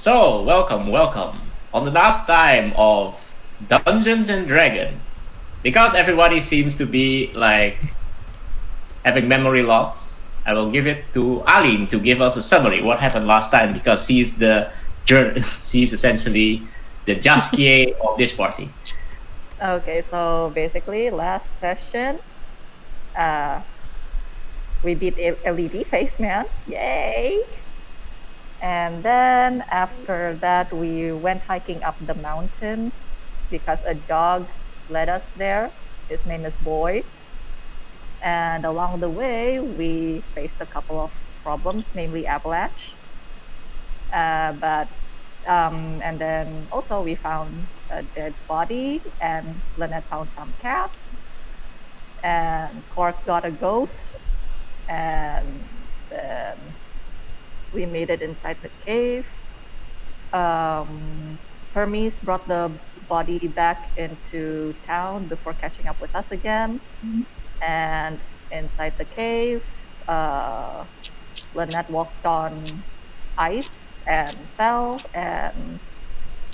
So, welcome. On the last time of Dungeons and Dragons, because everybody seems to be like having memory loss, I will give it to Aline to give us a summary what happened last time because she's the she's essentially the Jasquier of this party. Okay, so basically, last session, uh, we beat LED Face Man. Yay! And then after that, we went hiking up the mountain because a dog led us there. His name is Boy. And along the way, we faced a couple of problems, namely avalanche. But and then also we found a dead body, and Lynette found some cats, and Cork got a goat, and then we made it inside the cave. Hermes brought the body back into town before catching up with us again. And inside the cave, Lynette walked on ice and fell and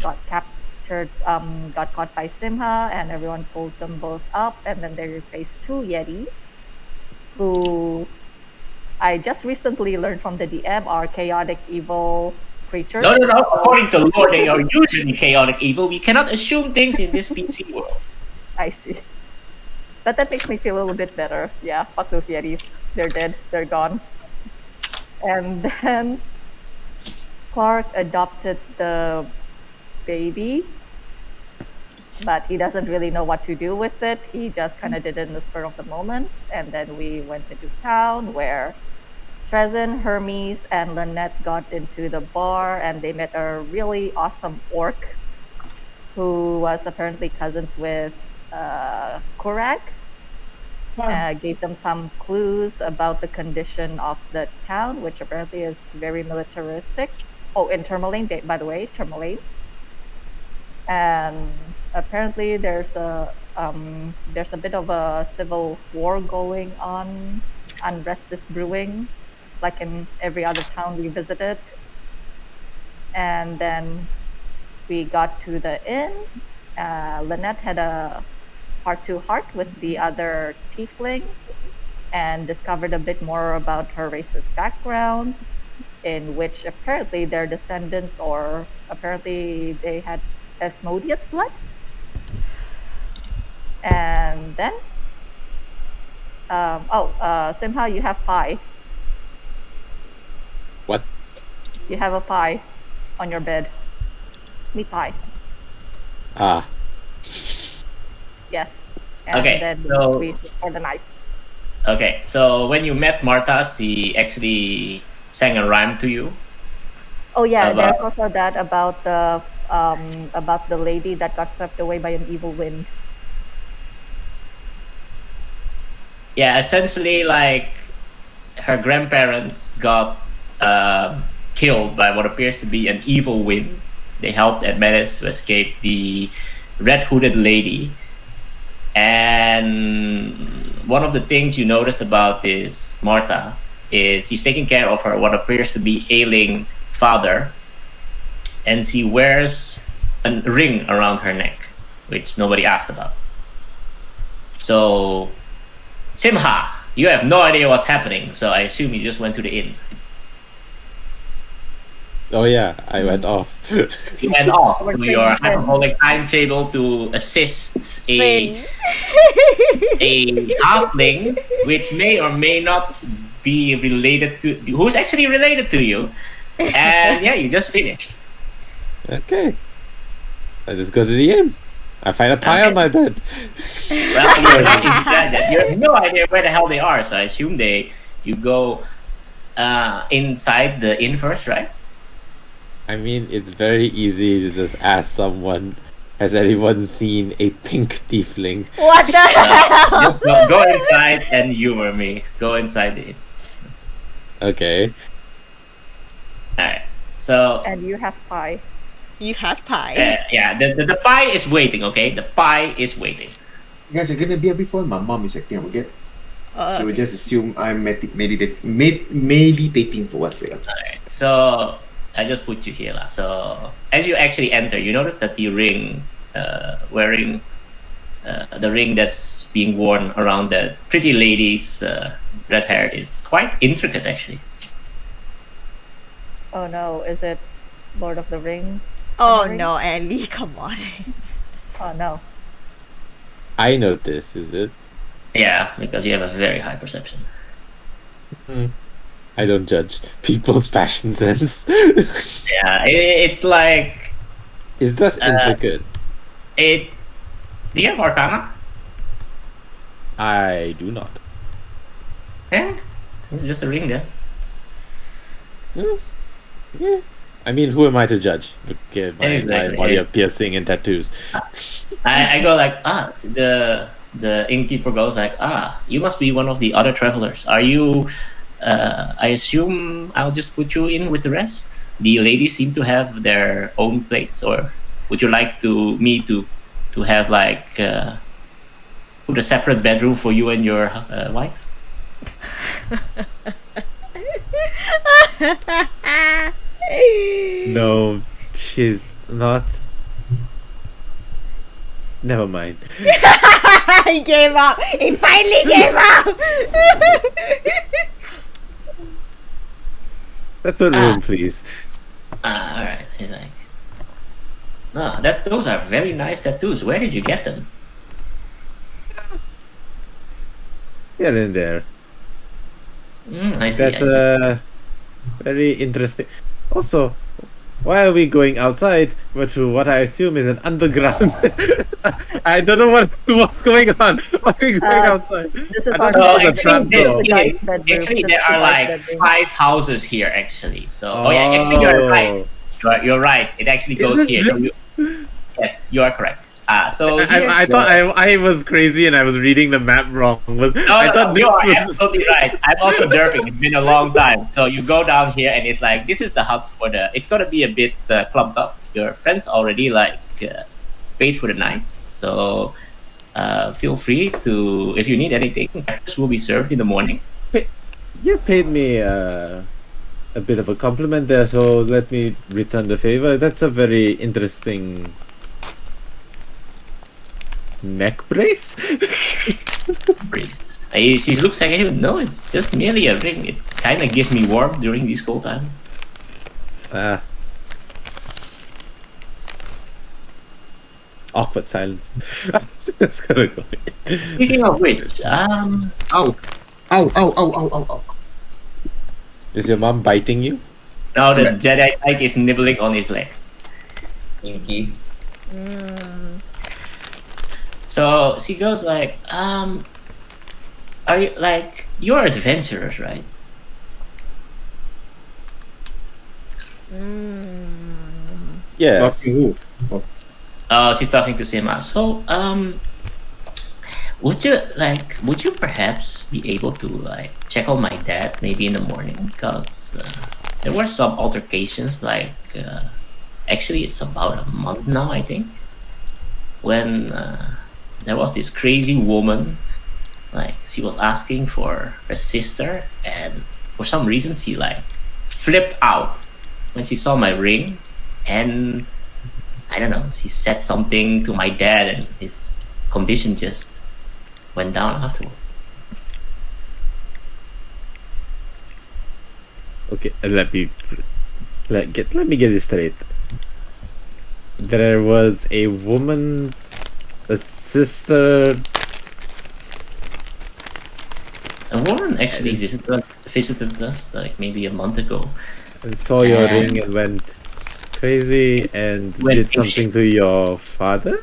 got captured, got caught by Simha, and everyone pulled them both up. And then they faced two Yetis, who I just recently learned from the DM are chaotic evil creatures. No. According to lore, they are usually chaotic evil. We cannot assume things in this PC world. I see. But that makes me feel a little bit better. Yeah, fuck those Yetis. They're dead. They're gone. And then Clark adopted the baby, but he doesn't really know what to do with it. He just kind of did it in the spur of the moment. And then we went into town where Trezin, Hermes, and Lynette got into the bar, and they met a really awesome orc who was apparently cousins with Kurak. Gave them some clues about the condition of the town, which apparently is very militaristic. Oh, in Tourmaline, by the way, Tourmaline. And apparently there's a bit of a civil war going on. Unrest is brewing, like in every other town we visited. And then we got to the inn. Lynette had a heart-to-heart with the other tiefling and discovered a bit more about her racist background, in which apparently they're descendants, or apparently they had Asmodeus blood. And then, Simha, you have pie. What? You have a pie on your bed. Meat pie. Ah, Yes. And Okay, then so- we for the knife. Okay, so when you met Martha, she actually sang a rhyme to you. Oh yeah, About- there's also that about the lady that got swept away by an evil wind. Yeah, essentially, like her grandparents got killed by what appears to be an evil wind. They helped and managed to escape the red-hooded lady. And one of the things you noticed about this Martha is she's taking care of her what appears to be ailing father, and she wears a ring around her neck, which nobody asked about. So, Simha, you have no idea what's happening, so I assume you just went to the inn. oh yeah, I went off. You went off We're to your training them. hyperbolic timetable to assist a Finn. a halfling, which may or may not be related to who's actually related to you. And yeah, you just finished. Okay. I just go to the inn. I find a pie on my bed. Well, you're not inside that. You have no idea where the hell they are, so I assume you go inside the inn first, right? I mean, it's very easy to just ask someone, has anyone seen a pink tiefling? What the hell? Just go inside and humor me. Go inside the inn. Okay. Alright. So And you have pie. You have pie. yeah, the pie is waiting, okay? The pie is waiting. You guys are gonna be here before my mom is acting up again. So Uh, just assume I'm meditating for what we are. Alright. So I just put you here lah. So as you actually enter, you notice that the ring, wearing the ring that's being worn around the pretty lady's red hair is quite intricate actually. Oh no, is it Lord of the Rings? Oh Memory? no, Ellie, come on. Oh no. I notice, is it? Yeah, because you have a very high perception. I don't judge people's fashion sense. Yeah, it's like It's just intricate. it. Do you have Arcana? I do not. Yeah, it's just a ring there. Yeah. I mean, who am I to judge? Okay, my Exactly. body of piercing and tattoos. I go like the innkeeper goes like you must be one of the other travelers. Are you? I assume I'll just put you in with the rest. The ladies seem to have their own place, or would you like me to have like put a separate bedroom for you and your wife? No, she's not. Never mind. He gave up. He finally gave up. Separate room, please. All right. He's like, no, those are very nice tattoos. Where did you get them? Here and there. I see. That's I see. very interesting. Also, why are we going outside, but to what I assume is an underground? I don't know what's going on. Why are we going outside? This is I our thought So it was a trap actually, door. actually, there are like 5 houses here. Actually, so actually, you're right. You're right. It actually goes Isn't here. So this- yes, you are correct. So I thought I was crazy and I was reading the map wrong. I thought this you are was absolutely right. I'm also derping. It's been a long time. So you go down here and it's like this is the house for the. It's gonna be a bit clumped up. Your friends already like paid for the night, so feel free to if you need anything. Breakfast will be served in the morning. You paid me a bit of a compliment there, so let me return the favor. That's a very interesting neck brace. She looks like I don't know. It's just merely a ring. It kind of gives me warmth during these cold times. Awkward silence. It's gonna go. Speaking of which, Ow! Ow! Ow! Ow! Ow! Ow! Ow! Is your mom biting you? now the Jedi Knight is nibbling on his legs. Inky. So she goes like, are you like you're adventurers, right? Yes. Talking who? Oh, She's talking to Sima. So, would you perhaps be able to like check on my dad maybe in the morning because there were some altercations actually it's about a month now I think when there was this crazy woman like she was asking for her sister and for some reason she like flipped out when she saw my ring and I don't know she said something to my dad and his condition just went down afterwards. Okay, let me get this straight. There was a woman, a sister. A woman actually visited us like maybe a month ago. And saw your And- ring and went crazy and Went did apeshit. something to your father.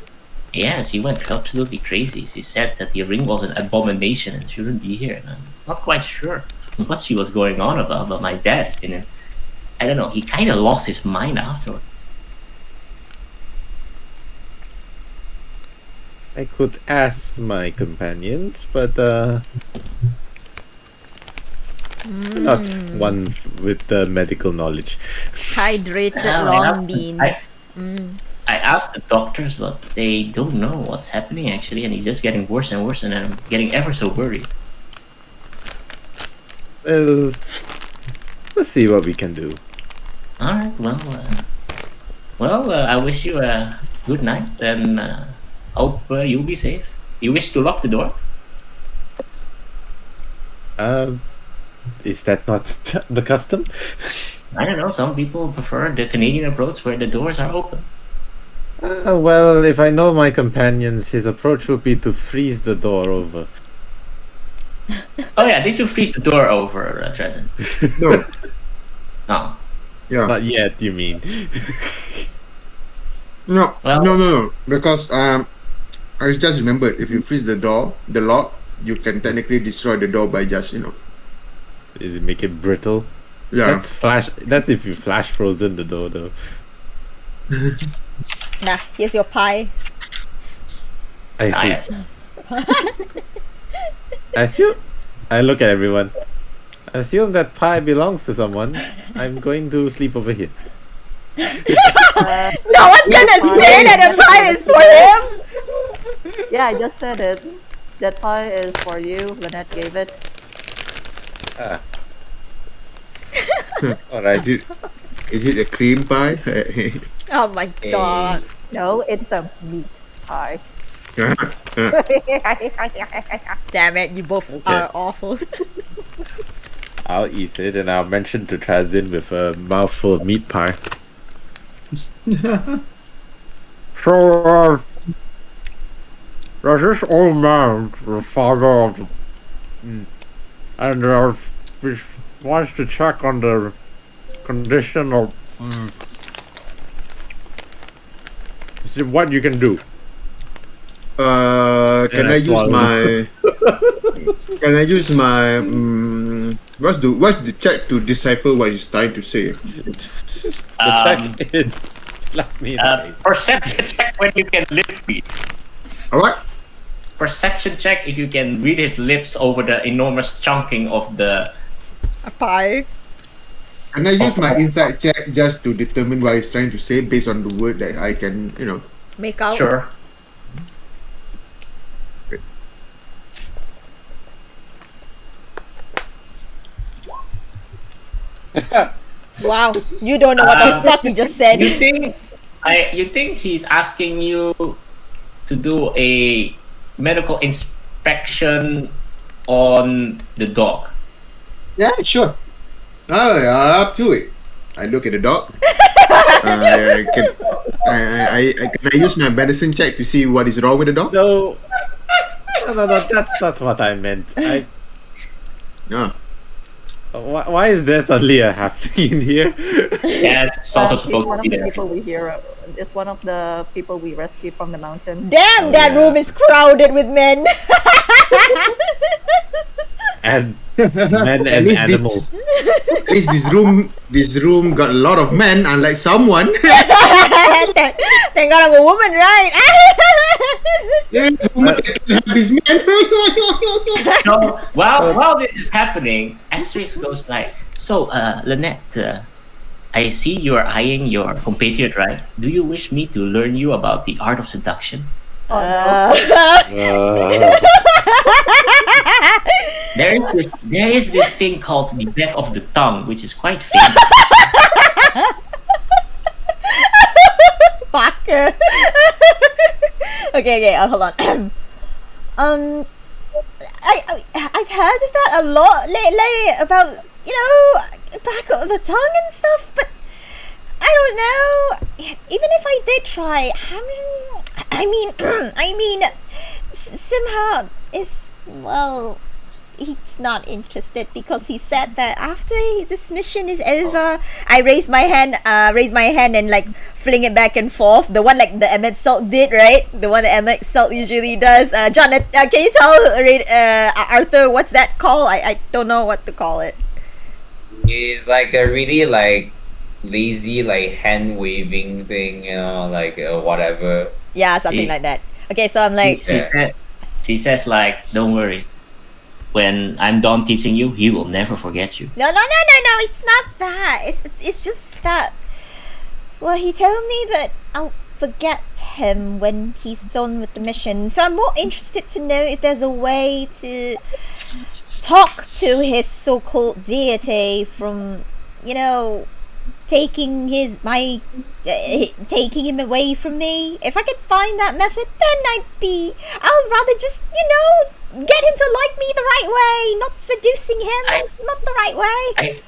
Yeah, she went absolutely crazy. She said that the ring was an abomination and shouldn't be here. And I'm not quite sure what she was going on about, but my dad, I don't know, he kind of lost his mind afterwards. I could ask my companions, but not one with the medical knowledge. Hydrated Ah, long I- beans. I asked the doctors, but they don't know what's happening actually, and it's just getting worse and worse, and I'm getting ever so worried. Well, let's see what we can do. All right. Well, I wish you a good night and hope you'll be safe. You wish to lock the door? Is that not the custom? I don't know. Some people prefer the Canadian approach where the doors are open. Well, if I know my companions, his approach would be to freeze the door over. Oh yeah, did you freeze the door over, Trezin? No. Oh. Yeah. Not yet, you mean? No. Well- No. Because I just remembered if you freeze the lock, you can technically destroy the door by just Is it make it brittle? Yeah. That's if you flash frozen the door, though. Nah, here's your pie. I see. Yes. I look at everyone. I assume that pie belongs to someone. I'm going to sleep over here. No one's gonna say that the pie is for him. Yeah, I just said it. That pie is for you. Lynette gave it. Ah. Alright. Is it a cream pie? Oh my god. No, it's a meat pie. Damn it, you both are awful. I'll eat it and I'll mention to Trazin with a mouthful of meat pie. So, there's this old man, the father of the... and he wants to check on the condition of... see what you can do. Can Yeah, I use swallow. my? Can I use my? What's the check to decipher what he's trying to say? The check is... slap me in the face. Perception check when you can lip read. Alright. Perception check if you can read his lips over the enormous chunking of the. A pie. Can I use my insight check just to determine what he's trying to say based on the word that I can, Make out. Sure. Wow, you don't know what the fuck you just said. You think he's asking you to do a medical inspection on the dog? Yeah, sure. Oh, yeah, up to it. I look at the dog. Can I use my medicine check to see what is wrong with the dog? No, that's not what I meant. No. Why is there suddenly a halfling in here? Yes, it's also She's supposed one to of be the there. people we hear. It's one of the people we rescued from the mountain. Damn, Oh, that yeah. room is crowded with men. And men and least animals. At least this room got a lot of men, unlike someone. Thank God I'm a woman, right? Yeah, woman can have this man. So while this is happening, Asterix goes like, "So, Lynette, I see you are eyeing your compatriot, right? Do you wish me to learn you about the art of seduction? There is this thing called the death of the tongue, which is quite famous. Fuck. Okay, hold on. I've heard of that a lot lately about back of the tongue and stuff, but I don't know. Even if I did try, I mean, somehow he's not interested because he said that after this mission is over, I raise my hand and like fling it back and forth. The one like the Emmett Salt did, right? The one that Emmett Salt usually does. John, can you tell Arthur what's that called? I don't know what to call it. It's like a really like lazy like hand waving thing, whatever. Yeah, something See. like that. Okay, so I'm like, She says like, don't worry. When I'm done teaching you, he will never forget you. no, it's not that. It's just that. Well, he told me that I'll forget him when he's done with the mission. So I'm more interested to know if there's a way to talk to his so-called deity from, taking taking him away from me. If I could find that method, then I'll rather just, get him to like me the right way, not seducing him. That's not the right way.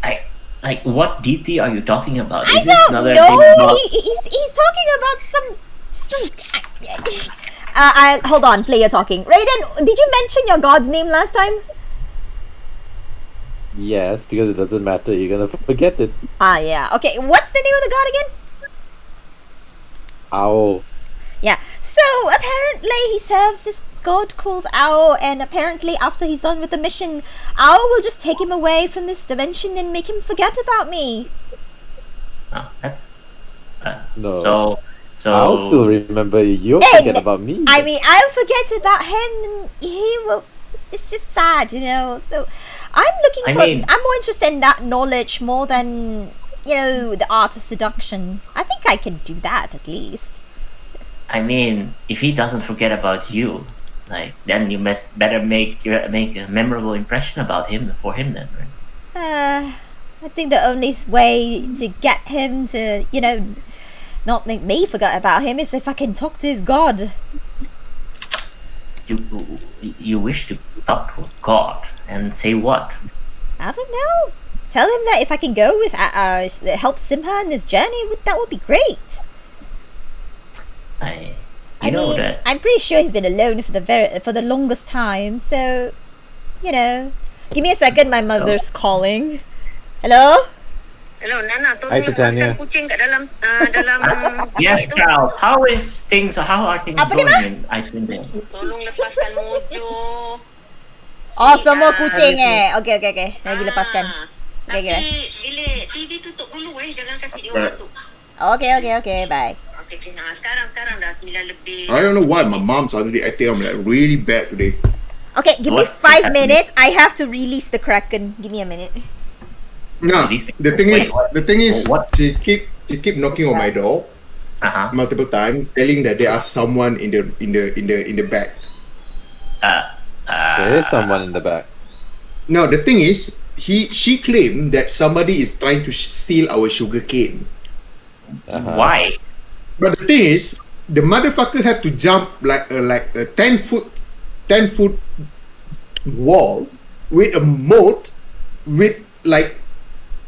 I like, what DT are you talking about? I Is this don't another know. thing about... He's talking about some. Hold on, player talking. Raiden, did you mention your god's name last time? Yes, because it doesn't matter. You're gonna forget it. Ah, yeah. Okay, what's the name of the god again? Ow. Yeah. So apparently he serves this god called Ao, and apparently after he's done with the mission, Ao will just take him away from this dimension and make him forget about me. Oh, that's... No. So... I'll still remember you. You'll And, forget about me. I mean, I'll forget about him, and he will. It's just sad, So I'm more interested in that knowledge more than the art of seduction. I think I can do that at least. I mean, if he doesn't forget about you, like, then you better make a memorable impression about him for him then, right? I think the only way to get him to, not make me forget about him is if I can talk to his god. You wish to talk to God and say what? I don't know. Tell him that if I can go with help Simha on this journey, that would be great. I'm pretty sure he's been alone for the longest time. So, give me a second. My mother's calling. Hello. Hello, Nana. Hi, Titania. Kucing kat dalam Yes, Cal. How are things Apa going dia, in Icewind Dale? Tolong lepaskan Mojo. Oh, semua kucing Okay. Lagi lepaskan. Tapi Okay. bilik TV tutup dulu jangan kasih dia Baik. masuk. Okay, bye. Okay, sekarang dah 9 lebih. I don't know why my mom suddenly acting like really bad today. Okay, give me What 5 happened? minutes. I have to release the Kraken. Give me a minute. No, Wait, the thing is, what? she keep knocking on my door Uh-huh. multiple times, telling that there are someone in the back. There is someone in the back. No, the thing is, she claimed that somebody is trying to steal our sugar cane. Why? But the thing is, the motherfucker have to jump like a 10-foot wall with a moat with like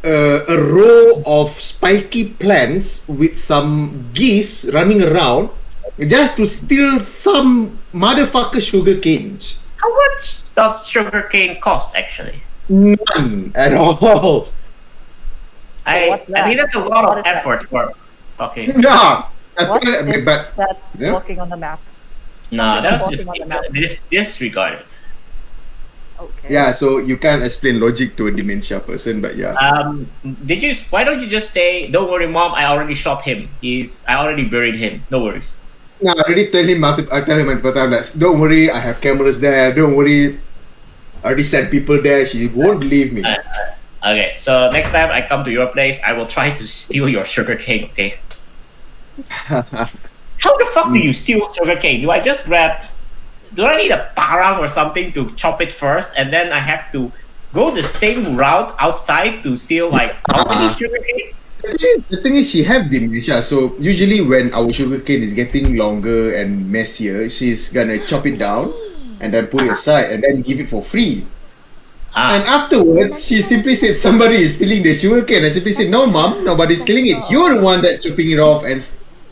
a row of spiky plants with some geese running around just to steal some motherfucker sugar canes. How much does sugarcane cost, actually? None at all. What's that? I mean, that's a lot What of is that? effort for... Okay. No. What is But that yeah. walking on the map? No, that's just... Walking on the map. Disregard it. Okay. yeah, so you can't explain logic to a dementia person, but yeah. Why don't you just say, don't worry, Mom, I already shot him. I already buried him. No worries. No, I already tell him multiple times, like, don't worry, I have cameras there, don't worry. I already sent people there, she won't believe me. Okay, so next time I come to your place, I will try to steal your sugarcane, okay? How the fuck do you steal sugarcane? Do I need a parang or something to chop it first, and then I have to go the same route outside to steal like how many sugarcane? The thing is, she have dementia, so usually when our sugarcane is getting longer and messier, she's gonna chop it down and then put it aside and then give it for free. And afterwards, she simply said somebody is stealing the sugarcane. I simply said, no, Mom, nobody's stealing it. You're the one that's chopping it off and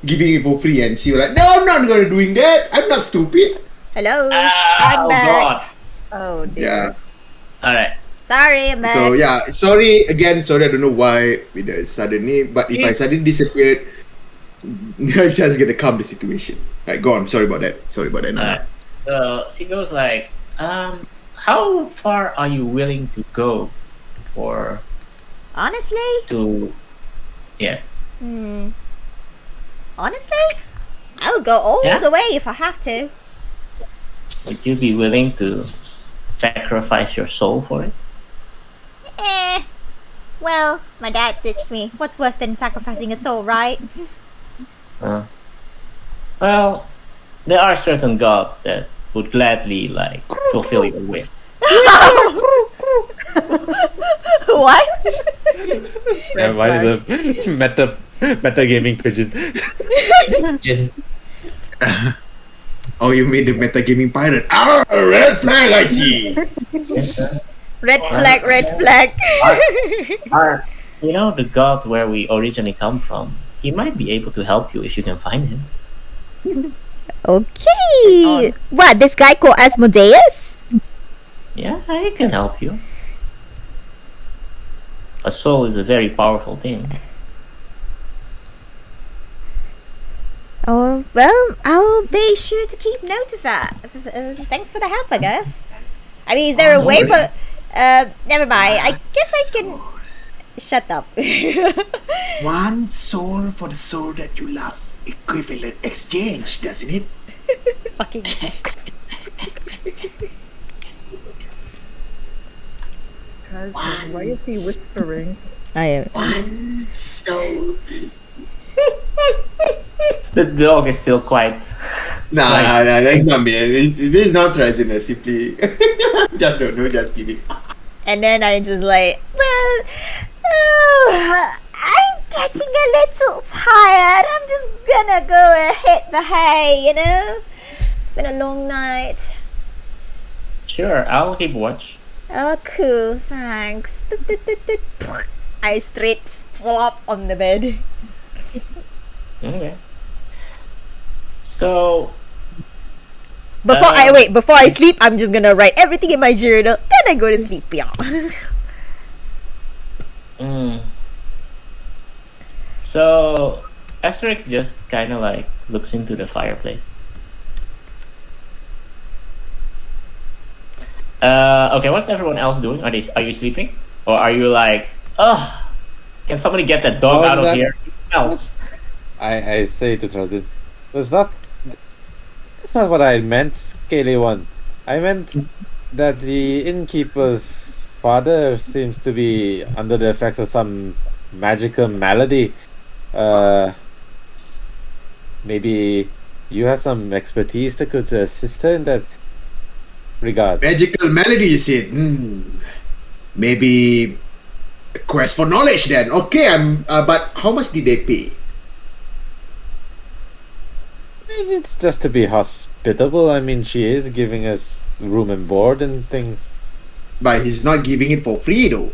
giving it for free. And she was like, no, I'm not gonna doing that. I'm not stupid. Hello. I'm Oh back. god. Oh dear. Yeah. Alright. Sorry, I'm back. So yeah, sorry again. Sorry, I don't know why with the suddenly. But if I suddenly disappeared, I just gonna calm the situation. Right, go on. Sorry about that. Nana. So she goes like, how far are you willing to go for Honestly? yes. Honestly? I'll go all Yeah? the way if I have to. Would you be willing to sacrifice your soul for it? Well, my dad ditched me. What's worse than sacrificing a soul, right? Well, there are certain gods that would gladly like fulfill your wish. What? Yeah, why the meta gaming pigeon? Jin. Oh, you made the metagaming pirate. Ah, red flag, I see. Red flag, red flag. You know, the god where we originally come from, he might be able to help you if you can find him. Okay. What, this guy called Asmodeus? Yeah, he can help you. A soul is a very powerful thing. Oh, well, I'll be sure to keep note of that. Thanks for the help, I guess. I mean, is there a way for... never mind. I guess I can... Shut up. One soul for the soul that you love. Equivalent exchange, doesn't it? Fucking... Guys, why is he whispering? I am. One soul. The dog is still quite. Nah, that's not me. It is not Trazina, simply. Just don't know, just kidding. And then I just like, well, I'm getting a little tired. I'm just gonna go and hit the hay, you know? It's been a long night. Sure, I'll keep watch. Oh, cool, thanks. I straight flop on the bed. Okay. So. Before I sleep, I'm just gonna write everything in my journal. Then I go to sleep, yeah. So, Asterix just kind of like looks into the fireplace. Okay, what's everyone else doing? Are you sleeping? Or are you like, ugh, can somebody get that dog out of here? It smells. I say to Trazin, that's not what I meant, Scaly One. I meant that the innkeeper's father seems to be under the effects of some magical malady. Maybe you have some expertise that could assist her in that regard. Magical melody, you said. Maybe a quest for knowledge then. Okay, but how much did they pay? It's just to be hospitable. I mean, she is giving us room and board and things. But he's not giving it for free though.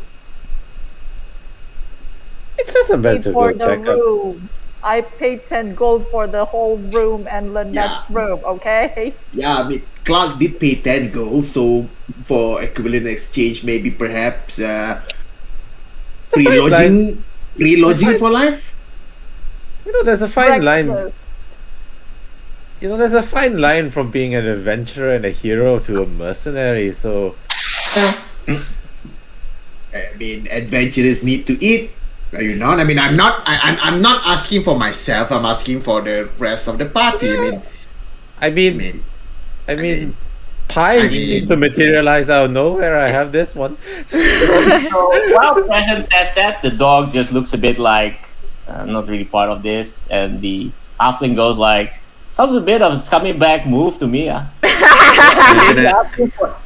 It's just a better For go the check out. room. I paid 10 gold for the whole room and Lynette's room, okay? Yeah, I mean, Clark did pay 10 gold, so for equivalent exchange, maybe perhaps free lodging for life? You know, there's a fine line. Breakfast. You know, there's a fine line from being an adventurer and a hero to a mercenary. So, I mean, adventurers need to eat. Are you not? I mean, I'm not asking for myself. I'm asking for the rest of the party. I mean, pies seem to materialize out of nowhere. I have this one. So while Present says that, the dog just looks a bit like not really part of this, and the halfling goes like, sounds a bit of a scummy back move to me.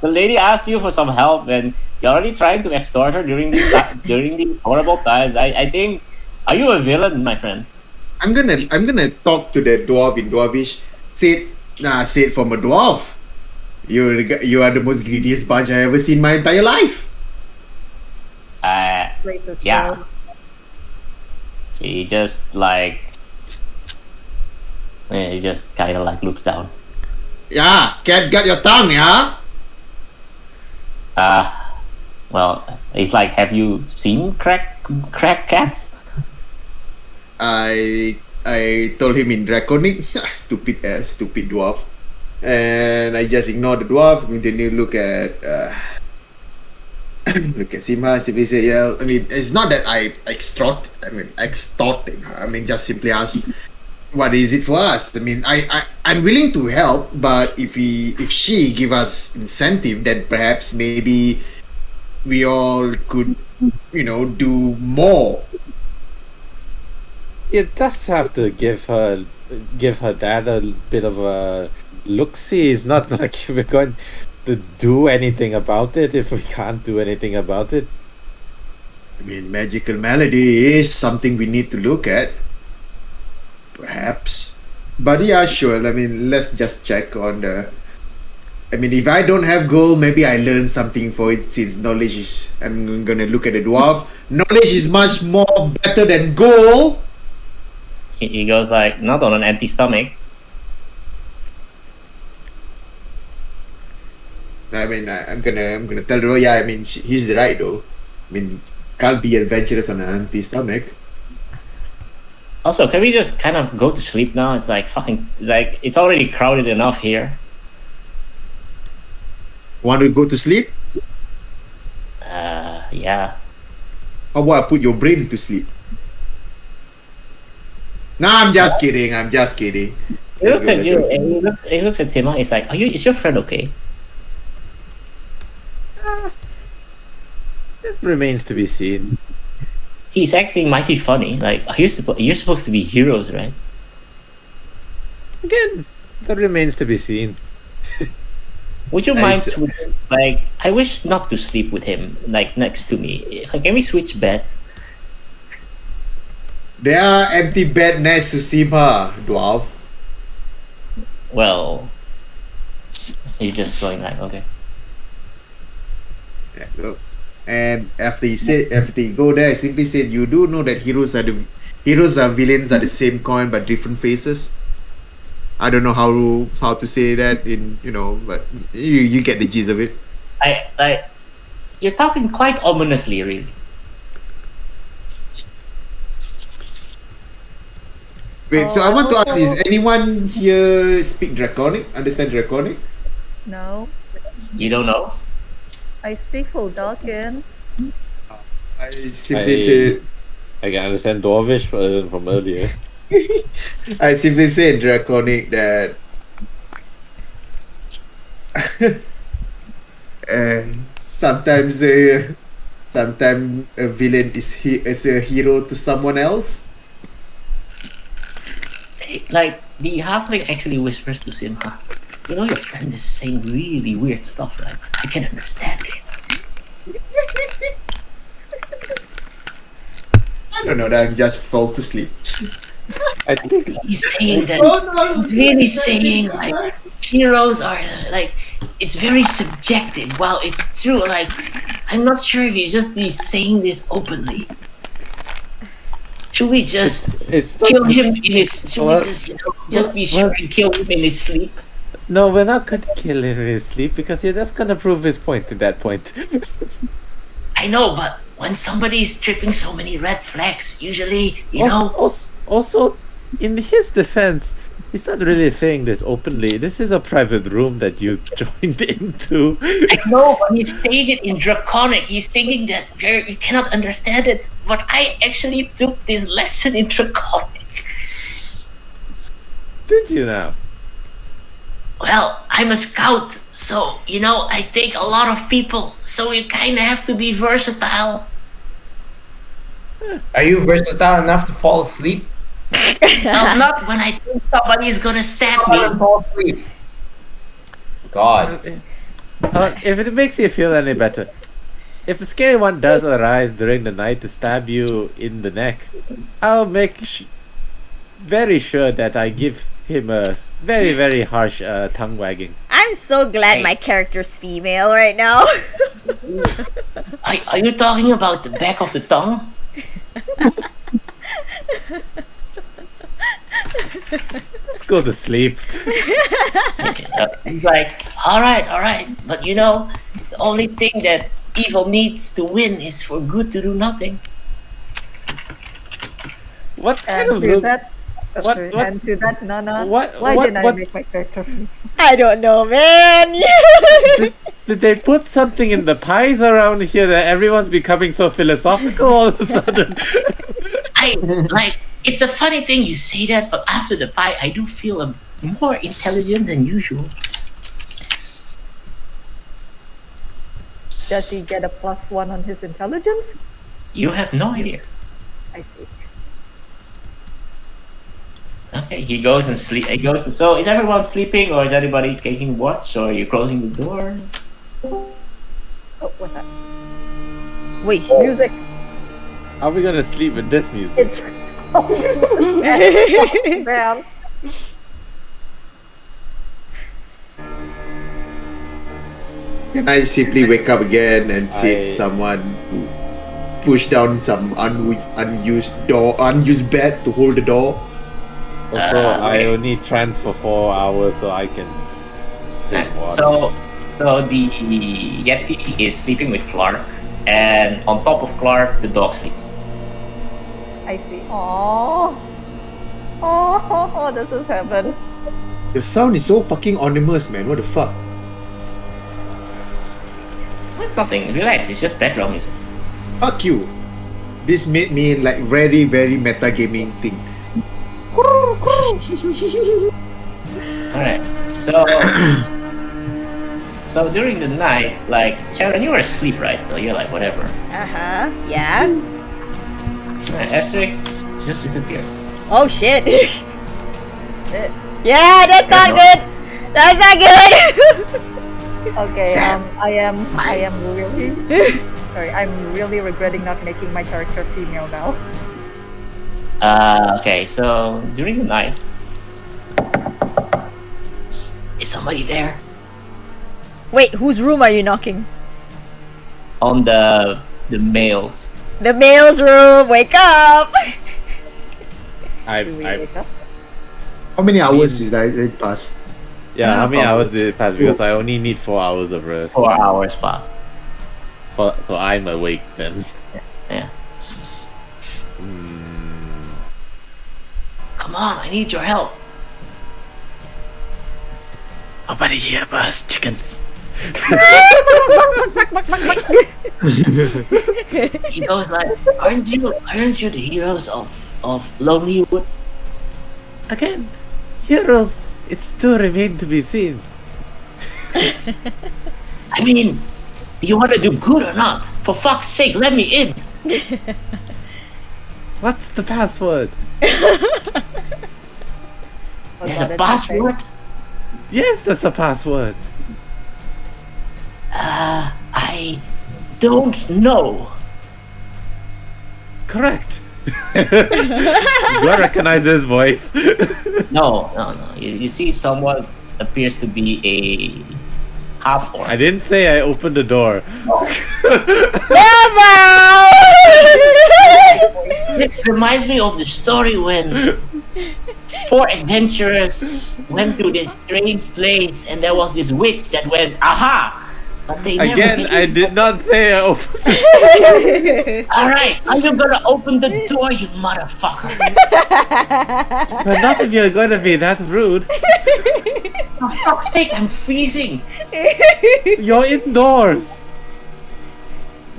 The lady asks you for some help, and you're already trying to extort her during these horrible times. I think, are you a villain, my friend? I'm gonna talk to the dwarf in dwarvish. Say it from a dwarf. You are the most greediest bunch I ever seen in my entire life. Racist Yeah. bro. He just like, he just kind of like looks down. Yeah, cat got your tongue, yeah? Well, he's like, have you seen crack cats? I told him in Draconic, stupid dwarf, and I just ignored the dwarf. Continue look at Simha. Simply say, yeah. I mean, it's not that I extorting her. I mean, just simply ask, what is it for us? I mean, I'm willing to help, but if she give us incentive, then perhaps maybe we all could, do more. You just have to give her dad a bit of a look-see. It's not like we're going to do anything about it if we can't do anything about it. I mean, magical melody is something we need to look at. Perhaps. But yeah, sure. I mean, let's just check on the. I mean, if I don't have gold, maybe I learn something for it since knowledge is. I'm gonna look at the dwarf. Knowledge is much more better than gold. He goes like, not on an empty stomach. I mean, I'm gonna tell her. Yeah, I mean, he's right though. I mean, can't be adventurous on an empty stomach. Also, can we just kind of go to sleep now? It's like fucking like it's already crowded enough here. Want to go to sleep? Yeah. How about I put your brain to sleep? Nah, I'm just kidding. I'm just kidding. He looks at you and he looks at Sima. He's like, is your friend okay? It remains to be seen. He's acting mighty funny. Like, you're supposed to be heroes, right? Again, that remains to be seen. Would you mind switching? Like, I wish not to sleep with him, like next to me. Like, can we switch beds? There are empty bed next to Sima, dwarf. Well, he's just going like, okay. Yeah, go. And after he go there, I simply said, you do know that heroes and villains are the same coin but different faces. I don't know how to say that in but you get the gist of it. You're talking quite ominously, really. Wait, so I want to ask: is anyone here speak Draconic? Understand Draconic? No, You don't know? I speak full Dalkin. I simply said. I can understand Dwarvish from earlier. I simply said Draconic that. Sometimes a villain is a hero to someone else. Like, the halfling actually whispers to Simha, you know your friend is saying really weird stuff, right? I can understand it. I don't know, that I just fall to sleep. I think He's saying that, he's really saying, like, heroes are, like, it's very subjective. While it's true, like, I'm not sure if he's just saying this openly. Should we just it's not, kill him in his? Should Well, we just be sure and kill him in his sleep? no, we're not going to kill him in his sleep because you're just going to prove his point at that point. I know, but when somebody's tripping so many red flags, usually, you know. Also, in his defense, he's not really saying this openly. This is a private room that you joined into. I know, but he's saying it in Draconic. He's thinking that you cannot understand it. But I actually took this lesson in Draconic. Did you now? Well, I'm a scout, so, I take a lot of people, so you kind of have to be versatile. Are you versatile enough to fall asleep? Well, not when I think somebody is gonna stab me. Fall asleep. God. If it makes you feel any better, if the scary one does arise during the night to stab you in the neck, I'll make very sure that I give him a very, very harsh tongue wagging. I'm so glad my character's female right now. Are you talking about the back of the tongue? Just go to sleep. He's like, all right, but the only thing that evil needs to win is for good to do nothing. What kind And of to look? that, What- and to that, Nana, what- why what- didn't I what- make my character free? I don't know, man. Did they put something in the pies around here that everyone's becoming so philosophical all of a sudden? It's a funny thing you say that, but after the fight, I do feel more intelligent than usual. Does he get a +1 on his intelligence? You have no idea. I see. Okay, he goes and sleep. So is everyone sleeping, or is anybody taking watch, or are you closing the door? Oh, what's that? Wait, Music. How are we gonna sleep with this music? It's man. Can I simply wake up again and see I- someone push down some unused bed to hold the door? Also, I wait. only trance for 4 hours, so I can drink water. So the Yeti is sleeping with Clark, and on top of Clark, the dog sleeps. I see. Oh, this is heaven. The sound is so fucking ominous, man. What the fuck? It's nothing. Relax. It's just background music. Fuck you. This made me like very, very metagaming thing. Alright. So so during the night, like Sharon, you were asleep, right? So you're like whatever. Uh-huh. Yeah. Alright, Asterix just disappears. Oh shit. Shit. Yeah, that's not good. That's not good. Okay, Sam, I am really sorry. I'm really regretting not making my character female now. Okay, so during the night, is somebody there Wait, whose room are you knocking? on the males? The male's room. Wake up. Do we I wake up? How many hours is that it passed? yeah, how many probably. hours did it pass? Because I only need 4 hours of rest. 4 hours passed. So I'm awake then. Yeah. Hmm. Come on, I need your help. Nobody here but us chickens. He goes like, aren't you the heroes of Lonelywood? Again, heroes, it still remains to be seen. I mean, do you want to do good or not? For fuck's sake, let me in. What's the password? Oh There's God, a it's password. Yes, that's a password. I don't know. Correct. Do I recognize this voice? No. You see, someone appears to be a half orc. I didn't say I opened the door. This reminds me of the story when 4 adventurers went to this strange place, and there was this witch that went, aha! But they never Again, get I in. did not say I opened the Alright, are you gonna open the door, you motherfucker? door. But not if you're gonna be that rude. For fuck's sake, I'm freezing. You're indoors.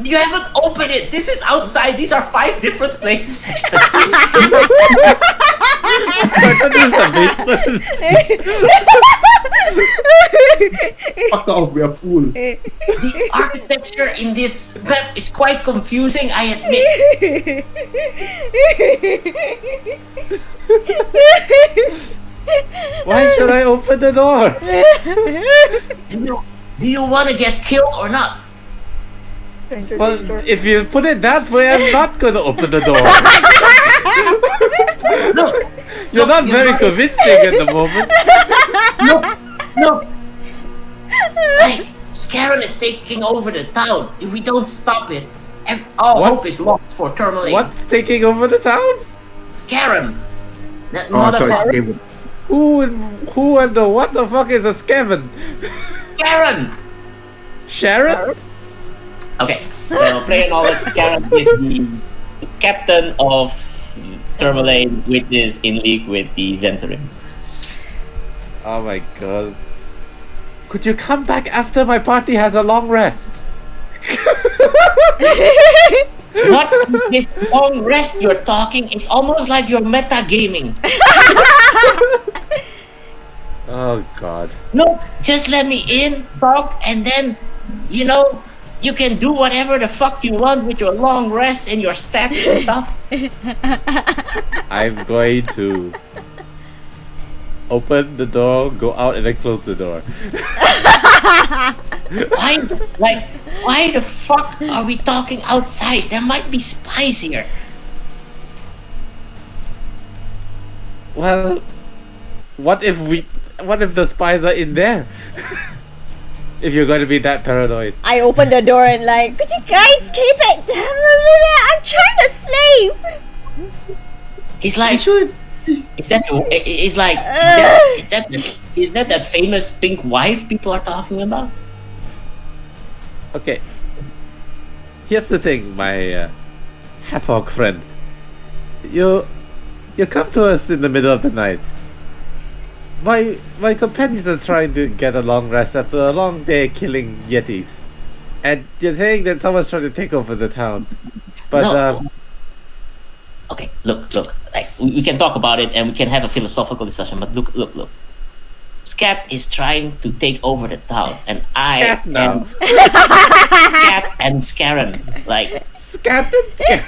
You haven't opened it. This is outside. These are 5 different places. I thought this was a basement. Fuck off, we are pool. The architecture in this map is quite confusing, I admit. Why should I open the door? Do you want to get killed or not? Stranger Well, danger. if you put it that way, I'm not gonna open the door. Look, You're not you're very right. convincing at the moment. look. Like, Scarran is taking over the town. If we don't stop it, all What? hope is lost for Terminate. What's taking over the town? Scarran. That Oh, I thought it's motherfucker. David. Who and the what the fuck is a Scaven? Scarran! Sharon? Okay, so player knowledge, Scarran is the captain of Terminate, which is in league with the Zentarim. Oh my god. Could you come back after my party has a long rest? What this long rest you're talking? It's almost like you're metagaming. Oh god. No, just let me in, talk, and then, you can do whatever the fuck you want with your long rest and your stats and stuff. I'm going to open the door, go out, and then close the door. Why the fuck are we talking outside? There might be spies here. Well, what if the spies are in there? If you're going to be that paranoid. I open the door and like, could you guys keep it down a little? I'm trying to sleep. He's like, should. is that that famous pink wife people are talking about? Okay. Here's the thing, my half-orc friend. You come to us in the middle of the night. My companions are trying to get a long rest after a long day killing yetis, and you're saying that someone's trying to take over the town. But No. Okay, look. Like we can talk about it and we can have a philosophical discussion. But look. Scat is trying to take over the town, and Scat now. Scat and Scarran, like. Scat and Scarran.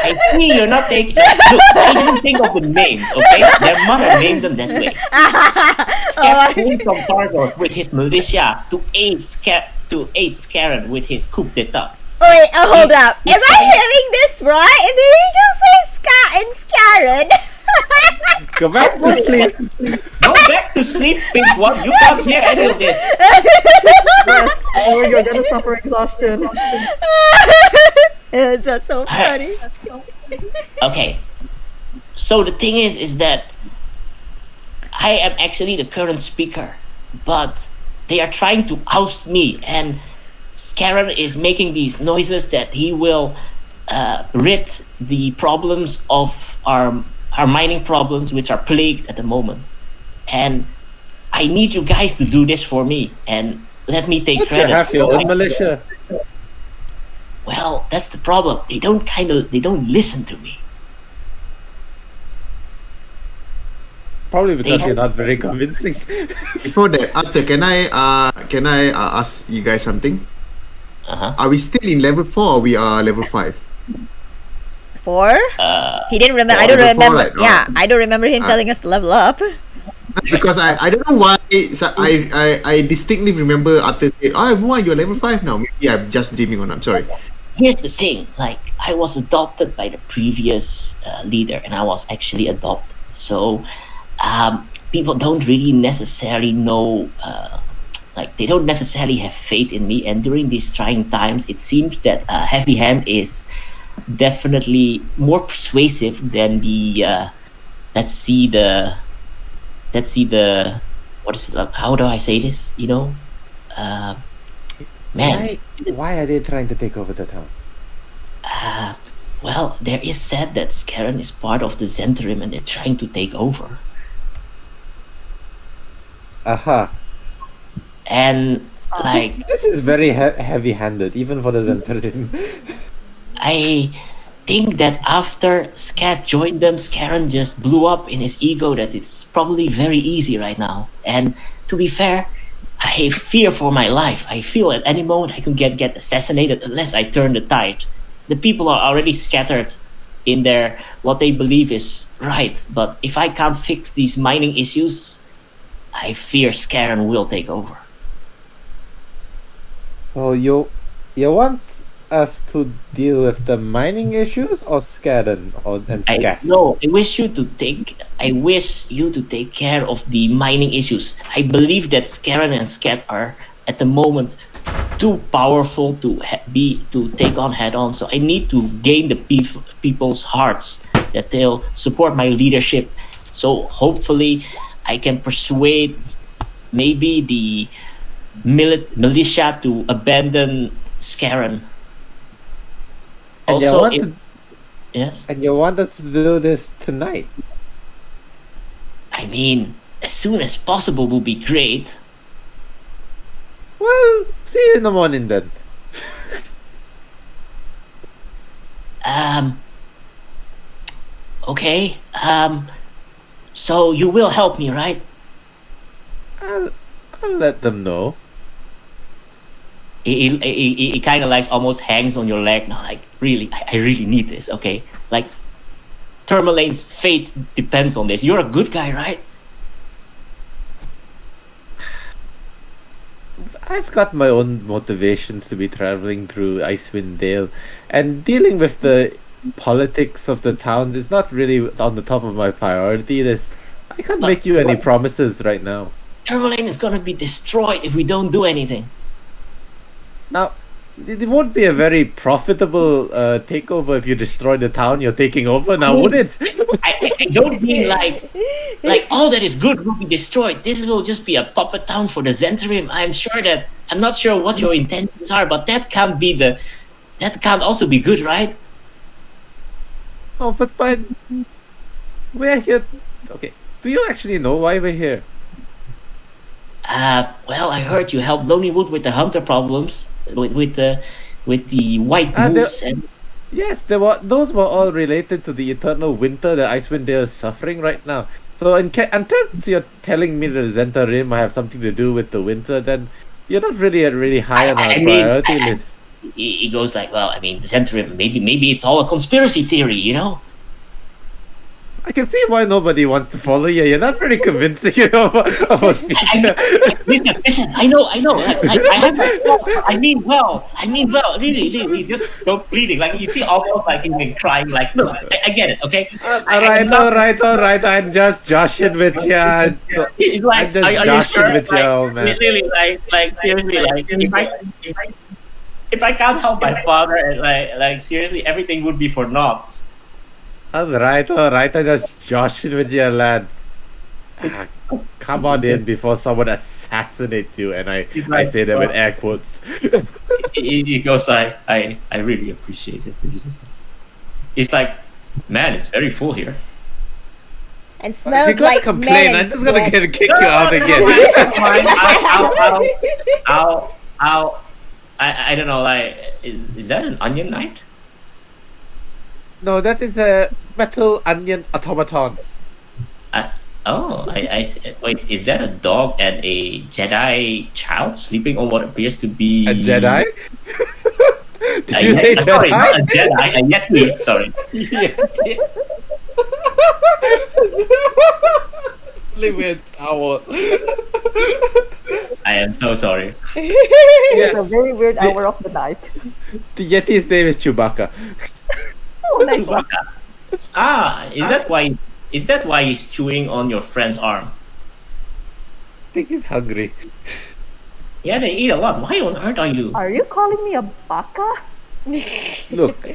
I see you're not taking. Look, I didn't think of the names. Okay, their mother named them that way. Scat came from Targor with his militia to aid Scarran with his coup d'état. Wait, hold up. Am I hearing this right? Did you just say Ska and Scarran? Go back to sleep. Go back to sleep, pink one. You can't hear any of this. Yes, or you're gonna suffer exhaustion. It's just so funny. Okay. So the thing is that I am actually the current speaker, but they are trying to oust me, and Scarran is making these noises that he will rid the problems of our mining problems, which are plagued at the moment. And I need you guys to do this for me, and let me take You credit. have your own militia. Well, that's the problem. They don't listen to me. Probably because you're not very convincing. Before that, Arthur, can I ask you guys something? Uh-huh. Are we still in level 4 or we are level 5? 4? He didn't remember. I don't level four, remember. right? Yeah, I don't remember him telling us to level up. Because I don't know why I distinctly remember Arthur said, "Oh, everyone, you're level 5 now." Maybe I'm just dreaming on. I'm sorry. Here's the thing, like I was adopted by the previous leader, and I was actually adopted. So people don't really necessarily know, like they don't necessarily have faith in me. And during these trying times, it seems that Heavy Hand is definitely more persuasive than the let's see the what is it? How do I say this? You know, man. Why are they trying to take over the town? Well, there is said that Scarran is part of the Zentrim and they're trying to take over. Aha. And like This is very heavy-handed, even for the Zentrim. I think that after Scat joined them, Scarran just blew up in his ego that it's probably very easy right now. And to be fair, I fear for my life. I feel at any moment I could get assassinated unless I turn the tide. The people are already scattered in their what they believe is right. But if I can't fix these mining issues, I fear Scarran will take over. So you want us to deal with the mining issues or Scarran and Scat? No, I wish you to take care of the mining issues. I believe that Scarran and Scat are at the moment too powerful to take on head on. So I need to gain the people's hearts that they'll support my leadership. So hopefully I can persuade maybe the militia to abandon Scarran. And Also, yes. And you want us to do this tonight? I mean, as soon as possible would be great. Well, see you in the morning then. Okay. So you will help me, right? I'll let them know. It kind of like almost hangs on your leg now. Like, really, I really need this. Okay, like Tourmaline's fate depends on this. You're a good guy, right? I've got my own motivations to be traveling through Icewind Dale, and dealing with the politics of the towns is not really on the top of my priority list. I can't make you any promises right now. Tourmaline is gonna be destroyed if we don't do anything. Now, it won't be a very profitable takeover if you destroy the town you're taking over, now would it? I don't mean like all that is good will be destroyed. This will just be a puppet town for the Zentrim. I'm not sure what your intentions are, but that can't also be good, right? Oh, but we're here. Okay, do you actually know why we're here? Well, I heard you helped Lonelywood with the hunter problems, with the white Ah, moose and Yes, those were all related to the eternal winter that Icewind Dale is suffering right now. So until you're telling me that Zenta Rim have something to do with the winter, then you're not really high on our priority list. he goes like, well, I mean, the Zentrim, maybe it's all a conspiracy theory, you know? I can see why nobody wants to follow you. You're not very convincing, of a speaker. Listen, I know. Like, I have my faults, but I mean well. Really, just don't pleading. Like, you see almost like he's been crying. Like, look, I get it, okay? All right. I'm just joshing with you. It's like, I'm just are you joshing sure? with you, old man. Really, like seriously, like if I can't help my father, and like seriously, everything would be for naught. All right. I'm just joshing with you, lad. Come on in before someone assassinates you, and I say that with air quotes. He goes like, I really appreciate it. It's like, man, it's very full here. And smells You're gonna like complain. men and I'm just gonna sweat. kick you out again. I don't know, like, is that an onion knight? No, that is a metal onion automaton. I see. Wait, is that a dog and a Jedi child sleeping on what appears to be A Jedi? Did you say Jedi? Sorry, not a Jedi, a Yeti. Sorry. Really weird Star Wars. I am so sorry. It's a very weird hour of the night. The Yeti's name is Chewbacca. Oh, nice. Chewbacca. Is that why he's chewing on your friend's arm? I think he's hungry. Yeah, they eat a lot. Why on earth are you? Are you calling me a baka? Look,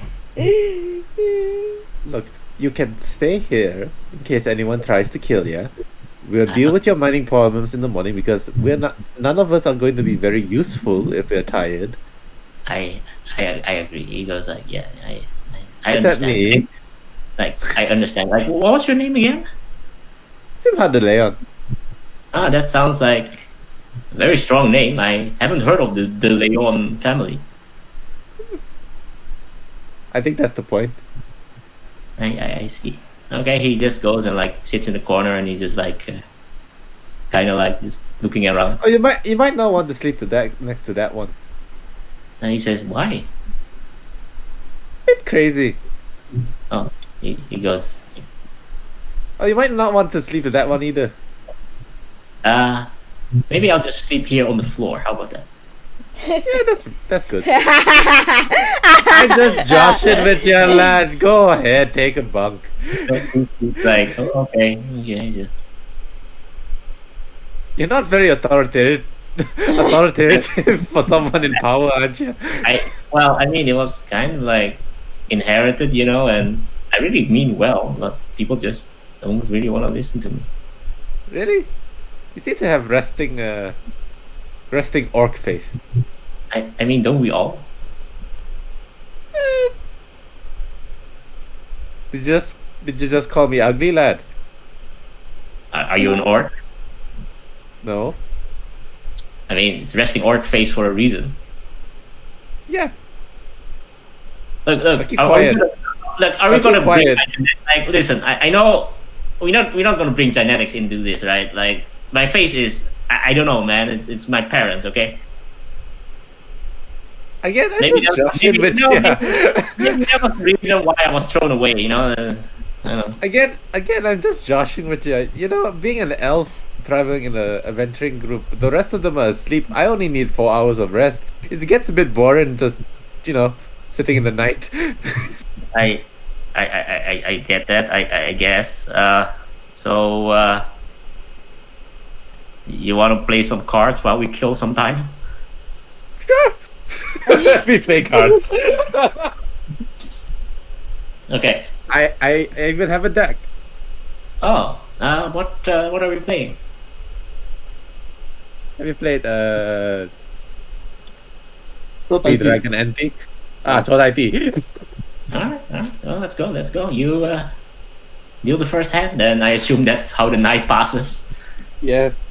you can stay here in case anyone tries to kill you. We'll deal with your mining problems in the morning because none of us are going to be very useful if we're tired. I agree. He goes like, yeah, I Except understand. me. I understand. Like, what was your name again? Simha de Leon. That sounds like a very strong name. I haven't heard of the Leon family. I think that's the point. I see. Okay, he just goes and like sits in the corner and he's just like, kind of like just looking around. Oh, you might not want to sleep next to that one. And he says, "Why?" Bit crazy. Oh, he goes, Oh, you might not want to sleep with that one either. maybe I'll just sleep here on the floor. How about that? Yeah, that's good. I'm just joshing with you, lad. Go ahead, take a bunk. Like, oh, okay, just. You're not very authoritative for someone in power, aren't you? I mean, it was kind of like inherited, and I really mean well, but people just don't really want to listen to me. Really? You seem to have resting orc face. I mean, don't we all? Did you just call me ugly, lad? Are you an orc? No. I mean, it's resting orc face for a reason. Yeah. Look, keep quiet. Are we gonna bring quiet. like? Listen, I know we're not gonna bring genetics into this, right? Like, my face is I don't know, man. It's my parents, okay? Again, I'm Maybe just that- joshing with you. Maybe that was the reason why I was thrown away. I don't know. Again, I'm just joshing with you. Being an elf traveling in a adventuring group. The rest of them are asleep. I only need 4 hours of rest. It gets a bit boring just, sitting in the night. I get that. I guess. So you want to play some cards while we kill some time? We play cards. Okay. I even have a deck. Oh, what are we playing? Have you played the Prototype. Dragon Anti? Chodai. All right. Well, let's go. You deal the first hand, then I assume that's how the night passes. Yes.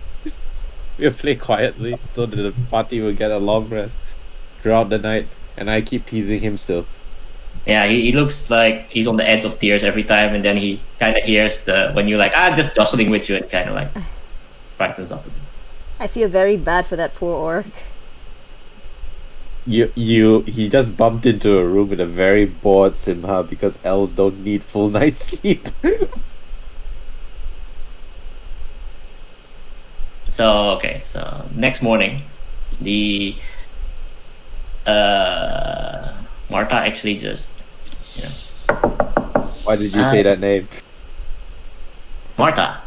We'll play quietly so that the party will get a long rest throughout the night, and I keep teasing him still. Yeah, he looks like he's on the edge of tears every time, and then he kind of hears when you're like, just jostling with you, and kind of like brightens up a bit. I feel very bad for that poor orc. He just bumped into a room with a very bored Simha because elves don't need full night's sleep. So next morning, the Marta actually just Why did you say that name? Marta.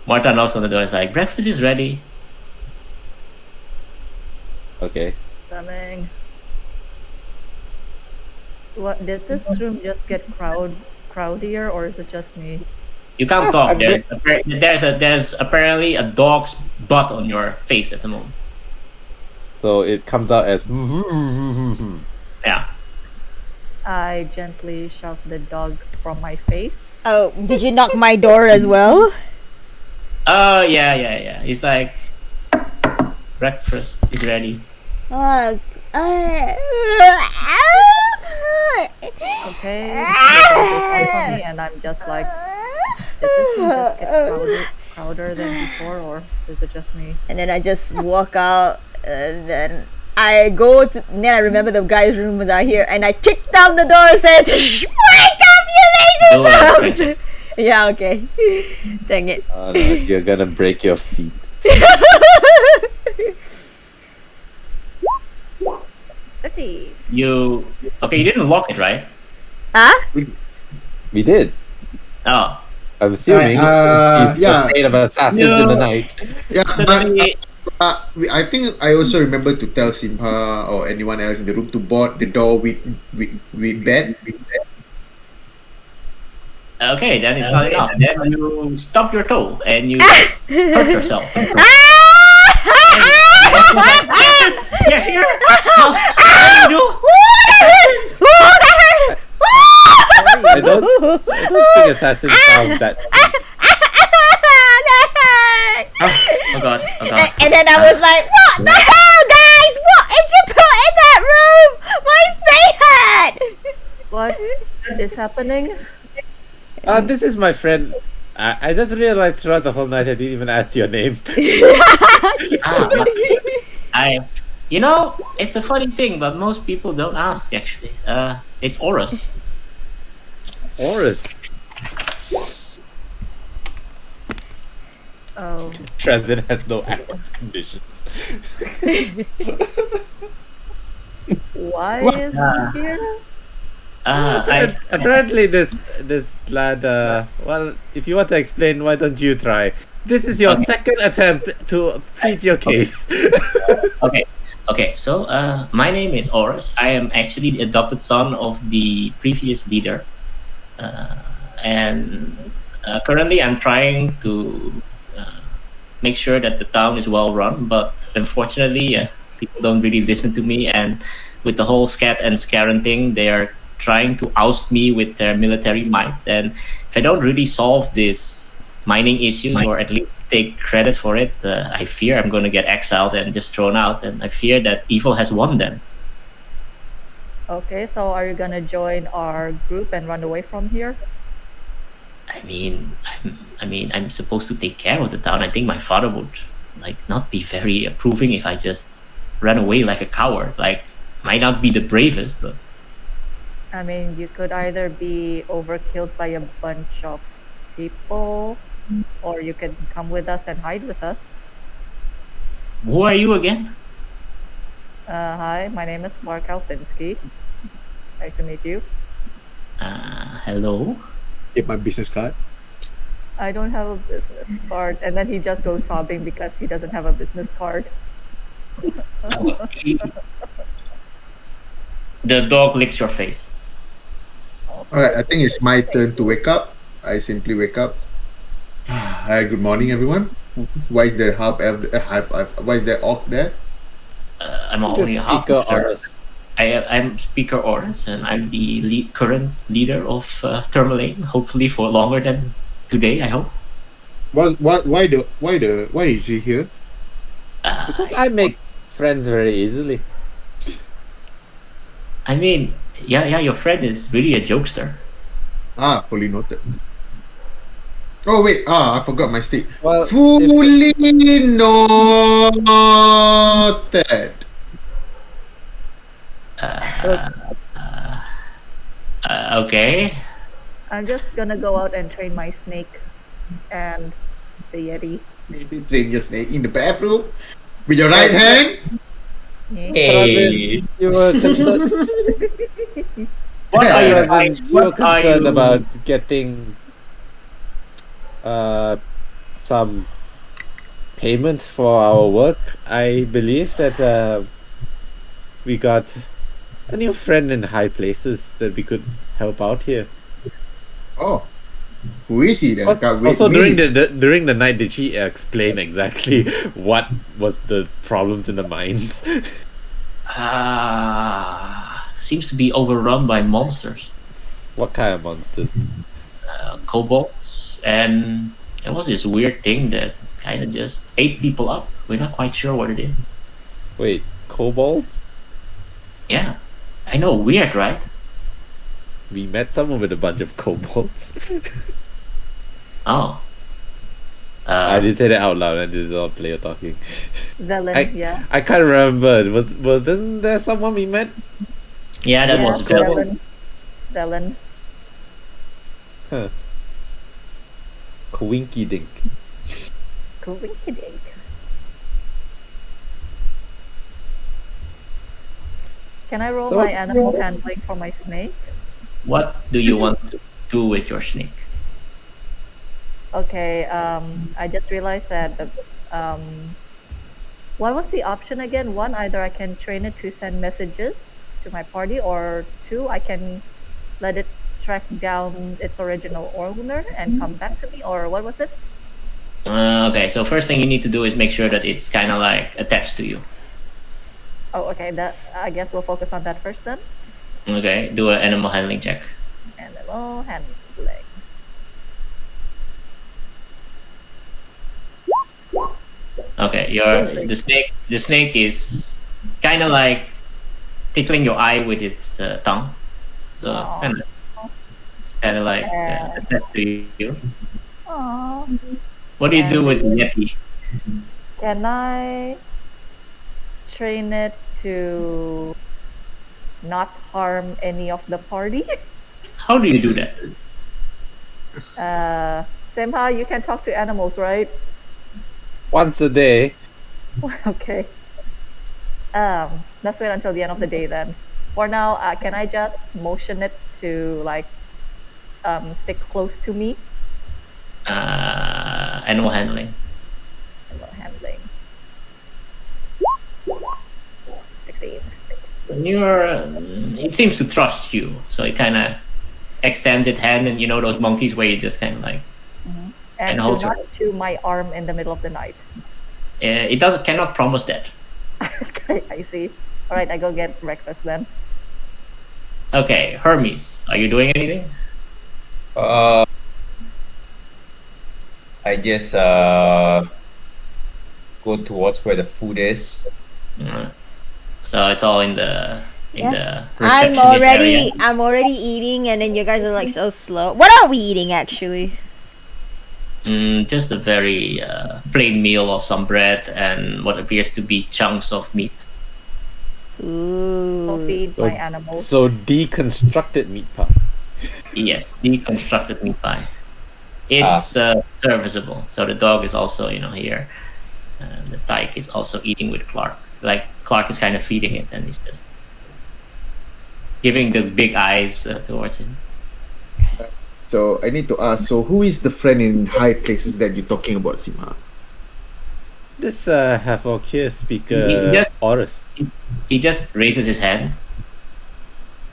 Marta knocks on the door. It's like, breakfast is ready. Okay. Coming. What did this room just get crowdier, or is it just me? You can't talk. There's apparently a dog's butt on your face at the moment. So it comes out as Yeah. I gently shove the dog from my face. Oh, did you knock my door as well? Oh yeah. He's like, breakfast is ready. Uh, Okay, the dog is on me, and I'm just like, did this room just get crowder than before, or is it just me? And then I just walk out, and then I go to. Then I remember the guy's rooms are here, and I kick down the door and said, "Wake up, you lazy Do it. bums!" Yeah, okay. Dang it. Oh no, you're gonna break your feet. 30. You didn't lock it, right? Huh? We did. Oh. I'm assuming he's yeah. afraid of assassins in the night. Yeah, So but then he- I think I also remember to tell Simha or anyone else in the room to board the door with bed. Okay, then it's not enough. Then you stub your toe and you hurt yourself. Yeah, here. How do you do? I don't think assassins sound that. Oh god. And then I was like, "What the hell, guys? What did you put in that room? My face!" What is happening? This is my friend. I just realized throughout the whole night I didn't even ask your name. It's a funny thing, but most people don't ask actually. It's Horus. Horus. Oh, Trezin has no active conditions. why is he here? Apparently this lad, well, if you want to explain, why don't you try? This is your second attempt to plead your case. Okay. So, my name is Horus. I am actually the adopted son of the previous leader, and currently I'm trying to make sure that the town is well run. But unfortunately, people don't really listen to me, and with the whole Scat and Scarran thing, they are trying to oust me with their military might. And if I don't really solve this mining issues, or at least take credit for it, I fear I'm going to get exiled and just thrown out, and I fear that evil has won then. Okay, so are you gonna join our group and run away from here? I'm supposed to take care of the town. I think my father would not be very approving if I just ran away like a coward. Might not be the bravest, but I mean, you could either be overkilled by a bunch of people, or you could come with us and hide with us. Who are you again? Hi, my name is Mark Alpinski. Nice to meet you. Hello. Get my business card. I don't have a business card. And then he just goes sobbing because he doesn't have a business card. The dog licks your face. Alright, I think it's my turn to wake up. I simply wake up. Hi, good morning, everyone. Why is there why is there orc there? I'm The only a half speaker elf. Oris. I'm Speaker Oris, and I'm the current leader of Thermalane. Hopefully for longer than today, I hope. Why is he here? Because I make friends very easily. I mean, yeah, your friend is really a jokester. Fully noted. Oh wait, I forgot my stick. Well, Fully noted. Okay. I'm just gonna go out and train my snake and the Yeti. Train your snake in the bathroom with your right hand. Hey. You were concerned. What are you? You were What are concerned you? about getting some payment for our work. I believe that we got a new friend in high places that we could help out here. Oh, who is he then? Can't wait Also, me. during the night, did she explain exactly what was the problems in the mines? Seems to be overrun by monsters. What kind of monsters? Kobolds, and there was this weird thing that kind of just ate people up. We're not quite sure what it is. Wait, kobolds? Yeah, I know, weird, right? We met someone with a bunch of kobolds. Oh. I didn't say that out loud, and this is all player talking. Velen, yeah. I can't remember. Wasn't there someone we met? Yeah, that was Velen. Velen. Huh. Quinky dink. Coinkydink. Can I roll So my what- animal handling for my snake? What do you want to do with your snake? Okay, I just realized that what was the option again? One, either I can train it to send messages to my party, or two, I can let it track down its original owner and come back to me, or what was it? Okay, so first thing you need to do is make sure that it's kind of like attached to you. Oh, okay, that I guess we'll focus on that first then. Okay, do an animal handling check. Animal handling. Okay, the snake is kind of like tickling your eye with its tongue, so it's kind of like attached to you. Aww. What do you do with the yeti? Can I train it to not harm any of the party? How do you do that? Somehow you can talk to animals, right? Once a day. Okay. Let's wait until the end of the day then. For now, can I just motion it to like stick close to me? Animal handling. Animal handling. 16. It seems to trust you, so it kind of extends its hand, and you know those monkeys where you just kind of like. And And to holds not chew my arm in the middle of the night. It cannot promise that. Okay, I see. All right, I go get breakfast then. Okay, Hermes, are you doing anything? I just go towards where the food is. So it's all in the receptionist I'm already eating, and then you guys are like so slow. What are we eating actually? Just a very plain meal of some bread and what appears to be chunks of meat. I'll Ooh. feed my animals. So deconstructed meat pie. Yes, deconstructed meat pie. It's serviceable. So the dog is also, here. The tyke is also eating with Clark. Like Clark is kind of feeding it, and he's just giving the big eyes towards him. So I need to ask. So who is the friend in high places that you're talking about, Sima? This half orc here, speaker He just- Horus. He just raises his hand.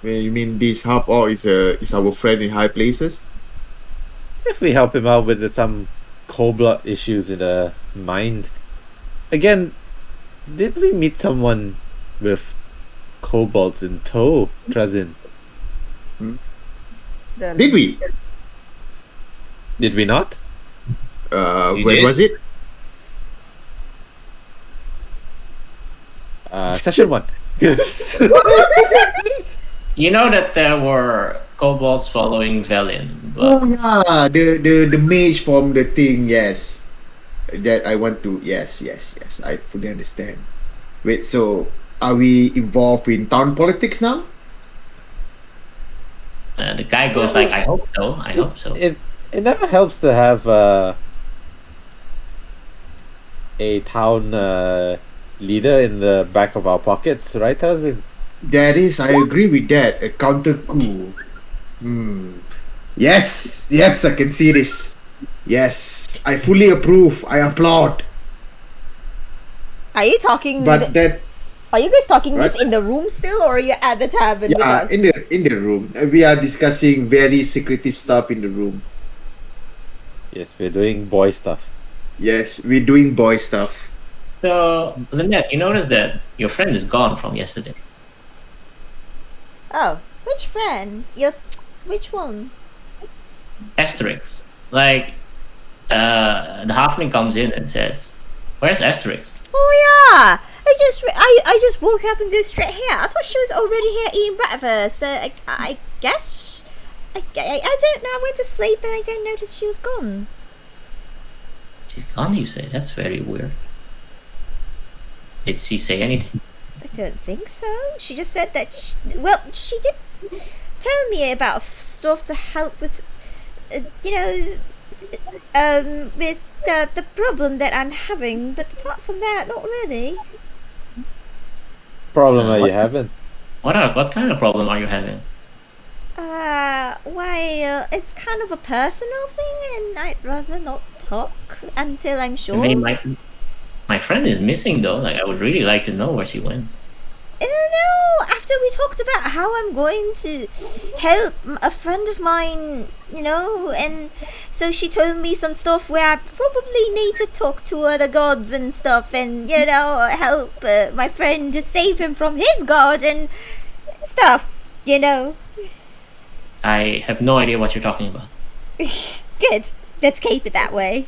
Well, you mean this half orc is our friend in high places? If we help him out with some kobold issues in the mind. Again, did we meet someone with kobolds in tow, Trazin? Then Did we? Did we not? You When did? was it? Session 1. You know that there were kobolds following Velin, but Yeah, the mage from the thing. Yes, that I want to. Yes. I fully understand. Wait, so are we involved in town politics now? the guy goes like, "I hope so. I hope so." It never helps to have a town leader in the back of our pockets, right, Trazin? That is, I agree with that. A counter coup. Yes, I can see this. Yes, I fully approve. I applaud. Are you talking? But that, Are you guys talking this What? in the room still, or are you at the tavern with yeah, us? in the room, we are discussing very secretive stuff in the room. Yes, we're doing boy stuff. Yes, we're doing boy stuff. So, Lynette, you notice that your friend is gone from yesterday. Oh, which friend? Which one? Asterix. Like, the halfling comes in and says, "Where's Asterix?" Oh yeah, I just woke up and go straight here. I thought she was already here eating breakfast, but I guess I don't know. I went to sleep and I don't notice she was gone. She's gone, you say? That's very weird. Did she say anything? I don't think so. She just said that. She did tell me about stuff to help with, with the problem that I'm having. But apart from that, not really. Problem are you What? having? What kind of problem are you having? Well, it's kind of a personal thing, and I'd rather not talk until I'm I sure. mean, my friend is missing though. Like, I would really like to know where she went. No, after we talked about how I'm going to help a friend of mine, and so she told me some stuff where I probably need to talk to other gods and stuff, and help my friend to save him from his god and stuff. I have no idea what you're talking about. Good. Let's keep it that way.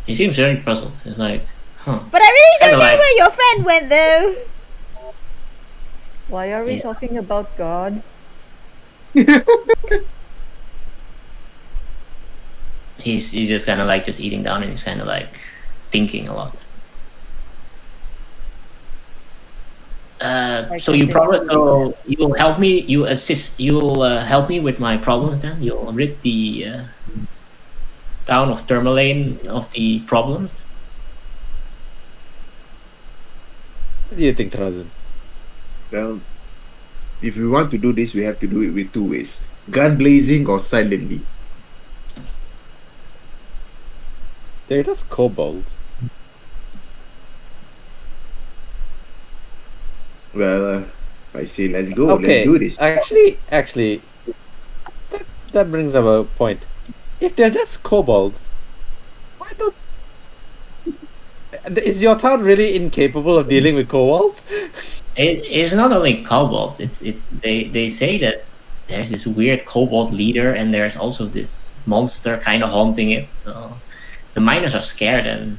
He seems very puzzled. It's like, huh. But I really don't Kinda know like- where your friend went, though. why are we He's- talking about gods? He's just kind of like just eating down, and he's kind of like thinking a lot. So you promise? So you'll help me? You assist? You'll help me with my problems? Then you'll rid the town of Tourmaline of the problems? What do you think, Trazin? Well, if we want to do this, we have to do it with two ways: gun blazing or silently. They're just kobolds. Well, I say let's go. Okay, Let's do this. Actually, that brings up a point. If they're just kobolds, why don't... Is your town really incapable of dealing with kobolds? It's not only kobolds. They say that there's this weird kobold leader, and there's also this monster kind of haunting it. So the miners are scared, and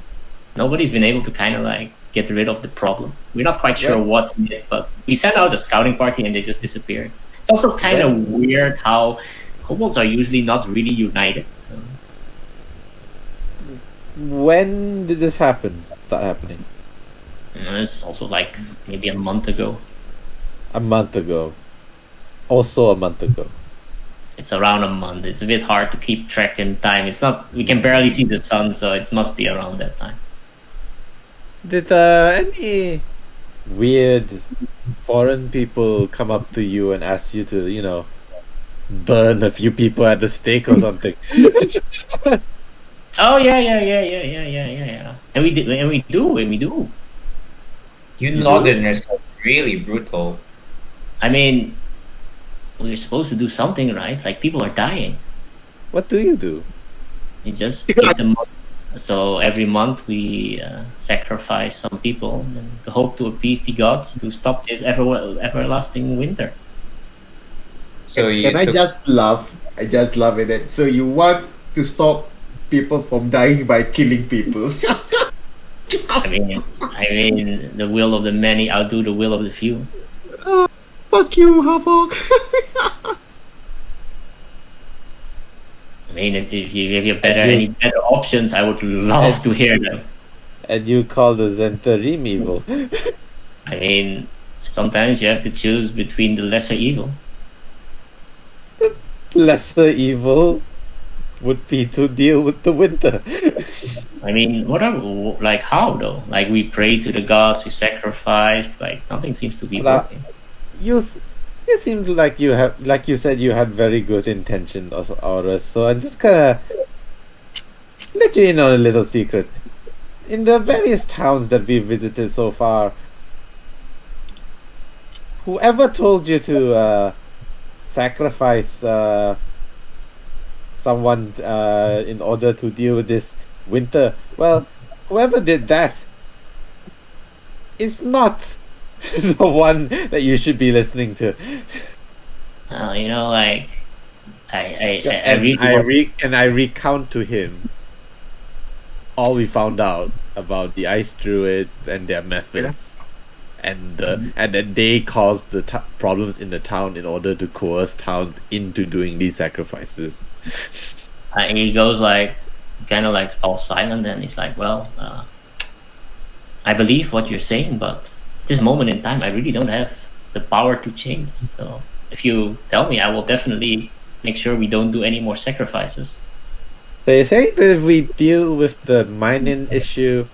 nobody's been able to kind of like get rid of the problem. We're not quite sure Right. what's in it, but we sent out a scouting party and they just disappeared. It's also kind of weird how kobolds are usually not really united. So When did this start happening? it's also like maybe a month ago. A month ago. Also a month ago. It's around a month. It's a bit hard to keep track in time. It's not. We can barely see the sun, so it must be around that time. Did any weird foreign people come up to you and ask you to, burn a few people at the stake or something? Oh yeah. And we did, and we do. You You Northerners are really brutal. I mean, we're supposed to do something, right? Like people are dying. What do you do? We just give them. So every month we sacrifice some people and to hope to appease the gods to stop this everlasting winter. So you Can I took- just laugh? I just laugh at that. So you want to stop people from dying by killing people? I mean, the will of the many outdo the will of the few. Fuck you, Havok. I mean, if you have any better options, I would love to hear them. And you call the Zenta Rime evil. I mean, sometimes you have to choose between the lesser evil. Lesser evil would be to deal with the winter. I mean, like how though? Like we pray to the gods, we sacrifice, like nothing seems to be Well, working. You seemed like like you said, you had very good intention, Aurus. So I'm just gonna let you in on a little secret. In the various towns that we've visited so far, whoever told you to sacrifice someone in order to deal with this winter, well, whoever did that is not the one that you should be listening to. Like I And really I recount to him all we found out about the ice druids and their methods, and that they caused the problems in the town in order to coerce towns into doing these sacrifices. he goes like kind of like all silent, and he's like, well, I believe what you're saying, but at this moment in time, I really don't have the power to change. So if you tell me, I will definitely make sure we don't do any more sacrifices. They say that if we deal with the mining issue,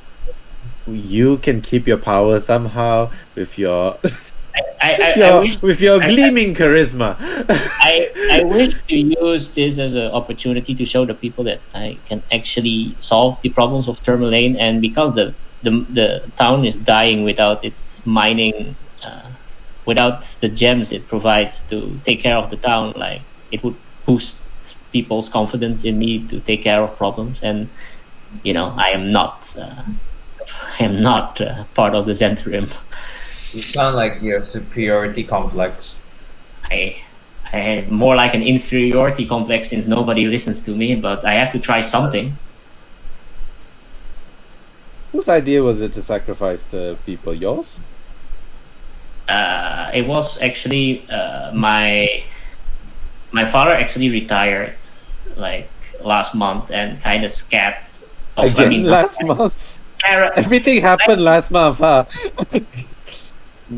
you can keep your power somehow with your with your gleaming charisma. I wish to use this as an opportunity to show the people that I can actually solve the problems of Tourmaline, and because the town is dying without its mining, without the gems it provides to take care of the town, like it would boost people's confidence in me to take care of problems. And I am not part of the Zentrim. You sound like you have superiority complex. I had more like an inferiority complex since nobody listens to me, but I have to try something. Whose idea was it to sacrifice the people? Yours? It was actually my father actually retired like last month and kind of scared. Last month. Everything happened last month, huh?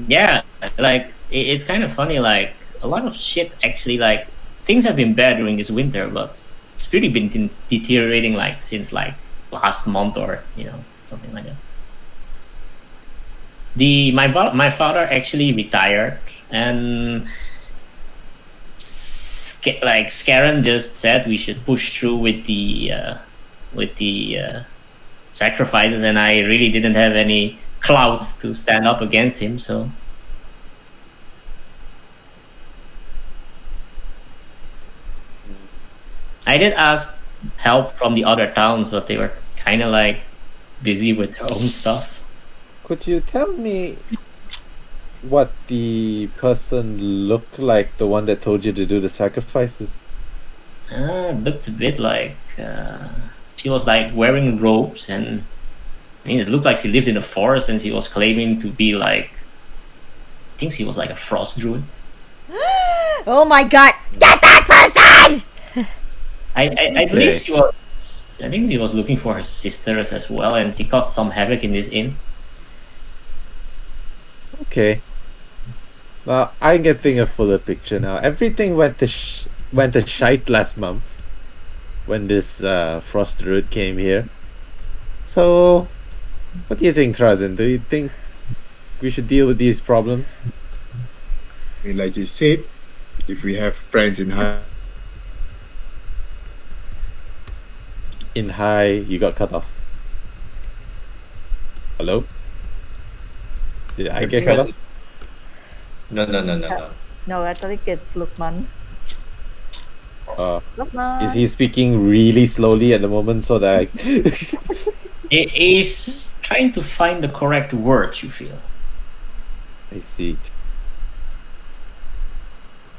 Yeah, like it's kind of funny. Like a lot of shit actually. Like things have been bad during this winter, but it's really been deteriorating like since like last month or something like that. My father actually retired, and Scarran just said we should push through with the sacrifices, and I really didn't have any clout to stand up against him. So I did ask help from the other towns, but they were kind of like busy with their own stuff. Could you tell me what the person looked like, the one that told you to do the sacrifices? It looked a bit like she was like wearing robes, and I mean it looked like she lived in a forest, and she was claiming to be like, I think she was like a frost druid. Oh my god! Get that person! I believe she was. I think she was looking for her sisters as well, and she caused some havoc in this inn. Okay. Now I'm getting a fuller picture now. Everything went to went to shite last month when this frost druid came here. So, what do you think, Trazin? Do you think we should deal with these problems? I mean, like you said, if we have friends in high, In high, you got cut off. Hello? Did I get cut off? No. No, I think it's Lukman. Lukman. Is he speaking really slowly at the moment so that I... He is trying to find the correct words, you feel. I see.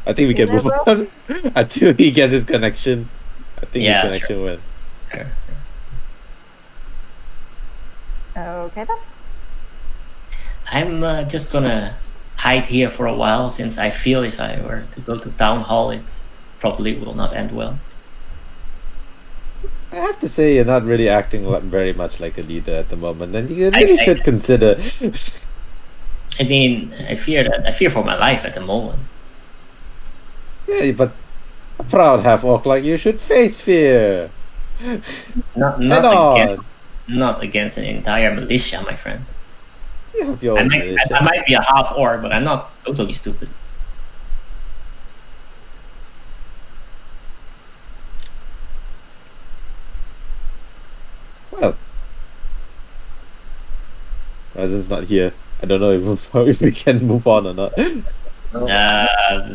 I think we can Is move that on until he gets his connection. I think Yeah, his connection went. Okay then. I'm just gonna hide here for a while since I feel if I were to go to town hall, it probably will not end well. I have to say, you're not really acting very much like a leader at the moment, and you really should consider. I mean, I fear for my life at the moment. Yeah, but a proud half orc like you should face fear. Not Head on. not against an entire militia, my friend. You have your I own might militia. be a half orc, but I'm not totally stupid. Well, Razen's not here. I don't know if we can move on or not.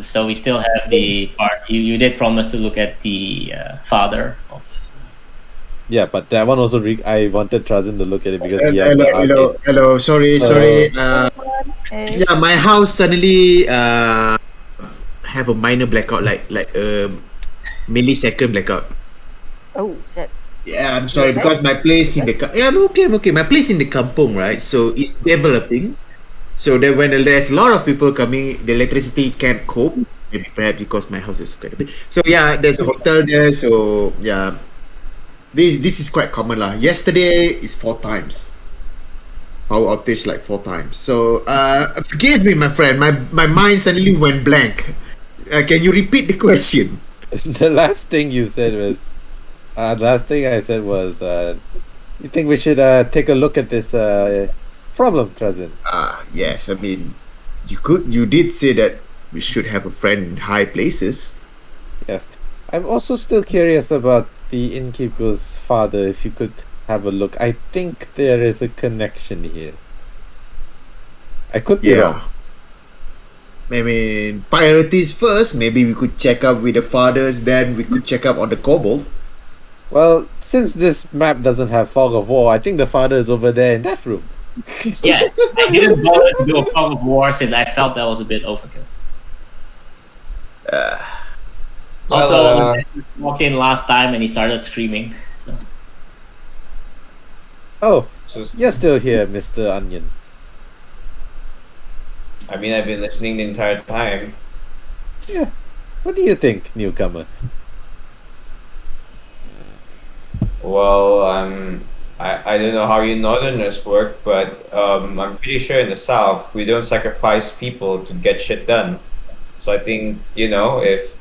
So we still have the part. You did promise to look at the father of. Yeah, but that one also I wanted Trazin to look at it because he had the Hello. Sorry. Hey. Yeah, my house suddenly have a minor blackout, like millisecond blackout. Oh shit. Yeah, I'm sorry Okay. because my place in the yeah, I'm okay. My place in the kampung, right? So it's developing. So that when there's a lot of people coming, the electricity can't cope. Maybe perhaps because my house is quite a bit. So yeah, there's a hotel there. So yeah, this is quite common lah. Yesterday is 4 times. Power outage like 4 times. So forgive me, my friend. My mind suddenly went blank. Can you repeat the question? The last thing you said was, last thing I said was, you think we should take a look at this problem, Trazin? Yes. I mean, you did say that we should have a friend in high places. Yes. I'm also still curious about the innkeeper's father. If you could have a look, I think there is a connection here. I could be wrong. I mean, priorities first. Maybe we could check up with the fathers, then we could check up on the kobold. Well, since this map doesn't have fog of war, I think the father is over there in that room. Yeah, I didn't bother to do a fog of war since I felt that was a bit overkill. Also, I walked in last time and he started screaming. So. Oh, you're still here, Mr. Onion. I mean, I've been listening the entire time. Yeah. What do you think, newcomer? Well, I don't know how you northerners work, but I'm pretty sure in the south we don't sacrifice people to get shit done. So I think, if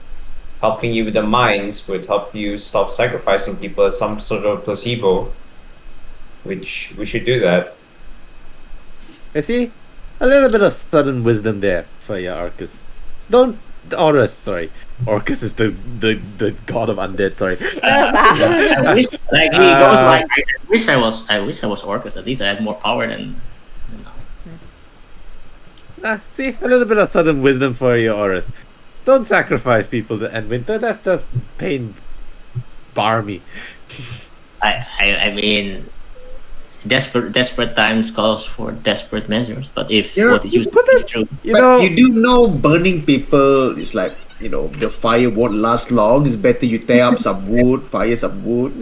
helping you with the mines would help you stop sacrificing people as some sort of placebo, which we should do that. I see a little bit of sudden wisdom there for your Orcus. Don't Orus, sorry. Orcus is the god of undead. Sorry. I wish, like he goes like, I wish I was Orcus. At least I had more power than. See a little bit of sudden wisdom for your Orus. Don't sacrifice people to end winter. That's just pain. Barmy. I mean, desperate times calls for desperate measures. But if what you say is true, You do know burning people is like, the fire won't last long. It's better you tear up some wood, fire some wood,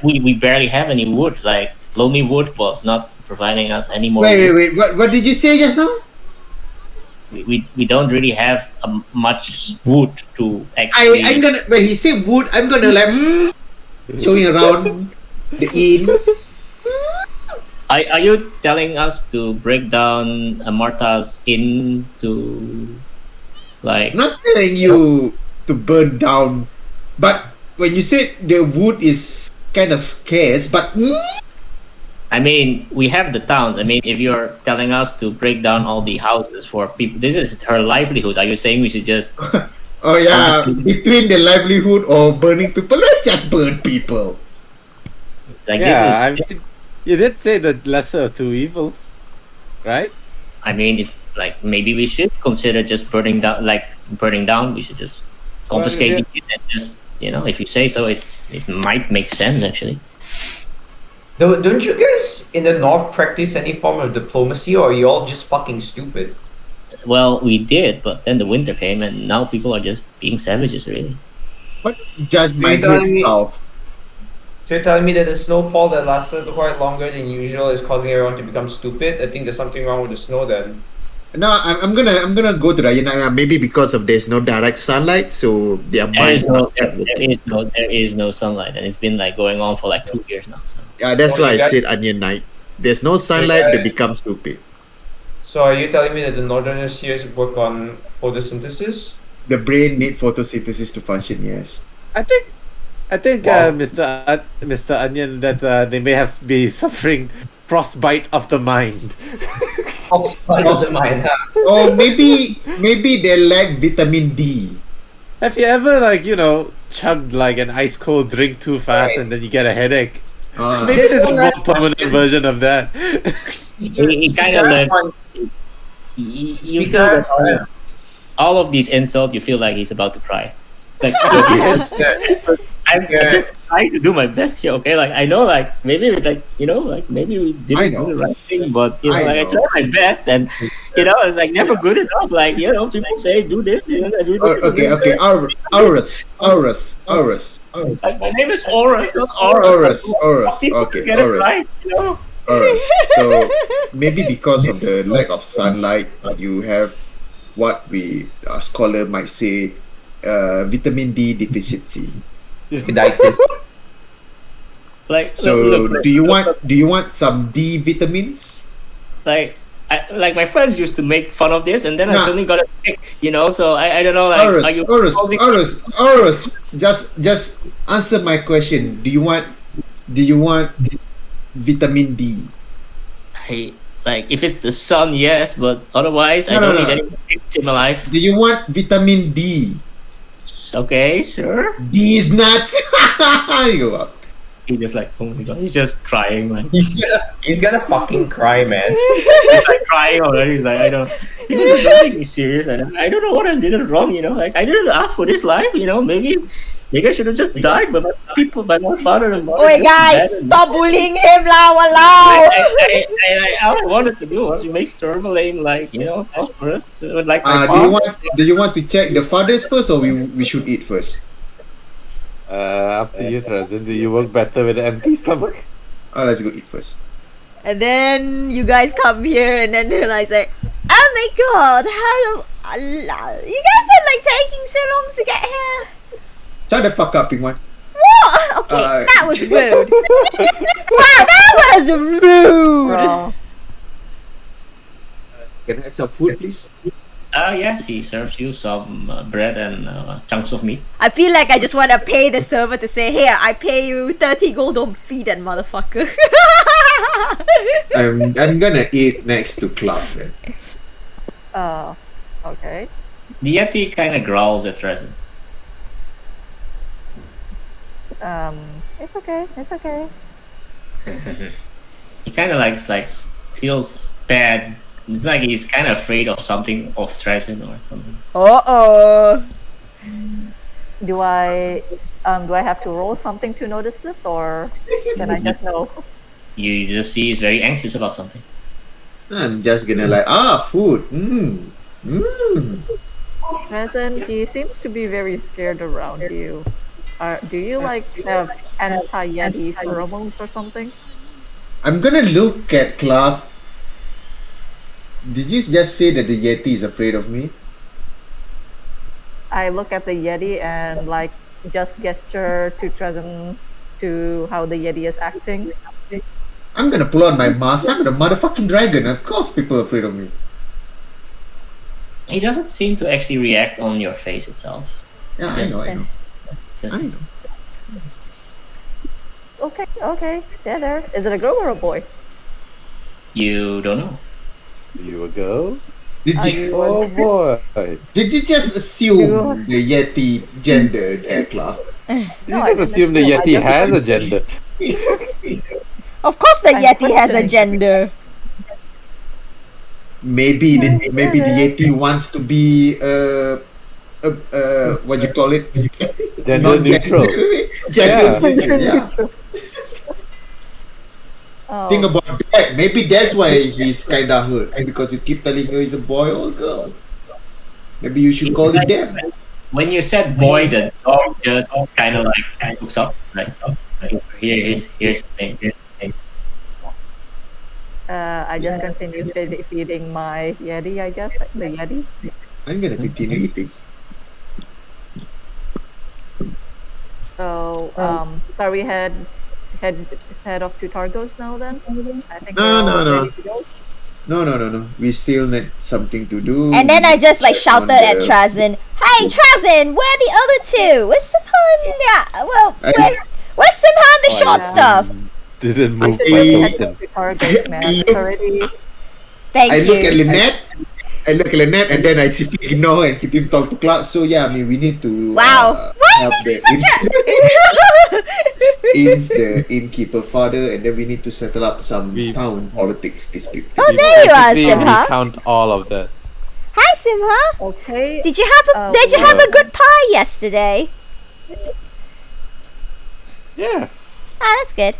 we barely have any wood. Like Lonely Wood was not providing us any more. Wait. What did you say just now? We don't really have much wood to actually. I'm gonna, when he said wood, I'm gonna like, showing around the inn. Are you telling us to break down Marta's inn to, like? I'm not telling you to burn down. But when you said the wood is kind of scarce, but I mean, we have the towns. I mean, if you're telling us to break down all the houses for people, this is her livelihood. Are you saying we should just? oh yeah, between the livelihood or burning people, let's just burn people. It's like Yeah, this is. I mean, you did say the lesser of two evils, right? I mean, if like maybe we should consider just burning down. Like burning down, we should just confiscate it and just if you say so, it might make sense actually. Don't you guys in the north practice any form of diplomacy, or are you all just fucking stupid? Well, we did, but then the winter came, and now people are just being savages, really. But just You're my good telling me- stuff. So you're telling me that the snowfall that lasted quite longer than usual is causing everyone to become stupid? I think there's something wrong with the snow then. No, I'm gonna go to that. Maybe because of there's no direct sunlight, so their There minds is no, not that working. there is no sunlight, and it's been like going on for like 2 years now. So Yeah, that's Oh, why I you got- said onion night. There's no sunlight, they become stupid. So are you telling me that the northern hemispheres work on photosynthesis? The brain need photosynthesis to function. Yes. I think, Wow. Mr. Onion, that they may have be suffering frostbite of the mind. Outside of the mind, huh? Or maybe they lack vitamin D. Have you ever chugged like an ice cold drink too fast and then you get a headache? Maybe This there's a one more has- permanent version of that. he kind of like you feel that all of these insults, you feel like he's about to cry. Like I'm just trying to do my best here, okay? Like I know, like maybe maybe we I didn't know. do the right thing, but I I know. try my best, and it's like never good enough. Like people say do this, do this. Okay. Aurus. Like, my name is Oris, not Oris. Aurus. People Okay, get it Aurus. right, Aurus. So maybe because of the lack of sunlight, you have what we a scholar might say vitamin D deficiency. Podiatrist. Like So look, do you want some D vitamins? like my friends used to make fun of this, and then I Nah. suddenly got a kick, So I don't know, like, are you Aurus. Just answer my question. Do you want vitamin D? like if it's the sun, yes, but otherwise I No, don't no. need any kicks in my life. Do you want vitamin D? Okay, sure. D is not. You up. He just like, oh my god, he's just crying, man. He's gonna fucking cry, man. He's like crying already. He's like, don't take me serious. I don't know what I did wrong, Like I didn't ask for this life, Maybe I should have just died by my father and mother. Oi just guys, dead and- stop bullying him lah, walao! all I wanted to do was to make Tourmaline prosperous. Like my Do you want to check the fathers first, or we should eat first? Up to you, Trazin. Do you work better with an empty stomach? Let's go eat first. And then you guys come here and then realize like, oh my god, you guys are like taking so long to get here. Shut the fuck up, Ping One. What? Okay, that was rude. Wow, that was rude. Bro. Can I have some food, please? Yes, he serves you some bread and chunks of meat. I feel like I just want to pay the server to say, here, I pay you 30 gold, don't feed that motherfucker. I'm gonna eat next to Clark then. Okay. The Yeti kind of growls at Resin. It's okay. It's okay. He kind of like feels bad. It's like he's kind of afraid of something of Resin or something. Uh-oh. Do I have to roll something to notice this, or can I just know? You just see he's very anxious about something. I'm just gonna food. Present, he seems to be very scared around you. Do you have anti-Yeti pheromones or something? I'm gonna look at Clark. Did you just say that the Yeti is afraid of me? I look at the Yeti and just gesture to Trezen to how the Yeti is acting. I'm gonna pull out my mask. I'm a motherfucking dragon. Of course, people are afraid of me. He doesn't seem to actually react on your face itself. Yeah, Just- I know. Just I know. Okay. Yeah, there. Is it a girl or a boy? you don't know. You a girl? Did Are you, you Oh boy. did you just assume the Yeti gender, Tekla? You No, I just didn't assume the assume. I Yeti just has a wanted- gender. Of course, the I'm Yeti has a questioning gender. Maybe maybe the Yeah. Yeti wants to be what you call it? Gender neutral. Gender Yeah. neutral, yeah. Think Oh, about that. Maybe that's why he's kinda hurt. Because you keep telling her he's a boy or a girl. Maybe you should call it them. When you said boy, the dog just kind of like looks up, like here's the thing. I just continue feeding my Yeti, I guess. The Yeti. I'm gonna continue eating. So, so we head off to Targos now then? I think No, we're all no, no. ready to go. No. We still need something to do. And then We I just like check on shouted at the- Trazin, "Hey Trazin, where are the other two? Where's Simhan? Yeah, well, where's Simhan the short stuff? Didn't We move should my really head token. off to Targos, man. It's already... Thank I look at you. Lynette. I look at Lynette and then I simply ignore and continue to talk to Clark. So yeah, I mean we need to Wow. Why help is he the such a... the innkeeper father, and then we need to settle up some We- town politics dispute. Oh, there you are, Basically, Simha. recount all of that. Hi, Simha. Okay. Did you have a good pie yesterday? Yeah. Ah, that's good.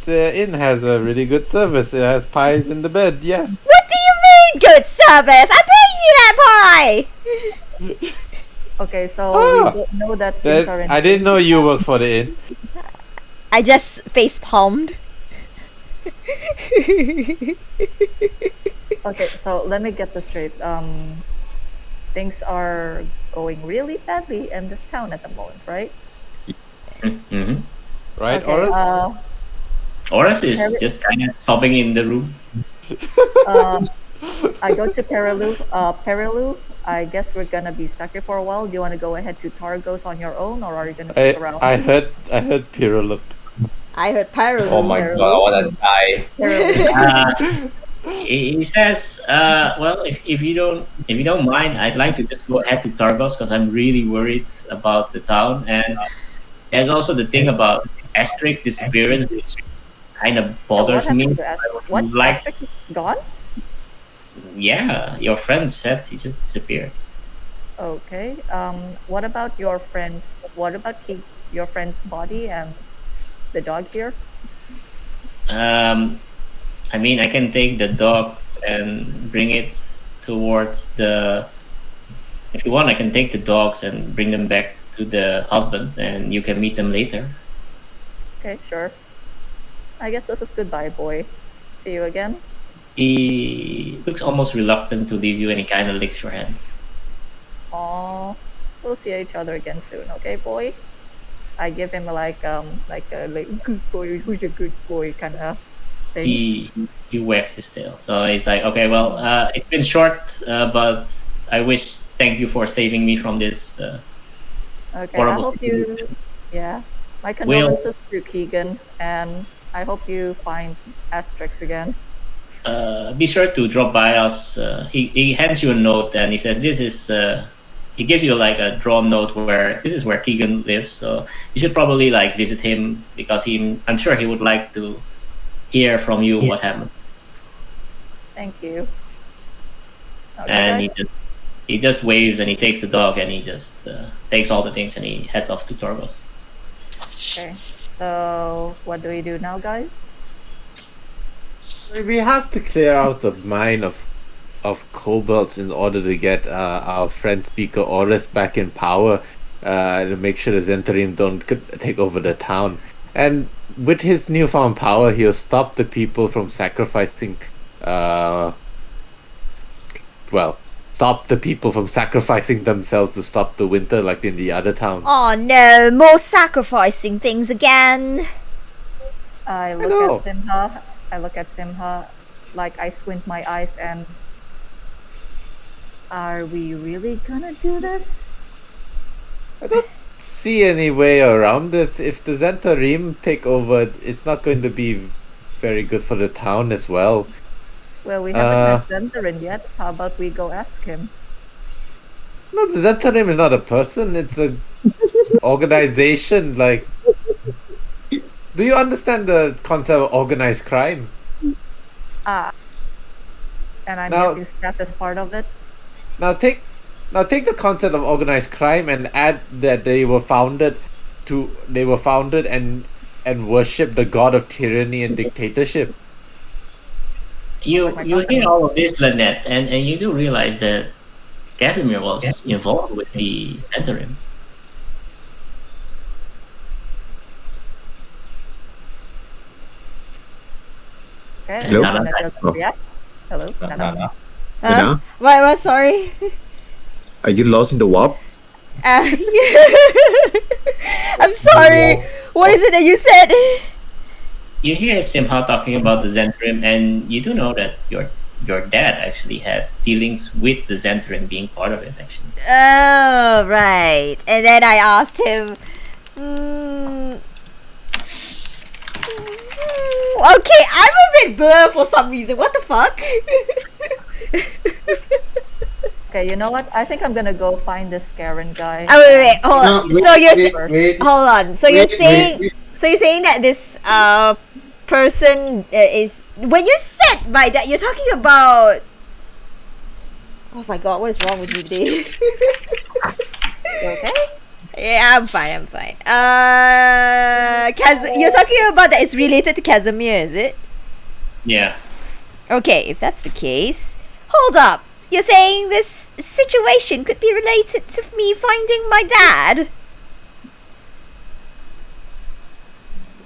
The inn has a really good service. It has pies in the bed. Yeah. What do you mean, good service? I paid you that pie. Okay, so Ah. we both know that things are in... I didn't know you worked for the inn. I just face palmed. Okay, so let me get this straight. Things are going really badly in this town at the moment, right? Mm-hmm. Right, Okay, Oris? Oris is Harry- just kind of sobbing in the room. I go to Perilu. Perilu, I guess we're gonna be stuck here for a while. Do you want to go ahead to Targos on your own, or are you gonna stick around? I heard Pyrrha look. I heard Pyro. Oh my god, I wanna die. Perilu. He says, well, if you don't mind, I'd like to just go ahead to Targos because I'm really worried about the town, and there's also the thing about Asterix disappearance, which kind of What bothers me. happened to Asterix? What? Like, Asterix is gone? yeah, your friend said he just disappeared. Okay. What about your friends? What about your friend's body and the dog here? I mean, I can take the dog and bring it towards the. If you want, I can take the dogs and bring them back to the husband, and you can meet them later. Okay, sure. I guess this is goodbye, boy. See you again. He looks almost reluctant to leave you, and he kind of licks your hand. Aw, we'll see each other again soon, okay, boy? I give him like a good boy, who's a good boy kind of thing. He wags his tail. So he's like, okay, well, it's been short, but I wish thank you for saving me from this. Okay, I horrible hope you. Yeah, my condolences to Keegan, and I hope you find Asterix again. Be sure to drop by us. He hands you a note and he says, "This is." He gives you like a drawn note where this is where Keegan lives. So you should probably like visit him because I'm sure he would like to hear from you what happened. Thank you. Okay, And guys. he just waves and he takes the dog and he just takes all the things and he heads off to Torgos. Okay. So what do we do now, guys? We have to clear out the mine of kobolds in order to get our friend Speaker Oris back in power, to make sure the Zentarim don't take over the town. And with his newfound power, he'll stop the people from sacrificing. Stop the people from sacrificing themselves to stop the winter, like in the other towns. Oh no, more sacrificing things again. I know. look at Simha. I look at Simha, like I squint my eyes and. Are we really gonna do this? I don't see any way around it. If the Zentarim take over, it's not going to be very good for the town as well. Well, we haven't met Zentherin yet. How about we go ask him? No, the Zentarim is not a person. It's a organization. Like, do you understand the concept of organized crime? Ah. And I'm Now- guessing Scat is part of it. Now take the concept of organized crime and add that they were founded and worship the god of tyranny and dictatorship. You hear all of this, Lynette, and you do realize that Casimir was involved with the Enterim. Okay. Hello? and Nana doesn't Oh. react. Hello. Nana. Nana, What? Sorry. are you lost in the warp? I'm sorry. What is it that you said? You hear Simha talking about the Zentrim, and you do know that your dad actually had dealings with the Zentrim being part of it, actually. Oh, right. And then I asked him, "Hmm, okay, I'm a bit blur for some reason. What the fuck?" Okay, you know what? I think I'm gonna go find this Scarran guy. Oh, wait, hold on. No, So you're wait. hold on. So you're Wait, saying wait. so you're saying that this person is, when you said by that, you're talking about, oh my god, what is wrong with me today? You okay? Yeah, I'm fine. You're talking about that it's related to Casimir, is it? Yeah. Okay, if that's the case, hold up. You're saying this situation could be related to me finding my dad?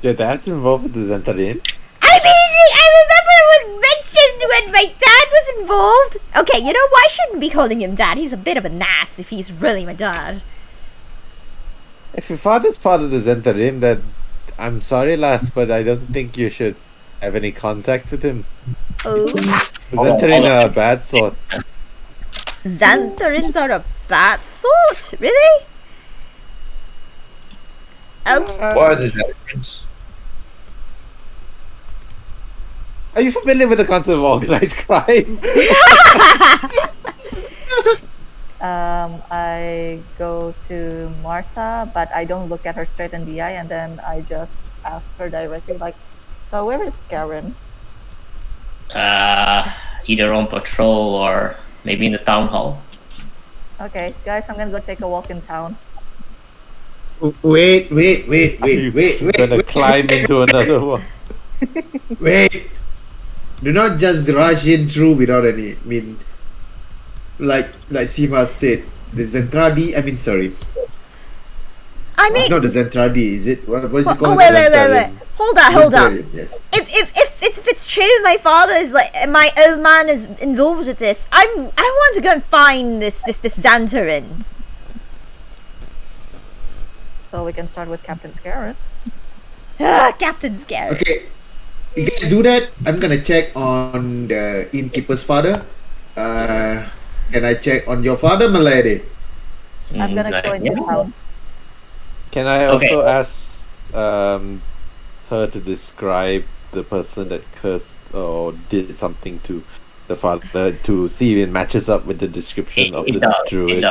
Your dad's involved with the Zentarim? I mean, I remember it was mentioned when my dad was involved. Okay, you know what? I shouldn't be calling him dad. He's a bit of a nass if he's really my dad. If your father's part of the Zentarim, then I'm sorry, lass, but I don't think you should have any contact with him. Oh, The Zentarim are a bad sort. Xantharins are a bad sort? Really? Okay. What are the Zenthrins? Are you familiar with the concept of organized crime? I go to Martha, but I don't look at her straight in the eye, and then I just ask her directly, like, "So where is Scarran?" Either on patrol or maybe in the town hall. Okay, guys, I'm gonna go take a walk in town. Wait. You're gonna climb into another one. Wait. Do not just rush in through without any. I mean, like Sima said, the Zentradi. I mean, sorry, I mean, it's not the Zentradi, is it? What is it called? wait. Zentarian. Hold up. Zentarian, yes. If it's true, my father is like, my old man is involved with this. I want to go and find this Xantharin. So we can start with Captain Scarran. Captain Scarran. Okay, you guys do that. I'm gonna check on the innkeeper's father. Can I check on your father, my lady? I'm gonna go into town. Can I Okay. also ask her to describe the person that cursed or did something to the father to see if it matches up with the description of the druid?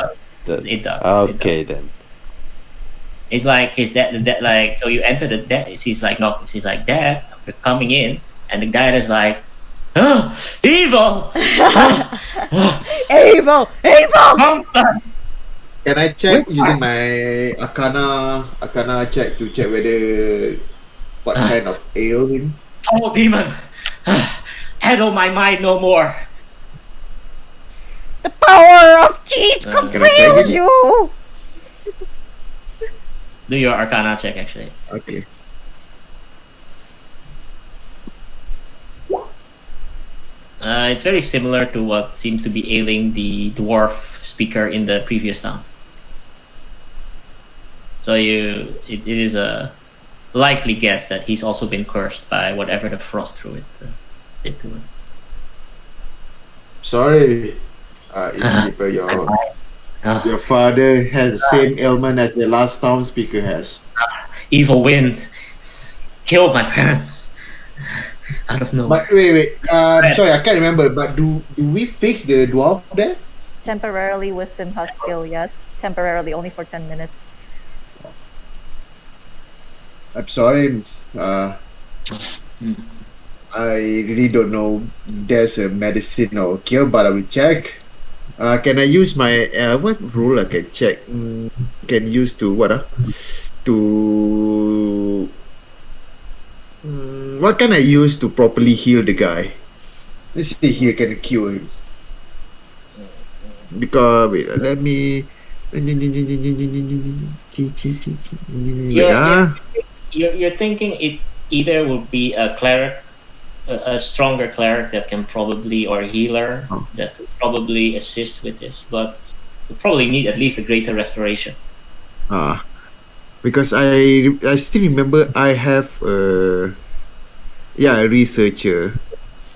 It does. Okay then. It's like, is that like, so you enter the dead, she's like, Dad, we're coming in, and the guy is like, oh, evil! Evil! Monster! Can I check using my Arcana check to check whether what kind of ail him? Oh, demon! Addle my mind no more! The power of cheese Can I check compels it? you! Do your Arcana check, actually. Okay. It's very similar to what seems to be ailing the dwarf speaker in the previous town. So it is a likely guess that he's also been cursed by whatever the frost druid did to him. Sorry, innkeeper, your Your father has the same ailment as the last town speaker has. Evil wind killed my parents out of nowhere. But wait. Sorry, I can't remember. But do we fix the dwarf there? Temporarily with Simha's skill, yes. Temporarily, only for 10 minutes. I'm sorry. I really don't know if there's a medicine or cure, but I will check. Can I use my what rule I can check? Can use to what? To what can I use to properly heal the guy? Let's see here. Can I cure him? Because wait, let me. You're thinking it either would be a cleric, a stronger cleric that can probably, or a healer that could probably assist with this, but you probably need at least a greater restoration. Because I still remember I have a researcher.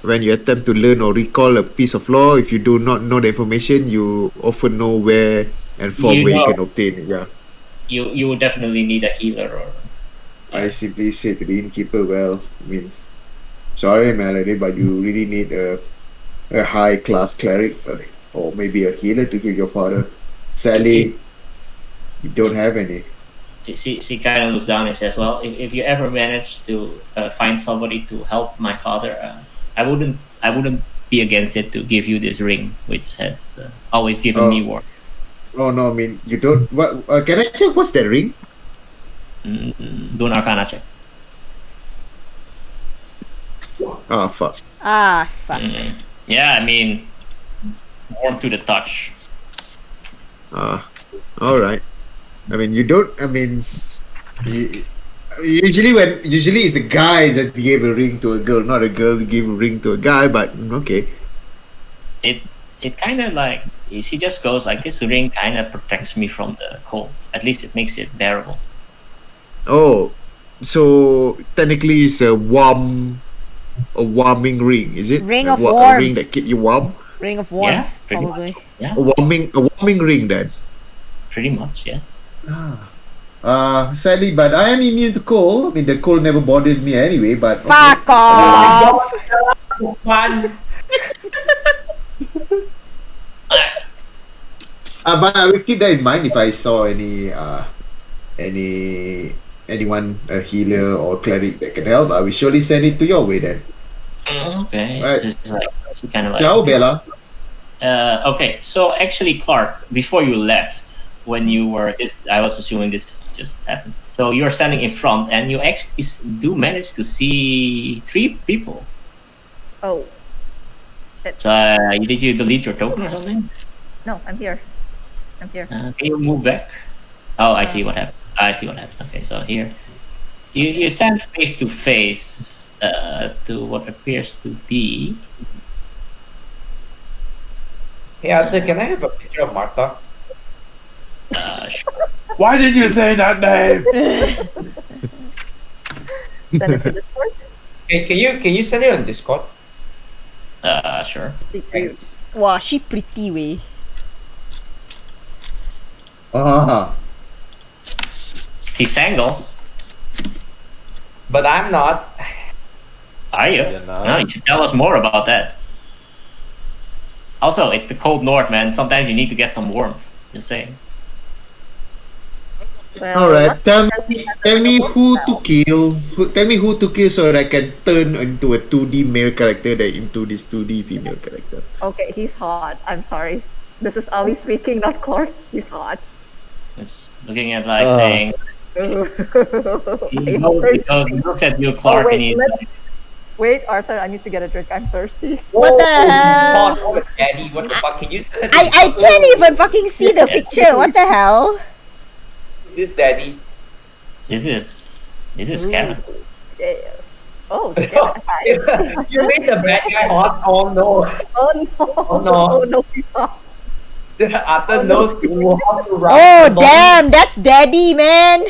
When you attempt to learn or recall a piece of law, if you do not know the information, you often know where and from where you can obtain it. Yeah. You would definitely need a healer, or I simply say to the innkeeper, well, I mean, sorry, Melody, but you really need a high class cleric or maybe a healer to heal your father. Sadly, you don't have any. She kind of looks down and says, "Well, if you ever manage to find somebody to help my father, I wouldn't be against it to give you this ring, which has always given me work." Oh no, I mean you don't. What can I check? What's that ring? Do an Arcana check. Oh fuck. Yeah, I mean, warm to the touch. All right. I mean, you don't. I mean, usually it's the guys that give a ring to a girl, not a girl to give a ring to a guy. But okay. It kind of like, she just goes like, this ring kind of protects me from the cold. At least it makes it bearable. Oh, so technically it's a warming ring, is it? Ring of A warmth. ring that keep you warm. Ring of warmth, Yeah, pretty probably. much. Yeah, A warming ring then. pretty much, yes. Sadly, but I am immune to cold. I mean, the cold never bothers me anyway. But Fuck off! Fun. But I will keep that in mind if I saw anyone, a healer or cleric that can help. I will surely send it to your way then. Okay, Right. it's like, she kind of like. Ciao, Bella. Okay, so actually, Clark, before you left, when you were I was assuming this just happens. So you're standing in front, and you actually do manage to see 3 people. Oh. Shit. So did you delete your token or something? No, I'm here. Can you move back? Oh, I see what happened. Okay, so here, you stand face to face to what appears to be. Hey, Arthur, can I have a picture of Martha? Sure. Why did you say that name? Send it to Discord. Hey, can you send it on Discord? Sure. Thanks. Wow, she pretty way. She's single. But I'm not. Are you? You're not. No, you should tell us more about that. Also, it's the cold north, man. Sometimes you need to get some warmth. Just saying. Well, All right, let's- tell me who to kill. Tell me who to kill so that I can turn into a 2D male character than into this 2D female character. Okay, he's hot. I'm sorry. This is Ali speaking, not Clark. He's hot. It's looking at like saying. He looks at you, Clark, and he's like, Wait, Arthur, I need to get a drink. I'm thirsty. What the hell? Oh, it's Daddy. What the fuck? Can you send it? I can't even fucking see the picture. What the hell? Is this Daddy? This is Scarran. Yeah. Oh, yeah. You made the bad guy hot. Oh no. Oh no. Oh, no. Oh no, he's hot. Arthur knows you have to rouse Oh the damn, loins. that's daddy, man.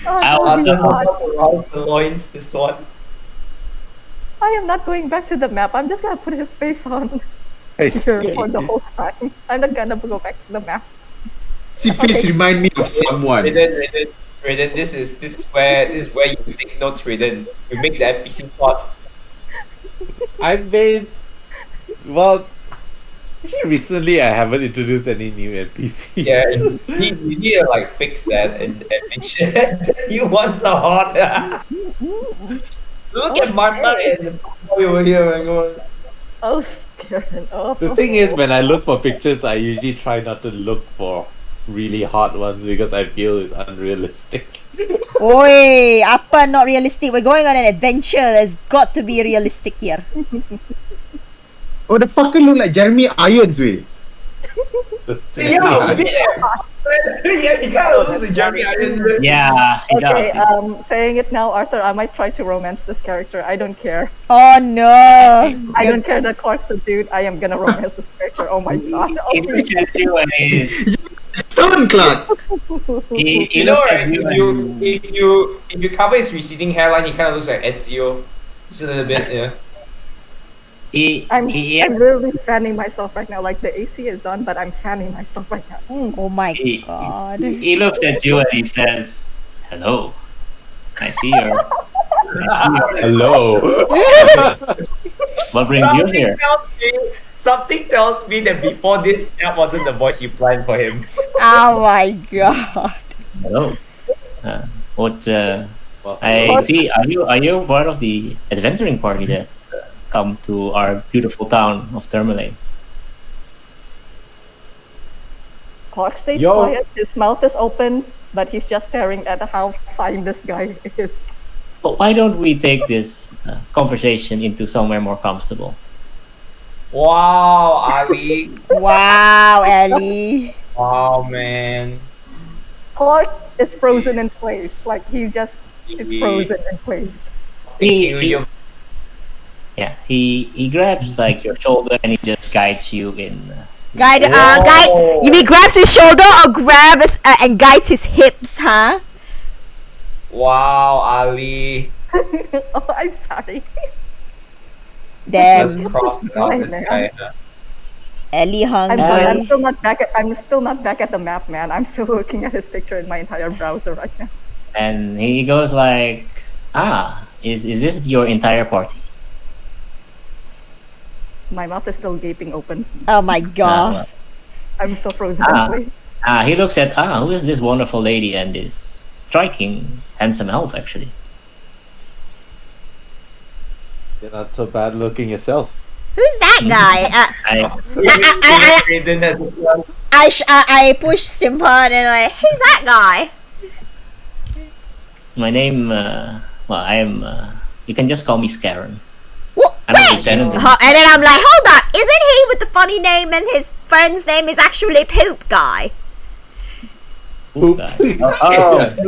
Oh, I'll- no, he's Arthur knows hot. how to rouse the loins. This one. I am not going back to the map. I'm just gonna put his face on. I here see. for the whole time. I'm not gonna go back to the map. See, face remind me of someone. Raiden, this is where you take notes, Raiden. You make the NPC plot. I made. Well, actually, recently I haven't introduced any new NPCs. Yeah, you need to like fix that and make sure that you want so hot. Look at Martha and we were here and going. Oh, Scarran. Oh. The thing is, when I look for pictures, I usually try not to look for really hot ones because I feel it's unrealistic. Oi, apa not realistic? We're going on an adventure. There's got to be realistic here. Oh, the fucker look like Jeremy Irons, way. Yeah, he kind of looks like Jeremy Irons. Yeah, it Okay, does. saying it now, Arthur, I might try to romance this character. I don't care. Oh no! I don't care that Clark's a dude. I am gonna romance this character. Oh my god. He looks at you and Son, Clark. he You know, looks right? at you and If you cover his receding hairline, he kind of looks like Ezio. Just a little bit, yeah. I'm he really fanning myself right now. Like the AC is on, but I'm fanning myself right now. Oh my He- god! he looks at you and he says, "Hello, I see your." Hello. What brings you here? Something tells me that before this, that wasn't the voice you planned for him. Oh my god! Hello. What? Well, I see. Are you part of the adventuring party that's come to our beautiful town of Tourmaline? Clark stays Yo. quiet. His mouth is open, but he's just staring at how fine this guy is. But why don't we take this conversation into somewhere more comfortable? Wow, Ali. Wow, Ellie. Wow, man. Clark is frozen in place. Like he just is frozen in place. He grabs like your shoulder and he just guides you in. Guide. You mean grabs his shoulder or grabs and guides his hips, huh? Wow, Ali. Oh, I'm sorry. Let's Damn, cross it out this guy. Ellie I'm sorry. I'm hungry. still not back. I'm still not back at the map, man. I'm still looking at his picture in my entire browser right now. And he goes like, is this your entire party? My mouth is still gaping open. Oh my god. I'm still frozen Ah. in place. He looks at, who is this wonderful lady and this striking, handsome elf, actually? You're not so bad looking yourself. Who's that guy? Raiden has a plan. I push Simpan and like, who's that guy? My name, I am, you can just call me Scarran. What? I'm a Wait! lieutenant. And then I'm like, hold up, isn't he with the funny name and his friend's name is actually Poop Guy? Oop. Yes,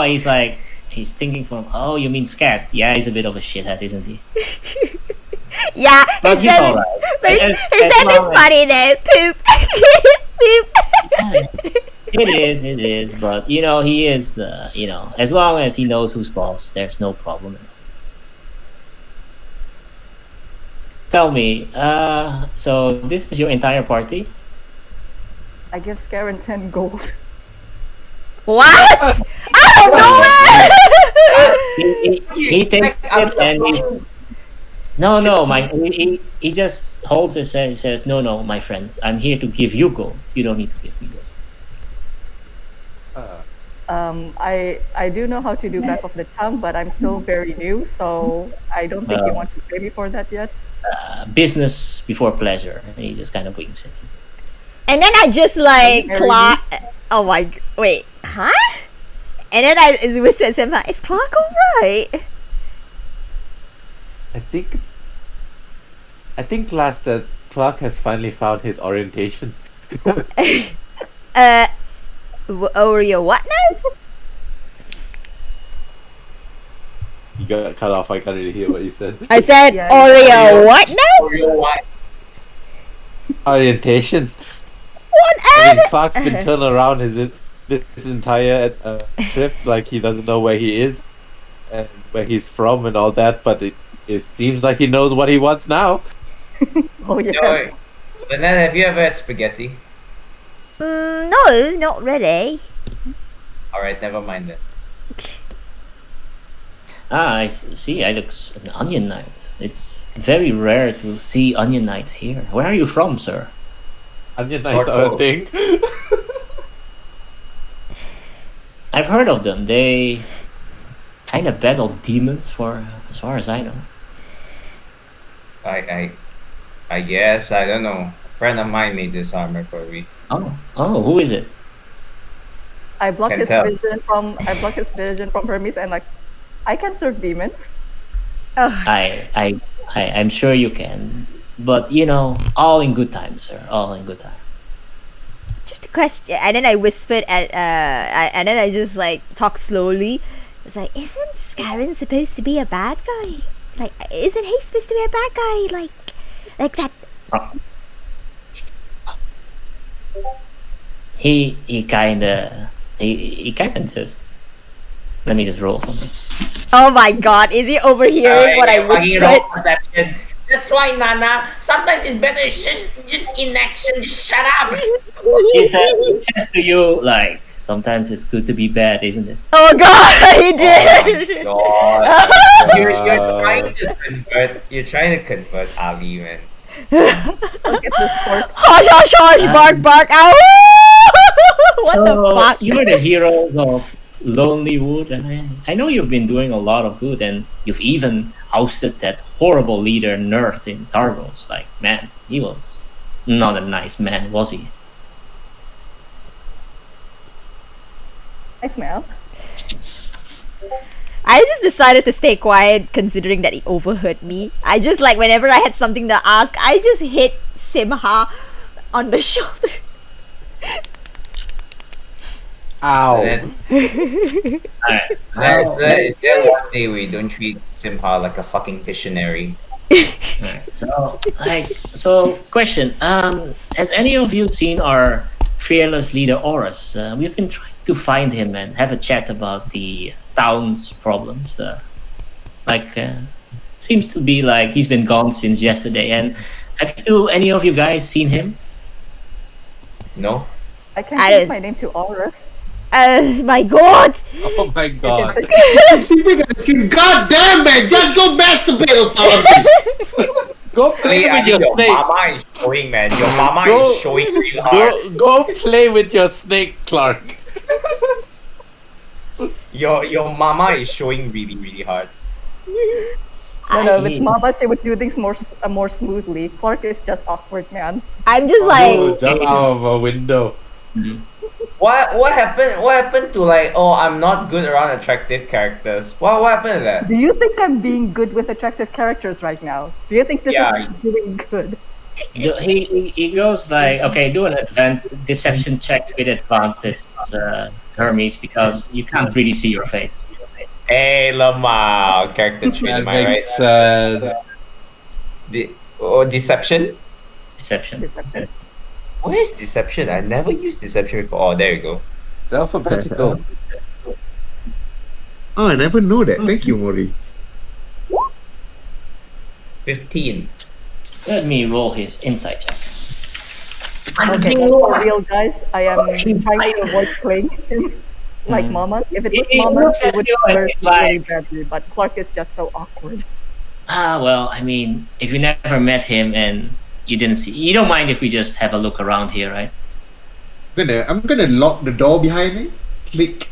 He's like, he's thinking you mean Scat? Yeah, he's a bit of a shithead, isn't he? Yeah, But he's alright. but his As name is long as- funny though. Poop. Poop. It is, but he is, as long as he knows who's boss, there's no problem. Tell me, so this is your entire party? I give Scarran 10 gold. What? I don't know. He takes it and he's he just holds his head and says, no, my friends, I'm here to give you gold. You don't need to give me gold. I do know how to do back of the tongue, but I'm still very new, so I don't think you want to pay me for that yet. Business before pleasure. And he just kind of winks at you. And then I just like Clark. Oh my. Wait. Huh? And then I whispered to him, "Is Clark alright?" I think last that Clark has finally found his orientation. Oreo, what now? You got cut off. I can't really hear what you said. I said Yeah, Oreo, what now? Oreo what? Orientation. What I mean, Clark's been turned around this entire trip, like he doesn't know where he is and where he's from and all that. But it seems like he knows what he wants now. Oh yes. No, Lynette, have you ever had spaghetti? No, not really. Alright, never mind then. I see. I look an onion knight. It's very rare to see onion knights here. Where are you from, sir? Onion knights are a Short thing. I've heard of them. They kind of battle demons, for as far as I know. I guess, I don't know. A friend of mine made this armor for me. Oh, who is it? I block Can his tell. vision from Hermes and like I can serve demons. I'm sure you can, but all in good time, sir. All in good time. Just a question, and then I whispered and then I just like talk slowly. It's like, isn't Scarran supposed to be a bad guy? Like, isn't he supposed to be a bad guy? Like that. He kinda just. Let me just roll something. Oh my God, is he overhearing what I whispered? Perception. That's why, Nana. Sometimes it's better just inaction. Just shut up. He says to you like, sometimes it's good to be bad, isn't it? Oh God, he did. God. You're trying to convert Ali, man. Look at this horse. Hush, hush, hush, bark, bark, ow! What the fuck? You're the hero of Lonely Wood, and I know you've been doing a lot of good, and you've even ousted that horrible leader Nerf in Targos. Like, man, he was not a nice man, was he? I smell. I just decided to stay quiet considering that he overheard me. I just like whenever I had something to ask, I just hit Simha on the shoulder. Ow. Alright. Is there one day we don't treat Simha like a fucking dictionary? Alright, so question. Has any of you seen our fearless leader Horus? We've been trying to find him and have a chat about the town's problems. Seems to be like he's been gone since yesterday. And have any of you guys seen him? No? I can I change don't- my name to Aurus. My God! Oh my god. I'm sleeping at the screen. God damn man, just go masturbate or something. Go play with your snake. mama is showing, man. Your mama Go- is showing real hard. Go play with your snake, Clark. Your mama is showing really, really hard. No, with Mama she would do things more smoothly. Clark is just awkward, man. I'm just like, Oh, jump out of a window. What happened? What happened to like? Oh, I'm not good around attractive characters. What happened to that? Do you think I'm being good with attractive characters right now? Do you think this Yeah. is doing good? He goes like, okay, do an deception check with advantage, Hermes, because you can't really see your face. Hey, Lama, character trait, That am I makes right? sense. Deception. Deception. Deception. Where is deception? I never used deception before. Oh, there you go. It's alphabetical. Oh, I never know that. Thank you, Mori. 15. Let me roll his insight check. Okay, that's for real, guys. I am trying to avoid playing him like Mama. If it was He Mama, looks she at would you and flirt he's really like- badly. But Clark is just so awkward. Well, I mean, if you never met him and you didn't see, you don't mind if we just have a look around here, right? I'm gonna lock the door behind me. Click.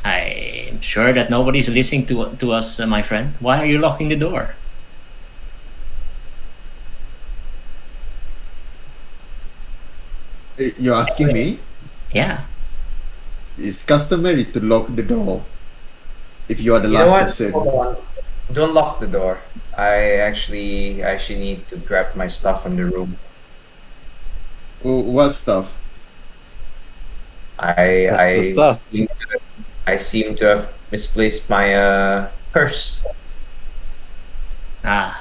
I'm sure that nobody's listening to us, my friend. Why are you locking the door? You're asking me? Yeah. It's customary to lock the door if you are the You know last what? person. Hold on. Don't lock the door. I actually need to grab my stuff from the room. What stuff? That's the stuff. I seem to have misplaced my purse.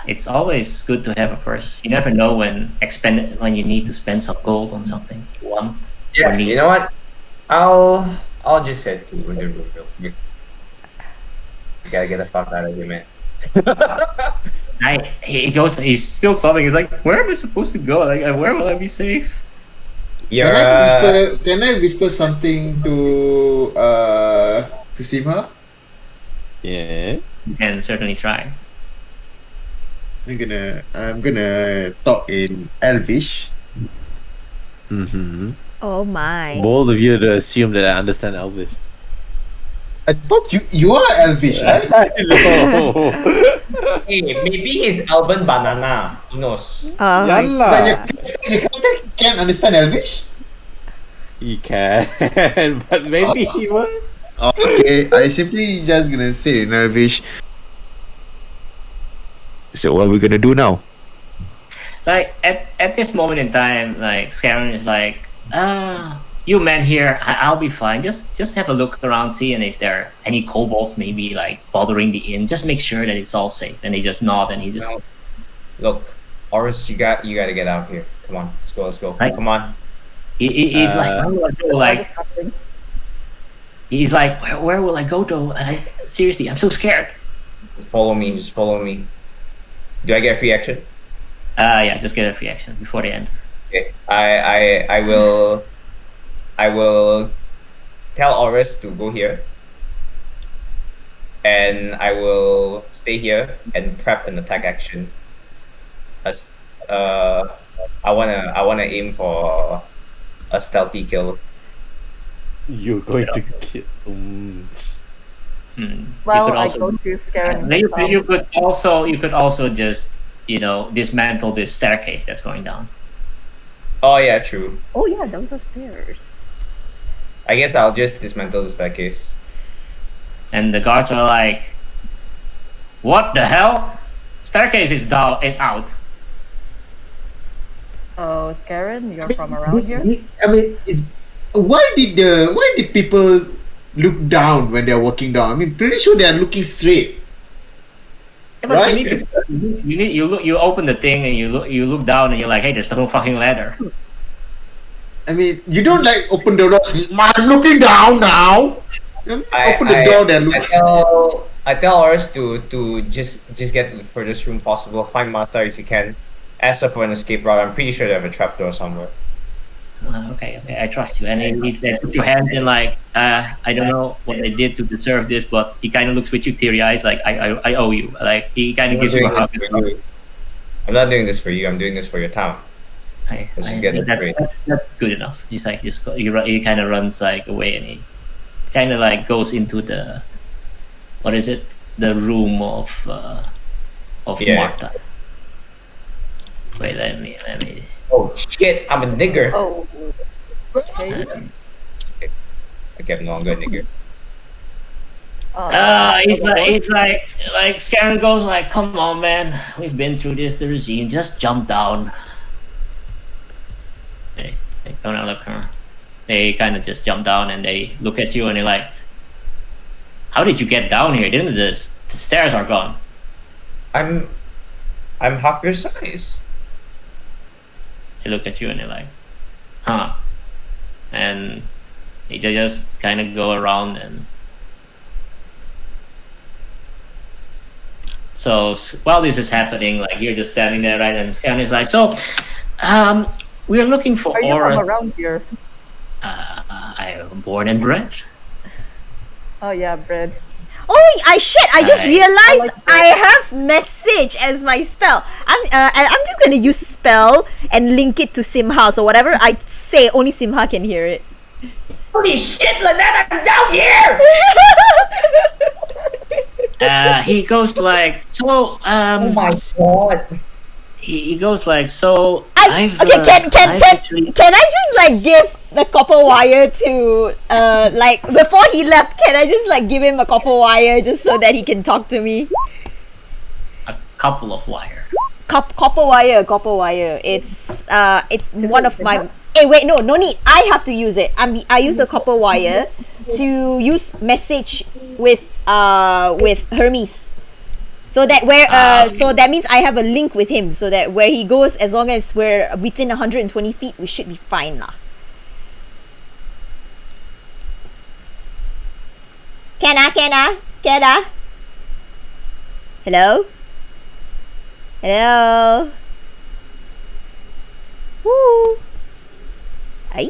It's always good to have a purse. You never know when you need to spend some gold on something you want. Yeah, or need. you know what? I'll just head to the room real quick. You gotta get the fuck out of here, man. He goes. He's still sobbing. He's like, "Where am I supposed to go? Like, where will I be safe?" You're Can I whisper something to Simha? Yeah. You can certainly try. I'm gonna talk in Elvish. Mm-hmm. Oh my. Bold of you to assume that I understand Elvish. I thought you are Elvish, right? I know. Hey, maybe he's Alban Banana. Who knows? Oh But my. you can't understand Elvish? He can, but maybe he won't. Okay, I simply just gonna say in Elvish. So what are we gonna do now? Like at this moment in time, like Scarran is like, you men here, I'll be fine. Just have a look around, see, and if there are any kobolds maybe like bothering the inn, just make sure that it's all safe. And he just nod and he just Well, look, Oris, you got to get out here. Come on, let's go. Right. Come on. he's like, where will I go? Like Disgusting. he's like, where will I go though? Like, seriously, I'm so scared. Just follow me. Do I get a free action? Yeah, just get a free action before they enter. Okay. I will tell Oris to go here. And I will stay here and prep an attack action. As I wanna aim for a stealthy kill. You're going to kill. Well, could I also- go to Scarran. You could also just dismantle this staircase that's going down. Oh yeah, true. Oh yeah, those are stairs. I guess I'll just dismantle the staircase. And the guards are like, "What the hell? Staircase is down. Is out." Oh, Scarran, you're from around here? I mean, why did people look down when they're walking down? I mean, pretty sure they are looking straight. Yeah, but Right? you open the thing and you look down and you're like, "Hey, there's no fucking ladder." I mean, you don't like open the door. I'm looking down now. Open the door, then look. I tell Oris to just get to the furthest room possible. Find Martha if you can. Ask her for an escape route. I'm pretty sure they have a trapdoor somewhere. Okay, I trust you. And they put your hands in like, I don't know what I did to deserve this, but he kind of looks with you teary eyes like, I owe you. Like he kind of gives you a hug. I'm not doing this for you. I'm doing this for your town. Let's just get it straight. That's good enough. He's like, he kind of runs like away and he kind of like goes into the, what is it? The room of Martha. Wait, let me. Oh shit! I'm a nigger. Oh. Okay. I kept no longer a nigger. He's like Scarran goes like, "Come on, man, we've been through this. The regime, just jump down." They don't look her. They kind of just jump down and they look at you and they're like, "How did you get down here? Didn't the stairs are gone?" I'm half your size. They look at you and they're like, "Huh?" And they just kind of go around and. So while this is happening, like you're just standing there, right? And Scan is like, "So, we're looking for Are you Aura." from around here? I am born and bred. Oh yeah, bread. Oh, I just I- realized I I have message as my spell. I'm just gonna use spell and link it to Simha. So whatever I say, only Simha can hear it. Holy shit, Lynette! I'm down here. He goes like, "So, Oh my god! he goes like, so Okay, can I just like give the copper wire to like before he left? Can I just like give him a copper wire just so that he can talk to me? a couple of wire." Copper wire. It's one of my. Hey, wait, no need. I have to use it. I use the copper wire to use message with Hermes. So that so that means I have a link with him. So that where he goes, as long as we're within 120 feet, we should be fine lah. Can I? Hello? Hello. Woo. Ay.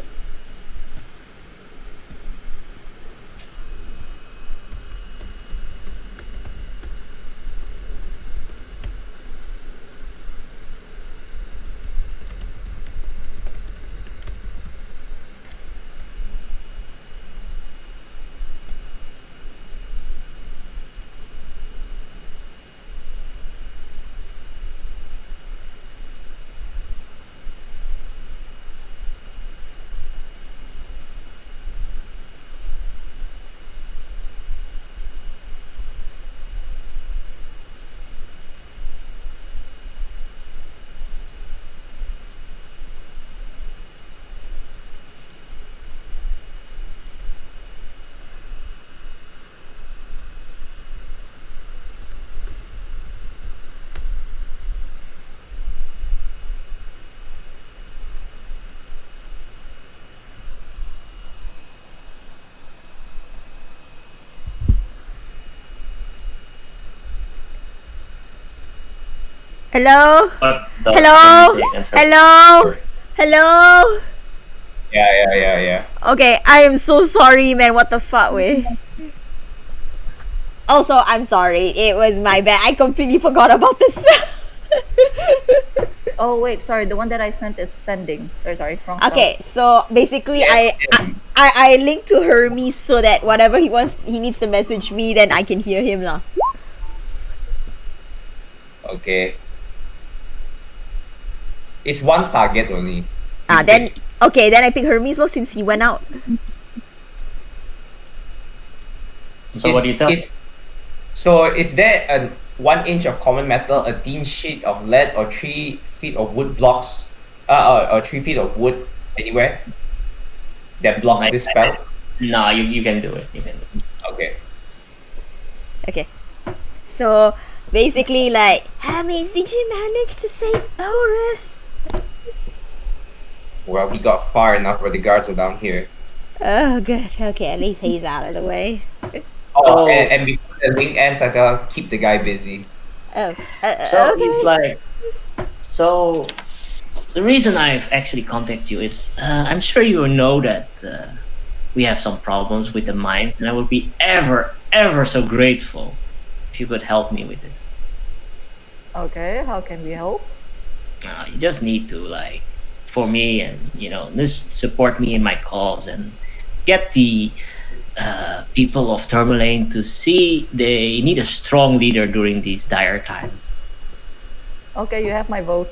Hello? But the Hello? mistake and so- Hello? Hello? Yeah. Okay, I am so sorry, man. What the fuck, weh? Also, I'm sorry. It was my bad. I completely forgot about this spell. Oh wait, sorry. The one that I sent is sending. Sorry, wrong. Okay, so basically, I link to Hermes so that whatever he wants, he needs to message me, then I can hear him lah. Okay. It's one target only. Then okay, then I pick Hermes loh since he went out. So what do you tell? So is there a 1 inch of common metal, a thin sheet of lead, or 3 feet of wood blocks, or 3 feet of wood anywhere that blocks this spell? No, you can do it. You can do it. Okay. Okay. So basically, like, Hermes, did you manage to save Horus? Well, he got far enough where the guards are down here. Oh, good. Okay, at least he's out of the way. Oh, and before the link ends, I tell her, keep the guy busy. Oh, So okay. it's like, so the reason I've actually contacted you is I'm sure you know that we have some problems with the mines, and I would be ever so grateful if you could help me with this. Okay, how can we help? You just need to like, for me, and just support me in my cause and get the people of Tourmaline to see they need a strong leader during these dire times. Okay, you have my vote.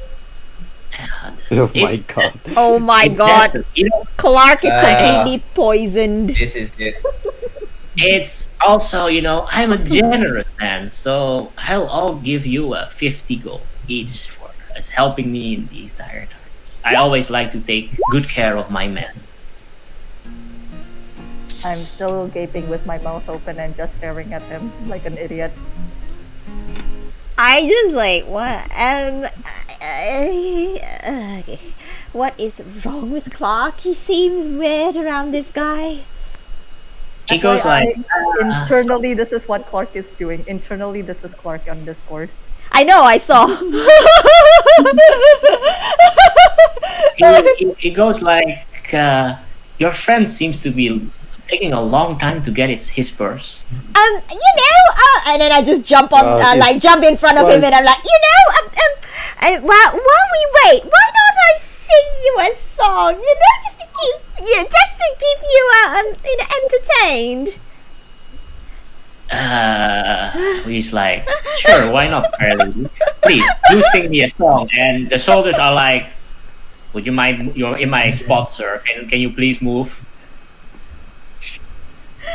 Oh my It's- god. Oh my it's god. desperate. You know, Clark is completely poisoned. This is it. it's also, I'm a generous man, so I'll give you 50 gold each for as helping me in these dire times. I always like to take good care of my men. I'm still gaping with my mouth open and just staring at him like an idiot. I just like what okay. What is wrong with Clark? He seems weird around this guy. He goes like, Internally, this is what Clark is doing. Internally, this is Clark on Discord. I know, I saw. he goes like, your friend seems to be taking a long time to get his purse. And then I just jump on, jump in front of him, and I'm like, while we wait, why not I sing you a song? Just to keep you entertained. He's like, sure, why not, Carly? Please do sing me a song. And the soldiers are like, would you mind? You're in my spot, sir. Can you please move?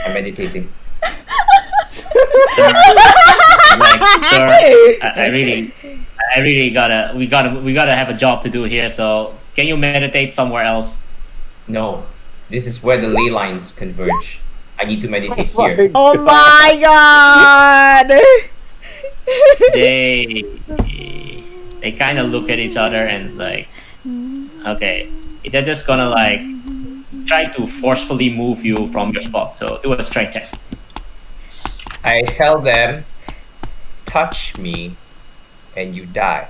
I'm meditating. I'm like, sir, we gotta have a job to do here. So can you meditate somewhere else? No, this is where the ley lines converge. I need to meditate here. Oh my god! They kind of look at each other and it's like, okay, they're just gonna like try to forcefully move you from your spot. So do a strength check. I tell them, touch me. and you die.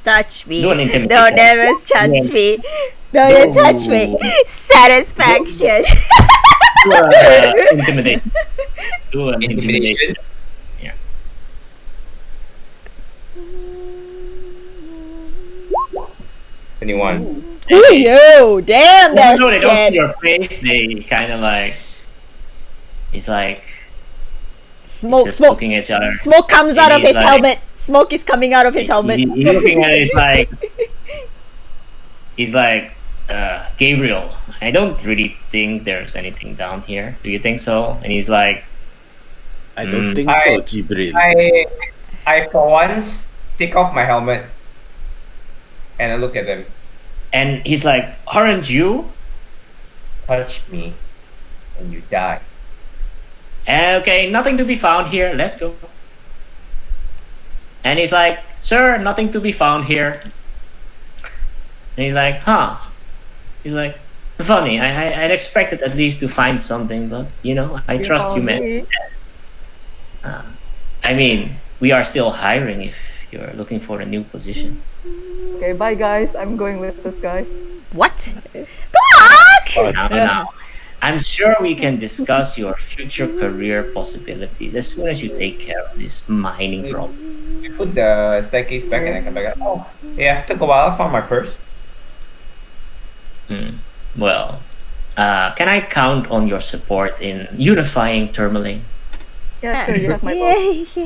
Touch me. Do an intimidation. Don't ever touch me. Don't you touch me. Satisfaction. Do intimidation. Do an intimidation. Intimidation. 21. Who are you? Damn, they're Even though they don't see scared. your face, they kind of like. It's like Smoke, just smoke. looking at each other. Smoke comes out of He's his like- helmet. Smoke is coming out of his helmet. He's looking at it. It's like. He's like, Gabriel. I don't really think there's anything down here. Do you think so? And he's like, I don't Mm. think so, Jibril. I for once take off my helmet and I look at them. and he's like, aren't you? Touch me and you die. Okay, nothing to be found here. Let's go. And he's like, sir, nothing to be found here. And he's like, huh? He's like, funny. I'd expected at least to find something, but you know, I trust you, man. I mean, we are still hiring if you're looking for a new position. Okay, bye guys. I'm going with this guy. What? Clark! Now, I'm sure we can discuss your future career possibilities as soon as you take care of this mining problem. I put the staircase back and I come back. Oh, yeah, took a while. I found my purse. Well, can I count on your support in unifying Tourmaline? Yeah, sure. You have my vote.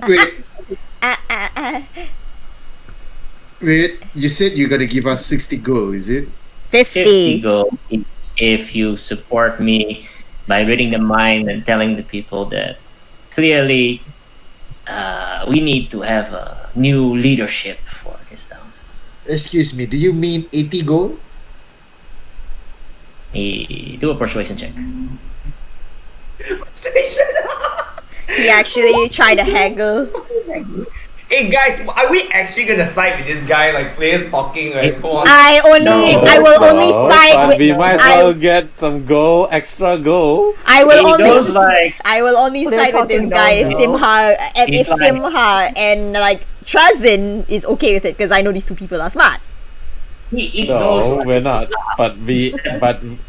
Wait, Wait, you said you're gonna give us 60 gold, is it? 50 50. gold if you support me by reading the mind and telling the people that clearly we need to have a new leadership for this town. Excuse me, do you mean 80 gold? Do a persuasion check. He actually tried to haggle. Hey guys, are we actually gonna side with this guy? Like players talking, like come on. I will only side but with. we might as well get some gold, extra gold. I will He only. goes like, I will only They're side with this talking guy if down now. Simha and if He's like- Simha and like Trazin is okay with it because I know these two people are smart. he No, goes like, we're not. But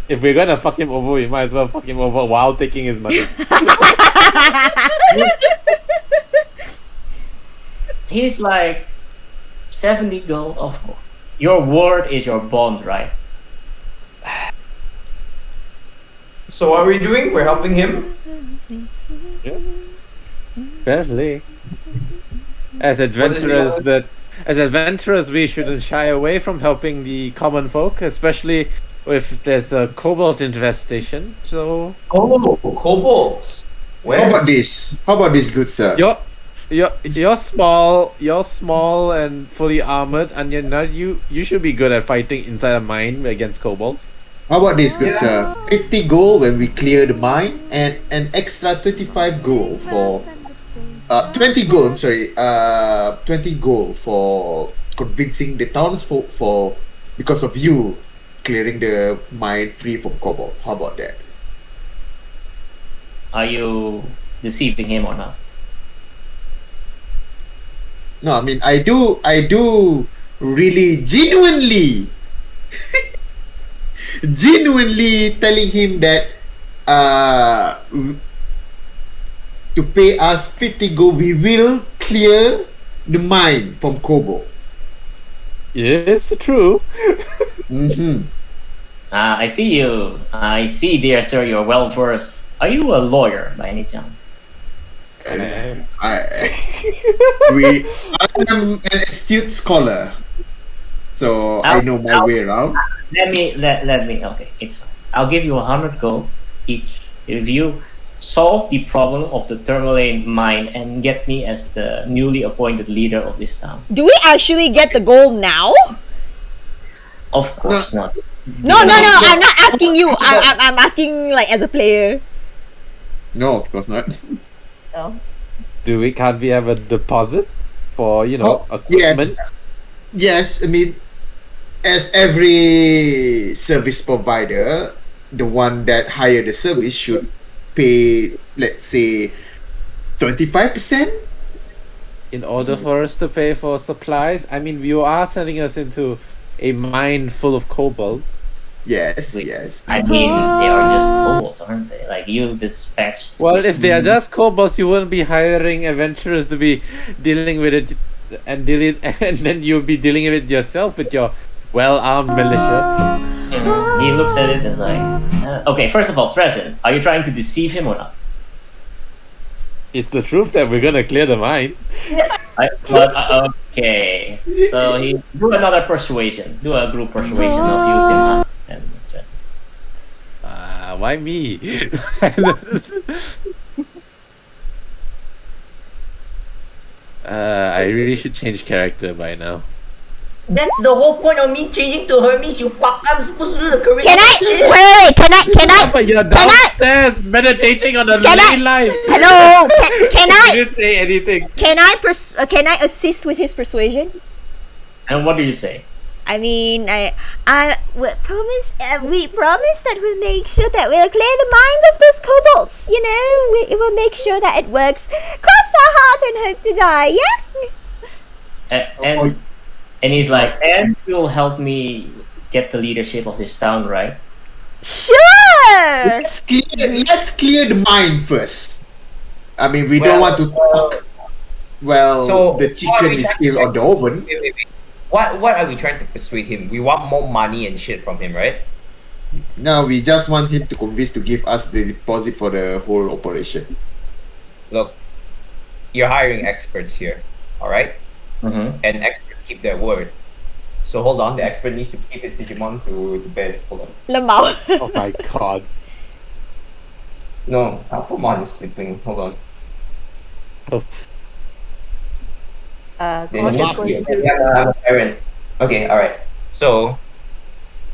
if we're gonna fuck him over, we might as well fuck him over while taking his money. he's like 70 gold of course. Your word is your bond, right? So what are we doing? We're helping him. Apparently. As adventurers, we shouldn't shy away from helping the common folk, especially if there's a kobold infestation. So Oh, kobolds. How Where? about this? How about this, good sir? you're small and fully armored, and you should be good at fighting inside a mine against kobolds. How about this, good sir? 50 gold when we clear the mine, and an extra 25 gold for 20 gold. I'm sorry, 20 gold for convincing the townsfolk for because of you clearing the mine free from kobolds. How about that? Are you deceiving him or not? No, I mean I do really genuinely telling him that to pay us 50 gold we will clear the mine from Kobold. Yes, true. Mm-hmm. I see you. I see, dear sir, you're well versed. Are you a lawyer by any chance? I am an astute scholar, so I know my way around. Let me. Okay, it's fine. I'll give you 100 gold each if you solve the problem of the Tourmaline mine and get me as the newly appointed leader of this town. Do we actually get the gold now? Of course not. No. I'm not asking you. I'm asking like as a player. No, of course not. No. Can't we have a deposit for equipment? Yes. I mean, as every service provider, the one that hired the service should pay, let's say, 25%? In order for us to pay for supplies, I mean, you are sending us into a mine full of kobolds. Yes, Wait. yes. I mean, they are just kobolds, aren't they? Like you dispatched. Well, if they are just kobolds, you wouldn't be hiring adventurers to be dealing with it and and then you'll be dealing with it yourself with your well-armed militia. He looks at it and like, okay. First of all, Trezin, are you trying to deceive him or not? It's the truth that we're gonna clear the mines. Okay. So he do another persuasion. Do a group persuasion of using and Trezin. Why me? I really should change character by now. That's the whole point of me changing to Hermes, you fuck. I'm supposed to do the charisma Can I? shit. Wait. Can I? But you're downstairs meditating on the ley line. Hello. Can You I? didn't say anything. Can I assist with his persuasion? And what do you say? I mean, we promise that we'll make sure that we'll clear the minds of those kobolds. You know, we will make sure that it works. Cross our heart and hope to die. Yeah. And he's like, and you'll help me get the leadership of this town, right? Sure. Let's clear the mine first. I mean, we don't want to talk. Well, So, the chicken is still on the oven. Wait. What are we trying to persuade him? We want more money and shit from him, right? No, we just want him to convince to give us the deposit for the whole operation. Look, you're hiring experts here, all right? Mm-hmm. And experts keep their word. So hold on, the expert needs to keep his Digimon to bed. Hold on. Lemao. Oh my god. No, Alphamon is sleeping. Hold on. Oh. They Clark need is going to. have a parent. Okay, alright. So,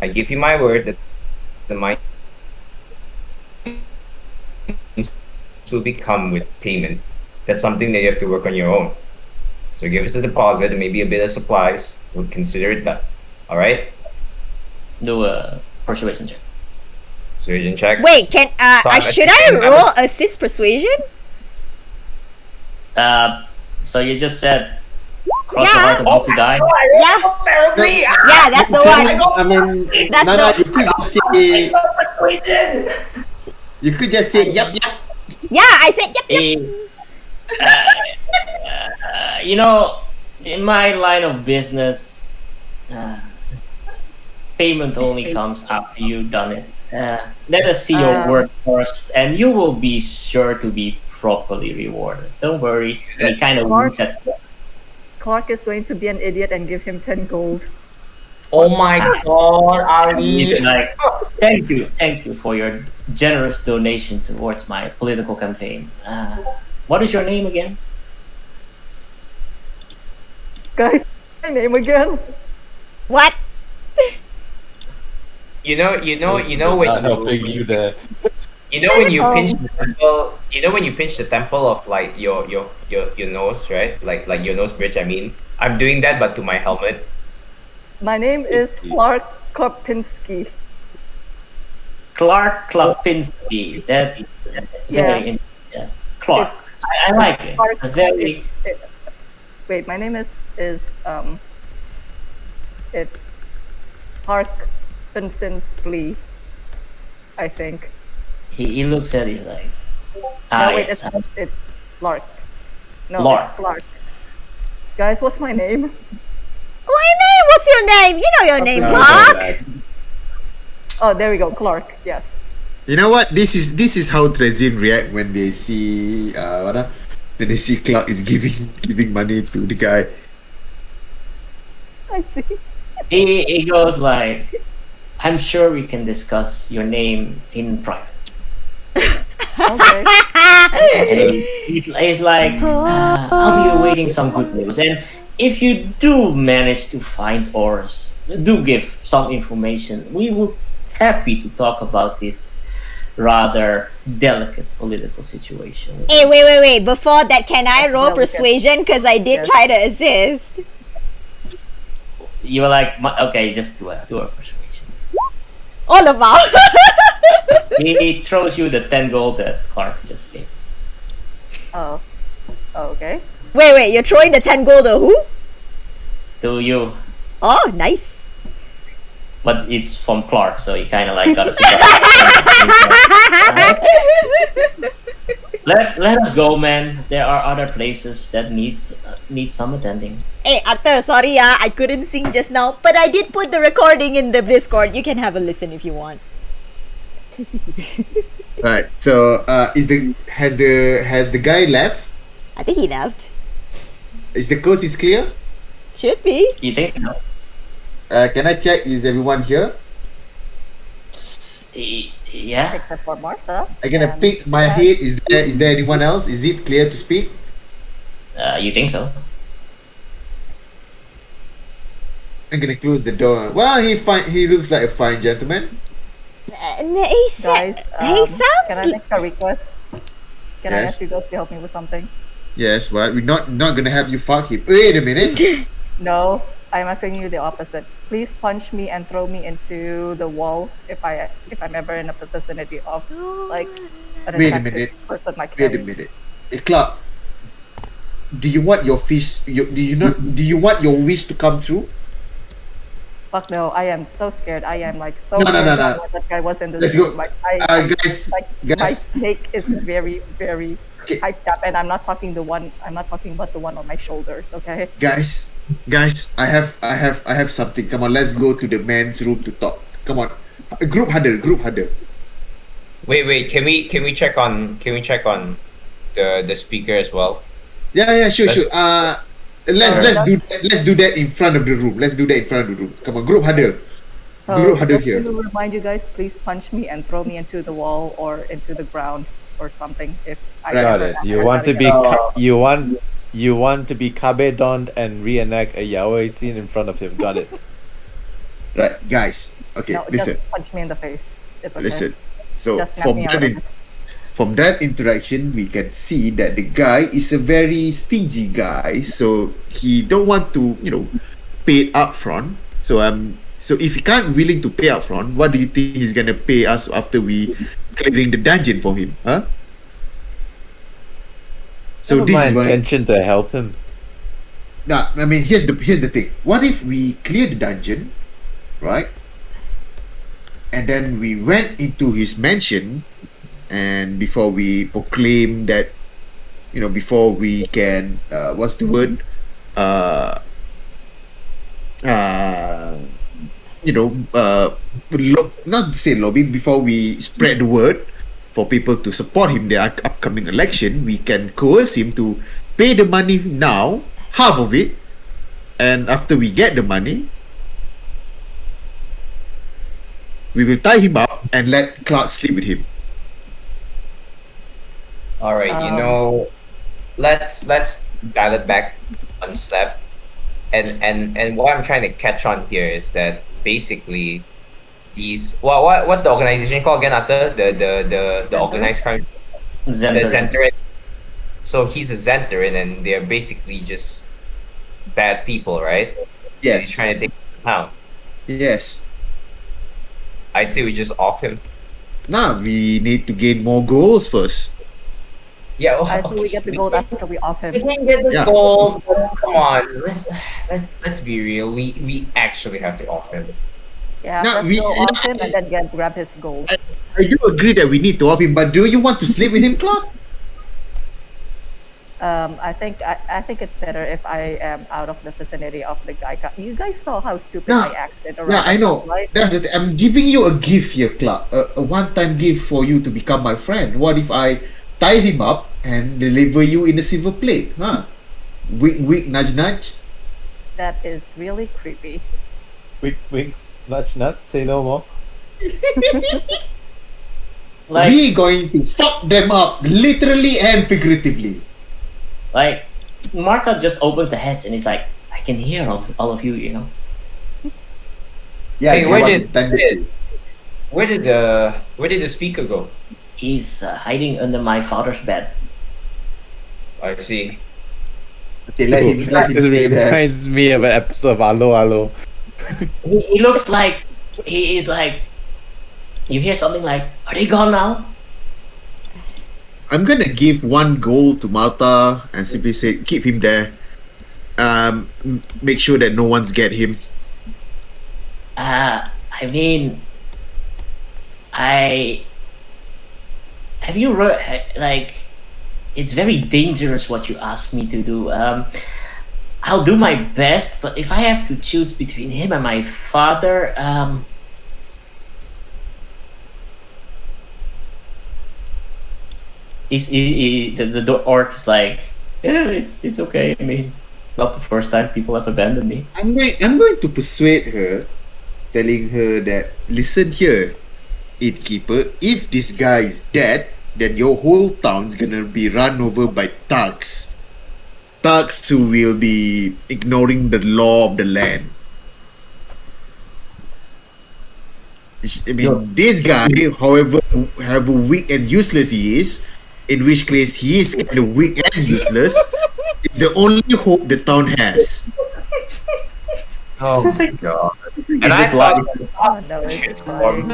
I give you my word that the mines will become with payment. That's something that you have to work on your own. So give us a deposit and maybe a bit of supplies. We'll consider it done. Alright? Do a persuasion check. Surgeon check. Wait, should I roll assist persuasion? So you just said cross Yeah. your heart and hope to die. Yeah. Terribly. Yeah, that's the one. I mean, That's Nana, the- you could just say. You could just say yup. Yeah, I said yep. Eh, you know, in my line of business, payment only comes after you've done it. Let us see your work first, and you will be sure to be properly rewarded. Don't worry. And he kind of looks at Clark is going to be an idiot and give him 10 gold. Oh my god, Ali. He's like, thank you for your generous donation towards my political campaign. What is your name again? Guys, my name again. What? You know when Not helping you there. you know when you Oh. pinch the temple. You know when you pinch the temple of like your nose, right? Like your nose bridge. I mean, I'm doing that, but to my helmet. My name is Clark Kopinski. Clark Klapinski. That's very yes. Clark. I like it. Clark- A very Wait, my name is it's Clark Vincent's I think. he looks at it like No, wait, yes, it's Lark. No, Lark. it's Clark. Guys, what's my name? What do you mean? What's your name? You know your name, No, Clark. Oh, there we go, Clark. Yes. You know what? This is how Trezin react when they see when they see Clark is giving money to the guy. I see. he goes like, I'm sure we can discuss your name in private. Okay. And he's like, I'll be awaiting some good news. And if you do manage to find ores, do give some information. We would happy to talk about this rather delicate political situation. Hey, wait. Before that, can I roll Delicate. persuasion? Because I did Yes. try to assist. You were like, okay, just do a persuasion. All about. He throws you the 10 gold that Clark just gave. Oh, Okay. Wait, you're throwing the 10 gold to who? To you. Oh, nice. But it's from Clark, so you kind of like gotta see. Let us go, man. There are other places that need some attending. Hey, Arthur, sorry, I couldn't sing just now, but I did put the recording in the Discord. You can have a listen if you want. Right. So, has the guy left? I think he left. Is the coast is clear? Should be. You think so? Can I check? Is everyone here? Yeah. Except for Martha. I'm gonna and- pick my head. Is there anyone else? Is it clear to speak? You think so? I'm gonna close the door. Well, he looks like a fine gentleman. He Guys, sounds can I make a request? Can I Yes. ask you guys to help me with something? Yes, but we're not gonna have you fuck him. Wait a minute. No, I'm asking you the opposite. Please punch me and throw me into the wall if I'm ever in a vicinity of like an Wait a attractive minute. person like Wait a him. minute. Hey, Clark. Do you want your fish? Do you want your wish to come true? Fuck no, I am so scared. I am like so No. scared when that guy was in the Let's room. go. Like, Guys, my snake is very, very Okay. hyped up, and I'm not talking about the one on my shoulders. Okay. Guys, I have something. Come on, let's go to the men's room to talk. Come on, group huddle. Wait. Can we check on the speaker as well? Yeah, sure. Let's- Let's do that in front of the room. Come on, group huddle. So Group huddle just here. to remind you guys, please punch me and throw me into the wall or into the ground or something. If I Right. Got ever it. have You that want to be again. you want to be kabedoned and reenact a yaoi scene in front of him. Got it. Right, guys. Okay, No, listen. just punch me in the face. It's okay. Listen. So Just snap me out of it. from that interaction, we can see that the guy is a very stingy guy. So he don't want to, pay up front. So if he can't willing to pay up front, what do you think he's gonna pay us after we clearing the dungeon for him? Huh? So Never this my is what. intention to help him. Nah, I mean, here's the thing. What if we clear the dungeon, right? And then we went into his mansion, and before we proclaim that, before we can, what's the word? Not to say lobby, before we spread the word for people to support him the upcoming election, we can coerce him to pay the money now, half of it, and after we get the money, we will tie him up and let Clark sleep with him. All right, let's dial it back one step. And what I'm trying to catch on here is that basically these what's the organization called again, after the organized crime, the Zentarin. So he's a Zentarin and they're basically just bad people, right? Yes. He's trying to take them out. Yes. I'd say we just off him. Now we need to gain more goals first. Yeah, I think we get the gold after we off him. We can get the Yeah. gold. Come on, let's be real. We actually have to off him. Yeah, No, first go off him and then grab his gold. I do agree that we need to off him, but do you want to sleep with him, Clark? I think it's better if I am out of the vicinity of the guy. You guys saw how stupid No. I acted around. Yeah, I know. Right? That's the I'm giving you a gift here, Clark. A one-time gift for you to become my friend. What if I tie him up and deliver you in a silver plate? Huh? Wink, wink, nudge, nudge. That is really creepy. Winks, nudge, nuts. Say no more. Like, We going to fuck them up, literally and figuratively. like Martha just opens the heads and he's like, I can hear all of you, Yeah, Hey, it where was did- intended to. Where did the speaker go? He's hiding under my father's bed. I see. Okay, let him It stay there. reminds me of an episode of Hello Hello. He looks like he is like. You hear something like, "Are they gone now?" I'm gonna give 1 gold to Malta and simply say keep him there. Make sure that no one's get him. I mean, I have you like it's very dangerous what you ask me to do. I'll do my best, but if I have to choose between him and my father, the orc is like, yeah, it's okay. I mean, it's not the first time people have abandoned me. I'm going to persuade her, telling her that listen here, innkeeper. If this guy is dead, then your whole town's gonna be run over by thugs. Thugs who will be ignoring the law of the land. I mean, this guy, however weak and useless he is, in which case he is kind of weak and useless, is the only hope the town has. Oh my god. And I just thought Oh no, it's shitstorm.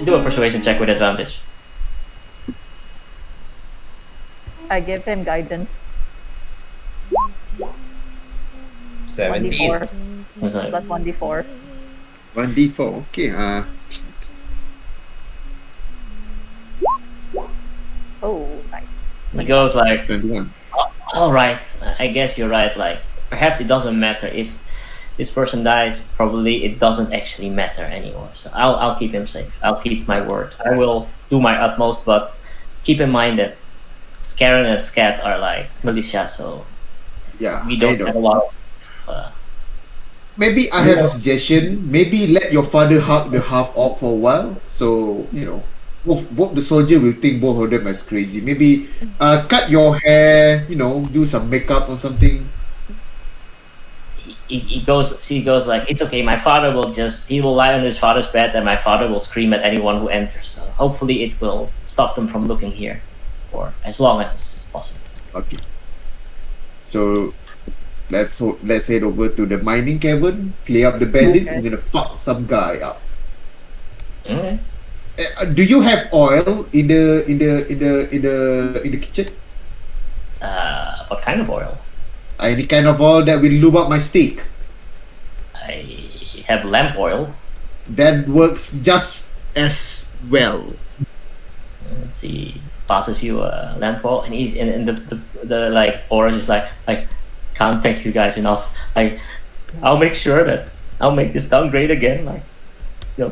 Do a persuasion check with advantage. I give him guidance. 17. 1d4 Was like, plus 1d4. 1d4. Okay. Oh, nice. he goes like, 21. all right, I guess you're right. Like, perhaps it doesn't matter if this person dies. Probably it doesn't actually matter anymore. So I'll keep him safe. I'll keep my word. I will do my utmost, but keep in mind that Scarran and Scat are like militia, so Yeah. we don't have a lot of. Maybe I have a suggestion. Maybe let your father hug the half orc for a while. So, both the soldier will think both of them as crazy. Maybe cut your hair, do some makeup or something. He goes like, it's okay. My father he will lie on his father's bed, and my father will scream at anyone who enters. So hopefully, it will stop them from looking here, for as long as possible. Okay. So let's head over to the mining cavern, clear up the bandits. Okay. I'm gonna fuck some guy up. Okay. Do you have oil in the kitchen? What kind of oil? Any kind of oil that will lube up my steak? I have lamp oil. That works just as well. Let's see. Passes you a lamp oil, and he's and the like orange is like can't thank you guys enough. I'll make sure that I'll make this town great again. You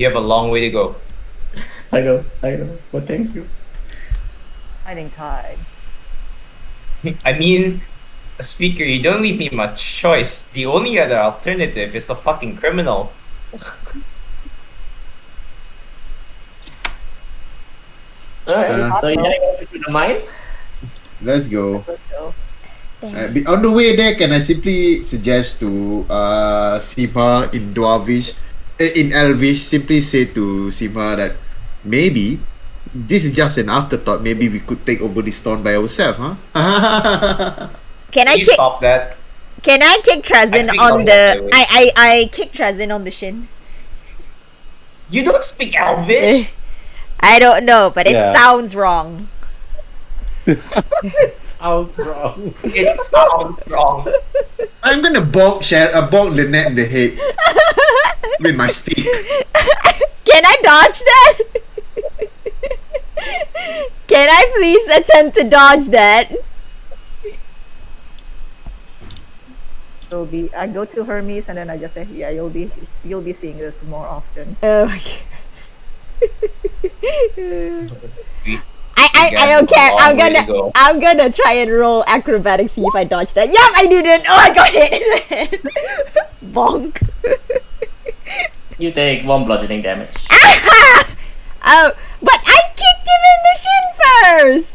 have a long way to go. I know, but thank you. Hiding time. I mean, speaker, you don't leave me much choice. The only other alternative is a fucking criminal. Alright, so you gotta go to the mine? Let's go. Let's go. On the way there, can I simply suggest to Sima in Dwarvish, in Elvish, simply say to Sima that maybe this is just an afterthought. Maybe we could take over this town by ourselves, huh? Can I Please kick? stop that. Can I kick Trazin I speak on Elvish, the? by the way. I kick Trazin on the shin. You don't speak Elvish? I don't know, but it Yeah. sounds wrong. Sounds wrong. It sounds wrong. I'm gonna bonk the net in the head with my stick. Can I dodge that? Can I please attempt to dodge that? I go to Hermes and then I just say, yeah, you'll be seeing this more often. Oh my God. I don't care. I'm gonna try and roll acrobatics, see if I dodge that. Yup, I didn't. Oh, I got hit in the head. Bonk. You take 1 bludgeoning damage. Oh, but I kicked him in the shin first.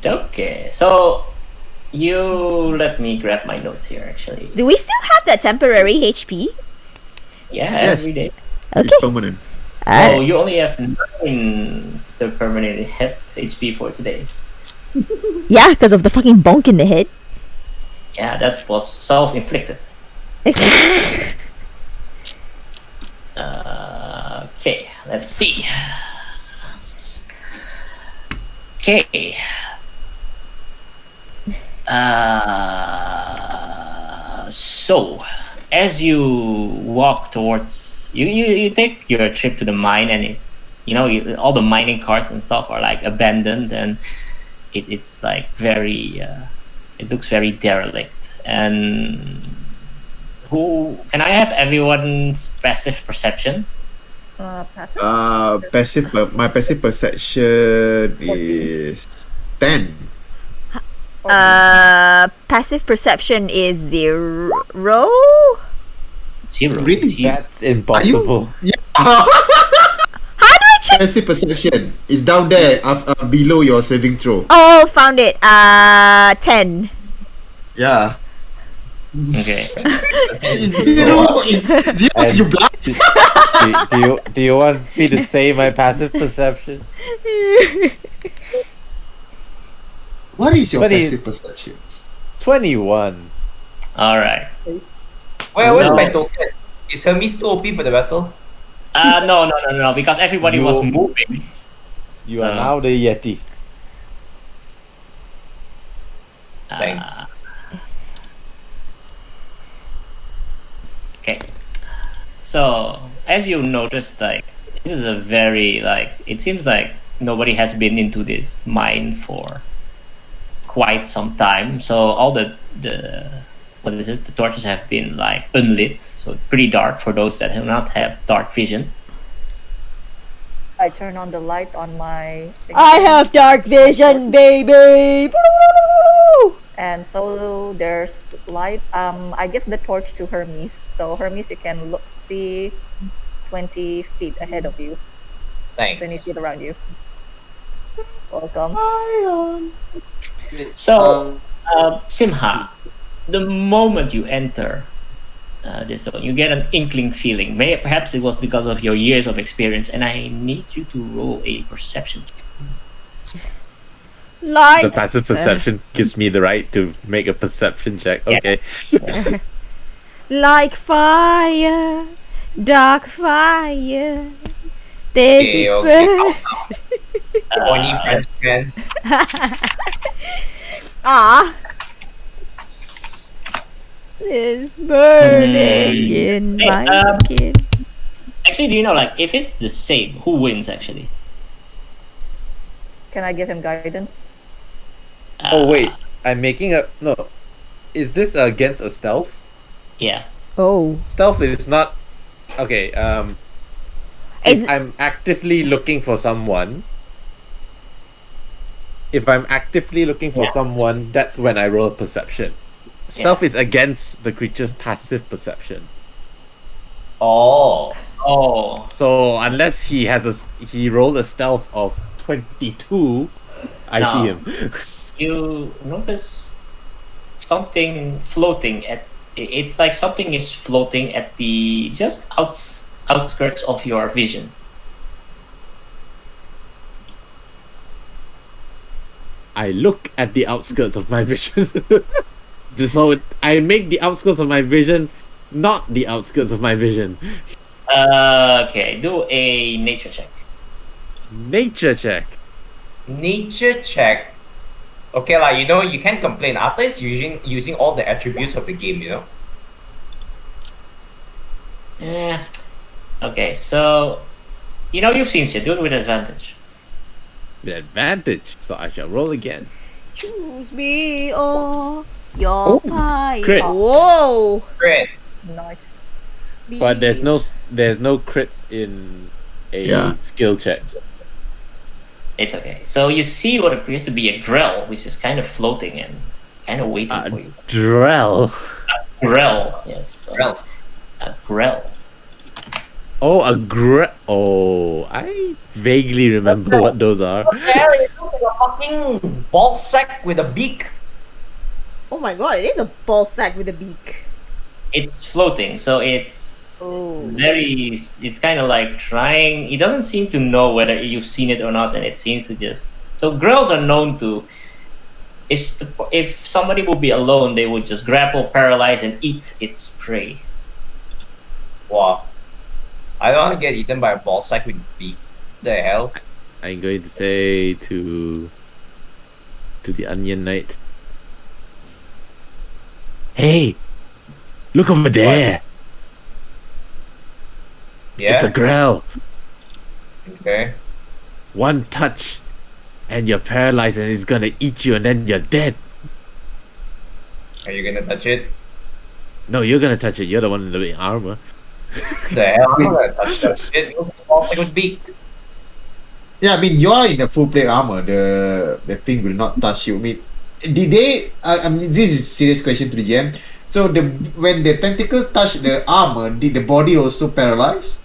Okay. So you let me grab my notes here. Actually, Do we still have that temporary HP? yeah, Yes. every day. Okay. It's permanent. Oh, you only have 9 to permanent HP for today. Yeah, because of the fucking bonk in the head. Yeah, that was self-inflicted. Okay, let's see. Okay. So, as you walk towards, you take your trip to the mine, and all the mining carts and stuff are like abandoned, and it's like very, it looks very derelict. And who can I have everyone's passive perception? Passive. My passive perception is 10. Passive perception is 0. Zero. Really? That's impossible. Yeah. How do I check? Passive perception is down there below your saving throw. Oh, found it. 10. Yeah. Okay. It's zero. It's zero. And You blind. do you want me to say my passive perception? What is your 20. passive perception? 21. All right. Where's No. my token? Is Hermes too OP for the battle? No, because everybody was You- moving. You are So- now the Yeti. Thanks. Okay. So as you noticed, like this is a very it seems like nobody has been into this mine for quite some time. So all the what is it? The torches have been like unlit, so it's pretty dark for those that do not have dark vision. I turn on the light on my. I have dark vision, baby. And so there's light. I give the torch to Hermes. So Hermes, you can see 20 feet ahead of you. 20 Thanks. feet around you. Welcome. So Simha, the moment you enter this zone, you get an inkling feeling. Perhaps it was because of your years of experience, and I need you to roll a perception check. The Like passive perception gives me the right to make a perception check. Yeah. Okay. like fire, dark fire. This Okay, burn. Bonnie French man. Ah. Is burning in Hey, my skin. Actually, do you know, if it's the same, who wins actually? Can I give him guidance? Oh wait, I'm making a no. Is this against a stealth? Yeah. Oh. Stealth is not. Okay. Is- If I'm actively looking for someone. If I'm actively looking for Yeah. someone, that's when I roll a perception. Stealth is against the creature's passive perception. Oh. Oh. So unless he rolled a stealth of 22, I No. see him. You notice something floating it's like something is floating at the just outskirts of your vision. I look at the outskirts of my vision. So I make the outskirts of my vision not the outskirts of my vision. Okay, do a nature check. Nature check. Nature check. Okay, you can't complain. Arthur is using all the attributes of the game, Okay, so you've seen shit. Do it with advantage. The advantage. So I shall roll again. Choose me, oh, your pie. crit. Whoa. Great. Nice. But there's no crits in a Yeah. skill check. It's okay. So you see what appears to be a grell, which is kind of floating and kind of waiting for you. Drell. Grell, yes. Grell. A grell. Oh, Oh, I vaguely remember what those are. What the hell? It looks like a fucking ball sack with a beak. Oh my god, it is a ball sack with a beak. It's floating, so it's Oh. it's kind of like trying. It doesn't seem to know whether you've seen it or not, and it seems to just. So grells are known to. If somebody would be alone, they would just grapple, paralyze, and eat its prey. Wow. I don't want to get eaten by a ball sack with beak. The hell? I'm going to say to the Onion Knight. Hey, look over there. Yeah. It's a Grell. Okay. One touch, and you're paralyzed, and it's gonna eat you, and then you're dead. Are you gonna touch it? No, you're gonna touch it. You're the one in the armor. The hell? I'm not gonna touch that shit. Look at the ball sack with beak. Yeah, I mean, you are in a full plate armor. The thing will not touch you. I mean, did they? I mean, this is a serious question to the GM. So when the tentacle touched the armor, did the body also paralyze?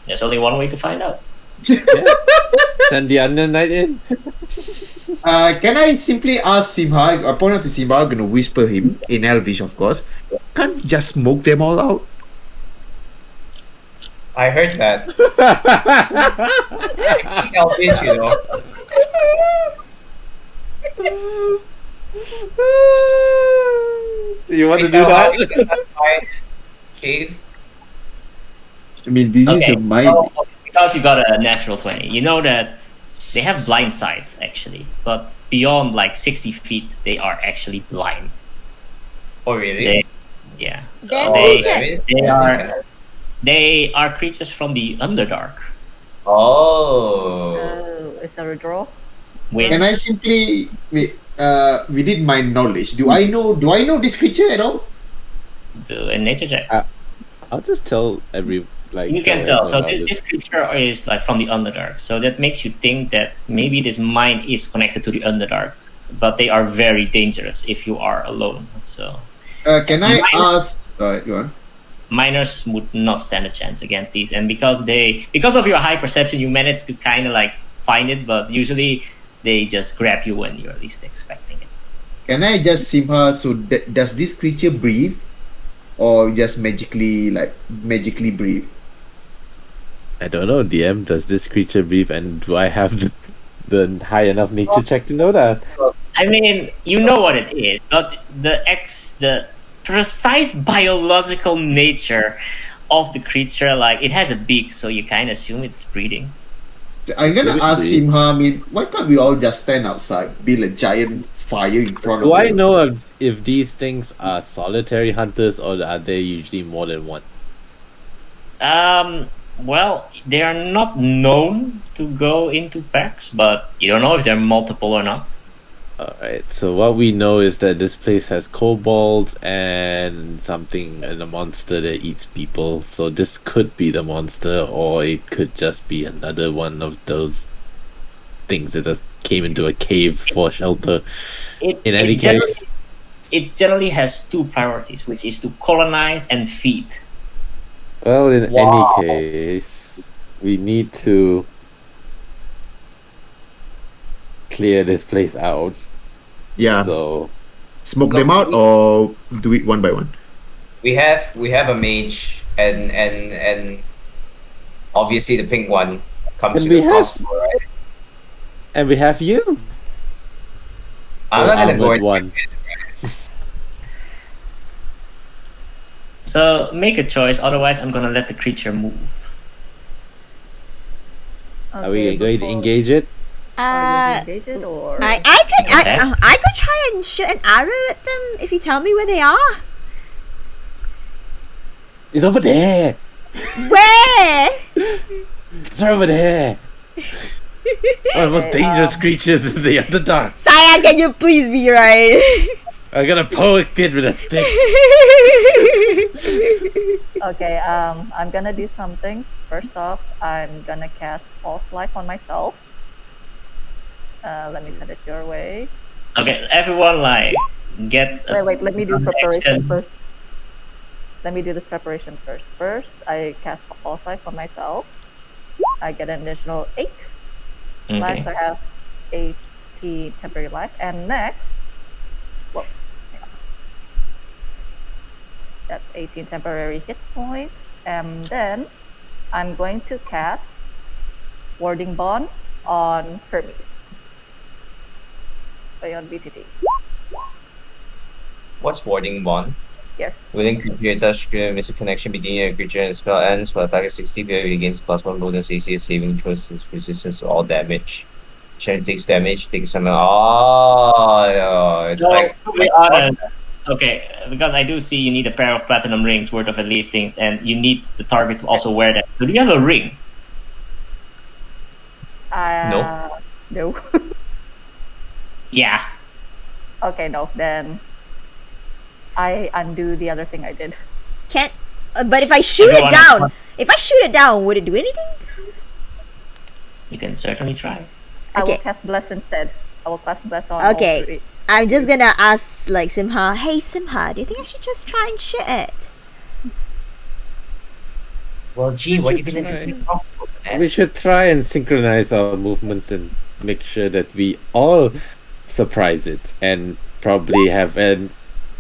There's only one way to find out. Send the Onion Knight in. Can I simply ask Simha? I point out to Simha. I'm gonna whisper him in Elvish, of course. Can't we just smoke them all out? I heard that. I think I'll bitch, you know. You want to do Think I'll that? hide in that giant cave. I mean, this is Okay, a mind. so because you got a natural 20, you know that they have blind sight actually, but beyond like 60 feet, they are actually blind. Oh really? Yeah. So Then they, there is- they are creatures from the Underdark. Oh. Is there a draw? Which, Can I simply wait? Within my knowledge, do I know this creature at all? do a nature check. I'll just tell every You can tell. So everyone about this creature is like from the Underdark. So that makes you think that maybe this mine is connected to the Underdark, but they are very dangerous if you are alone. So Can I Mine- ask? Go on. miners would not stand a chance against these, and because of your high perception, you manage to kind of like find it, but usually they just grab you when you're least expecting it. Can I just Simha? So does this creature breathe, or just magically breathe? I don't know, DM. Does this creature breathe, and do I have the high enough nature check to know that? I mean, you know what it is, but the precise biological nature of the creature, like it has a beak, so you kind of assume it's breathing. I'm gonna Really? ask Simha. I mean, why can't we all just stand outside, build a giant fire in front Do of I them? know if these things are solitary hunters or are they usually more than one? Well, they are not known to go into packs, but you don't know if they're multiple or not. Alright, so what we know is that this place has kobolds and a monster that eats people. So this could be the monster, or it could just be another one of those things that just came into a cave for shelter. In any case, it generally has two priorities, which is to colonize and feed. well, in Wow. any case, we need to clear this place out. Yeah, So smoke them out or do it one by one. We have a mage and obviously the pink one comes And with we a have- crossbow, right? and we have you. I'm not gonna go Armored one. So make a choice, otherwise I'm gonna let the creature move. Are we going to engage it? Engage it or I could try and shoot an arrow at them if you tell me where they are. It's over there. Where? It's over there. One of the most dangerous creatures in the Underdark. Saya, can you please be right? I'm gonna poke it with a stick. Okay, I'm gonna do something. First off, I'm gonna cast False Life on myself. Let me send it your way. Okay, everyone like get a Wait, let me do preparation action. first. Let me do this preparation first. First, I cast False Life on myself. I get an additional 8 Okay. life, so I have 80 temporary life. And next, whoa, hang on. That's 18 temporary hit points. And then I'm going to cast Warding Bond on Hermes. Play on BTT. What's warding bond? Within creature touch, miss a connection between your creature and spell ends. While attack is 60, whoever against +1 bonus AC saving throws is resistance to all damage. Sharon takes damage, takes some. Oh, yeah, it's So, like. to be honest, okay, because I do see you need a pair of platinum rings worth of at least things, and you need the target to also wear that. So do you have a ring? No. Yeah. Okay, no. Then I undo the other thing I did. Can't. But if I shoot it down, would it do anything? You can certainly try. I will Okay. cast Bless instead. I will cast Bless on all Okay. three. I'm just gonna ask like Simha. Hey Simha, do you think I should just try and shoot it? Well, gee, what are you should gonna do? We should try and synchronize our movements and make sure that we all surprise it and probably have an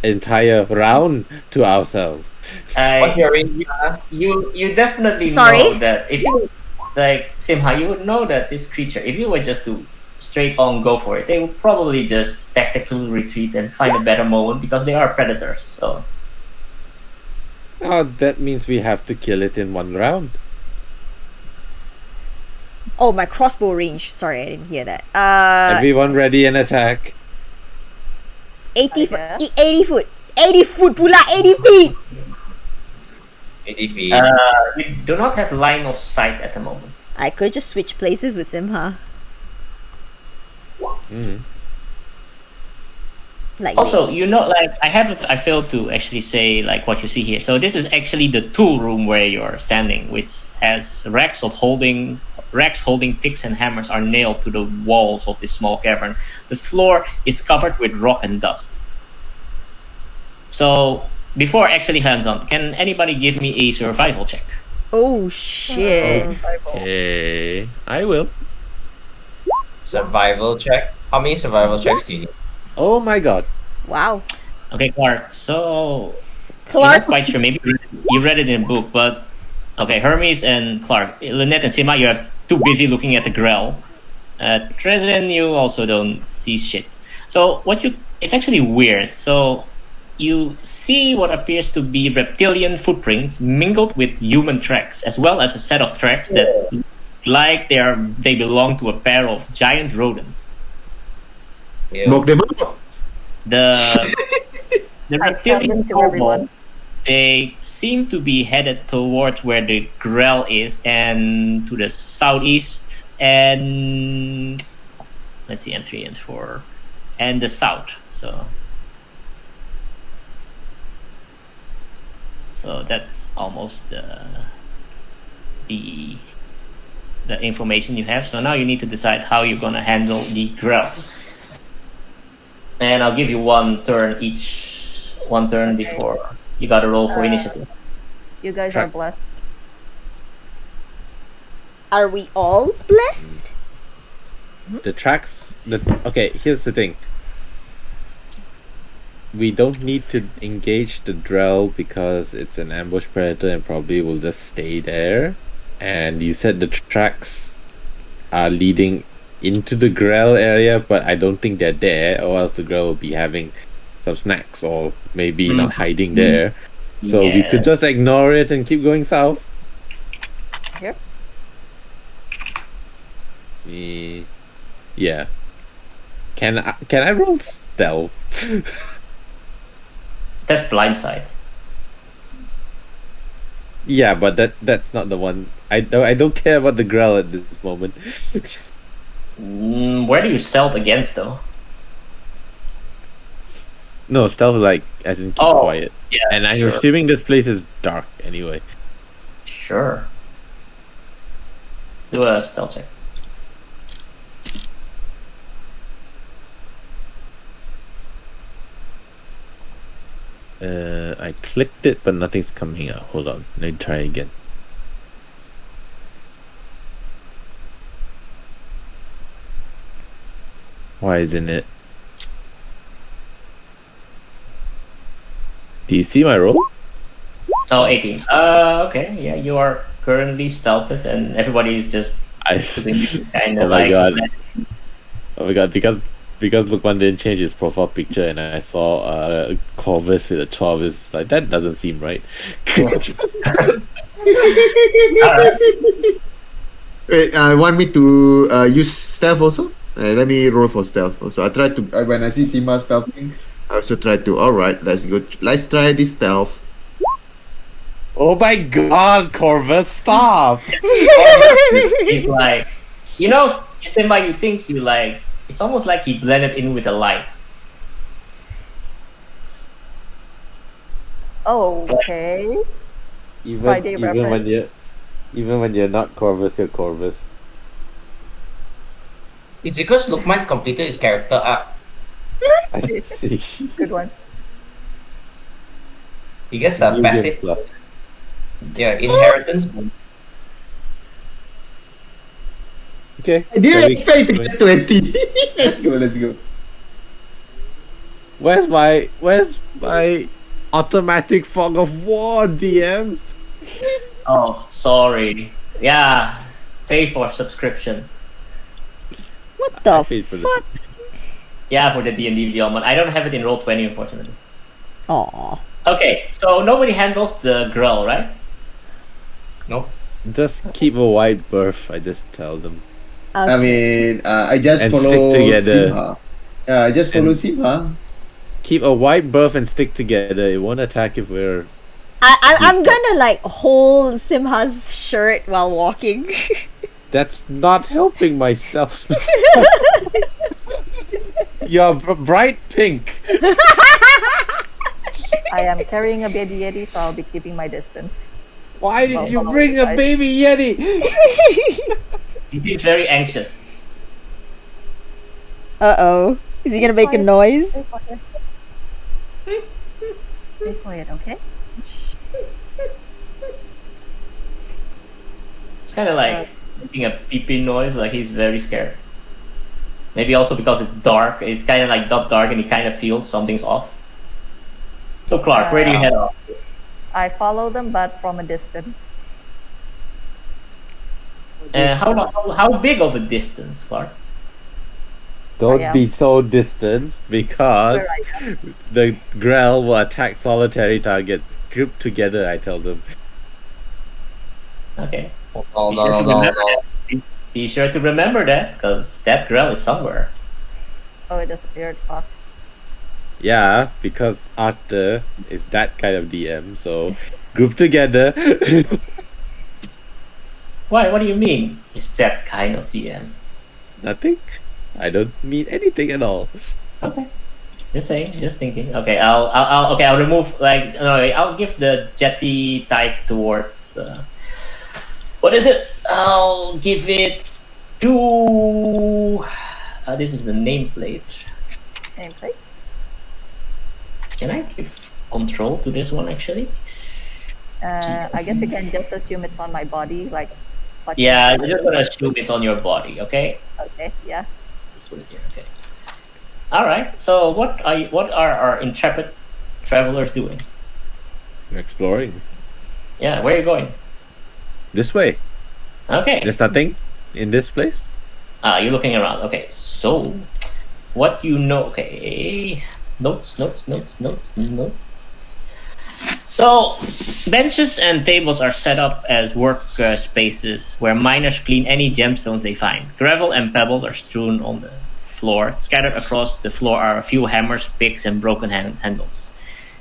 entire round to ourselves. What your range? You definitely Sorry? know that if you like Simha, you would know that this creature, if you were just to straight on go for it, they would probably just tactically retreat and find a better moment because they are predators. So Oh, that means we have to kill it in one round. Oh, my crossbow range. Sorry, I didn't hear that. Everyone ready and attack. 80 foot. guess. 80 foot. 80 foot pula. 80 feet. 80 feet. we do not have line of sight at the moment. I could just switch places with Simha. Mm. Like Also, like I failed to actually say like what you see here. So this is actually the tool room where you're standing, which has racks holding picks and hammers are nailed to the walls of this small cavern. The floor is covered with rock and dust. So before actually hands-on, can anybody give me a survival check? Oh shit. Okay, I will. Survival check. How many survival checks do you need? Oh my god. Wow. Okay, Clark. So I'm Clark. not quite sure. Maybe you read it in a book, but okay, Hermes and Clark, Lynette and Sima, you have too busy looking at the Grell. Trezen, you also don't see shit. So it's actually weird. So you see what appears to be reptilian footprints mingled with human tracks, as well as a set of tracks that look like they belong to a pair of giant rodents. Yeah. Smoke them up. The I tell reptilian this to kobold, everyone. they seem to be headed towards where the Grell is and to the southeast and let's see, and 3 and 4 and the south. So that's almost the information you have. So now you need to decide how you're gonna handle the Grell. And I'll give you one turn before you gotta roll for initiative. You guys are blessed. Are we all blessed? The tracks. Okay, here's the thing. We don't need to engage the Drell because it's an ambush predator and probably will just stay there. And you said the tracks are leading into the Grell area, but I don't think they're there, or else the Grell will be having some snacks or maybe not hiding there. So we could just ignore it and keep going south. Here? Yeah. Can I roll stealth? That's blindside. Yeah, but that's not the one. I don't care about the Grell at this moment. Where do you stealth against though? No, stealth like as in keep quiet. Yeah, And I'm sure. assuming this place is dark anyway. Sure. Do a stealth check. I clicked it, but nothing's coming out. Hold on, let me try again. Why isn't it? Do you see my roll? Oh, 18. Okay, yeah, you are currently stealthed, and everybody is just kind Oh of my like. god. Oh my god, because because Lukman didn't change his profile picture, and I saw Corvus with a 12. Is like that doesn't seem right. Wait, want me to use stealth also? Let me roll for stealth also. I try to when I see Sima stealthing, I also try to. All right, let's go. Let's try this stealth. Oh my God, Corvus, stop! He's like, you know, Simba, you think you like, it's almost like he blended in with the light. Okay. Friday Even when you're not Corvus, you're Corvus. It's because Lukman completed his character arc. I see. Good one. He gets a New game passive. plus. Yeah, inheritance. Okay. I didn't shall we- expect to get 20. Let's go. Where's my automatic fog of war, DM? Oh, sorry. Yeah, pay for subscription. What I the paid for this. fuck? Yeah, for the D&D Beyond one. I don't have it in Roll20, unfortunately. Aw. Okay, so nobody handles the Grell, right? Nope. Just keep a wide berth, I just tell them. I mean, I just And follow stick together. Simha. Yeah, I just follow And- Simha. Keep a wide berth and stick together. It won't attack if we're. I'm gonna like hold Simha's shirt while walking. That's not helping my stealth. You're bright pink. I am carrying a baby yeti, so I'll be keeping my distance. Why did Well, you follow bring you a guys. baby yeti? He seems very anxious. Uh-oh. Is he gonna make a noise? Stay quiet. Stay quiet, okay? It's kind of like making a peeping noise, like he's very scared. Maybe also because it's dark. It's kind of like dark, and he kind of feels something's off. So Clark, where do you head off? I follow them, but from a distance. How big of a distance, Clark? Don't am. be so distant because Where the Grell will attack solitary targets. Group together, I tell them. Okay. No, Be no, sure no, to no, remember no. that. Be sure to remember that, because that Grell is somewhere. Oh, it disappeared. Fuck. Yeah, because Arthur is that kind of DM, so group together. Why? What do you mean? Is that kind of GM? Nothing. I don't mean anything at all. Okay. Just saying, just thinking. Okay, I'll remove I'll give the jetty type towards what is it? I'll give it to this is the nameplate. Nameplate? Can I give control to this one actually? I guess you can just assume it's on my body, like. what- Yeah, I'm just gonna assume it's on your body, okay? Okay, yeah. Just put it here, okay. Alright, so what are our intrepid travelers doing? Exploring. Yeah, where are you going? This way. Okay. There's nothing in this place. You're looking around. Okay, so what you know? Okay, notes. So benches and tables are set up as work spaces where miners clean any gemstones they find. Gravel and pebbles are strewn on the floor. Scattered across the floor are a few hammers, picks, and broken handles.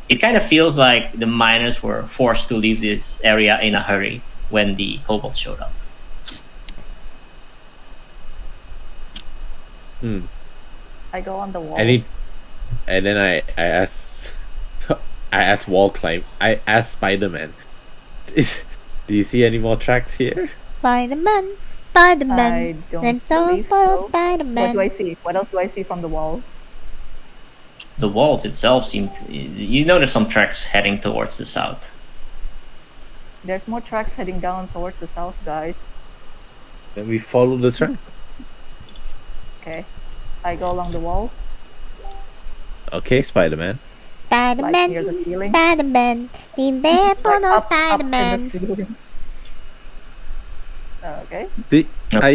It kind of feels like the miners were forced to leave this area in a hurry when the kobolds showed up. I go on the wall. And then I ask I ask wall climb. I ask Spider-Man. Do you see any more tracks here? Spider-Man. I Spider-Man. don't Them believe for so. Spider-Man. What do I see? What else do I see from the walls? The walls itself seem to, you notice some tracks heading towards the south. There's more tracks heading down towards the south, guys. Then we follow the track. Okay. I go along the walls, Okay, Spider-Man. like Spider-Man. near the ceiling. Spider-Man. The bear Like of up in Spider-Man. the ceiling. Okay. Are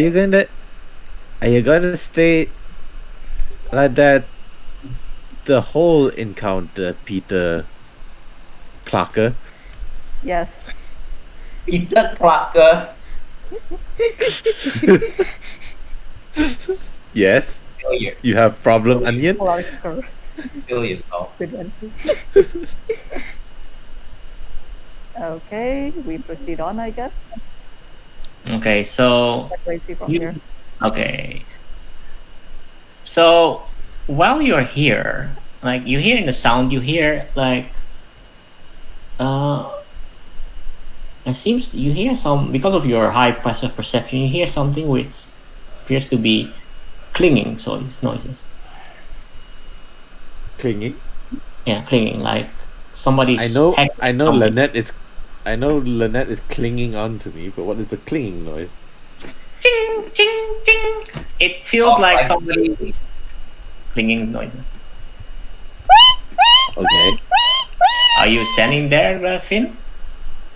you gonna stay? Like that, the whole encounter, Peter Clarker. Yes. Peter Clarker. Yes, Failure. you have problem, Onion. Clarker. Kill yourself. Good answer. Okay, we proceed on, I guess. Okay, so What do I see from You- here? okay. So while you're here, like you hearing the sound, you hear like it seems you hear some because of your high passive perception, you hear something which appears to be clinging noises. Clinging. Yeah, clinging like somebody's I know something. Lynette is clinging on to me, but what is a clinging noise? Ching ching ching. It feels Oh, like I- somebody's clinging noises. Okay. Are you standing there, Finn?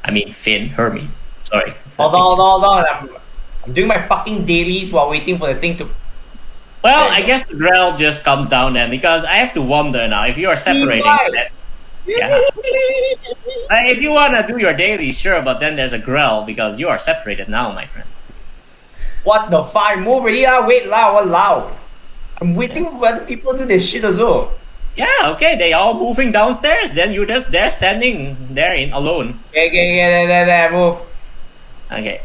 I mean Finn, Hermes. Sorry. Hold on. I'm doing my fucking dailies while waiting for the thing to. Well, There you I go. guess the Grell just comes down then because I have to wonder now if you are separating. Why? That, yeah. If you wanna do your daily, sure, but then there's a Grell because you are separated now, my friend. What the fuck? Move already lah. Wait lah. Walao. I'm waiting for other people to do their shit as well. Yeah, okay, they all moving downstairs. Then you're just there standing there alone. Okay, there, move. Okay.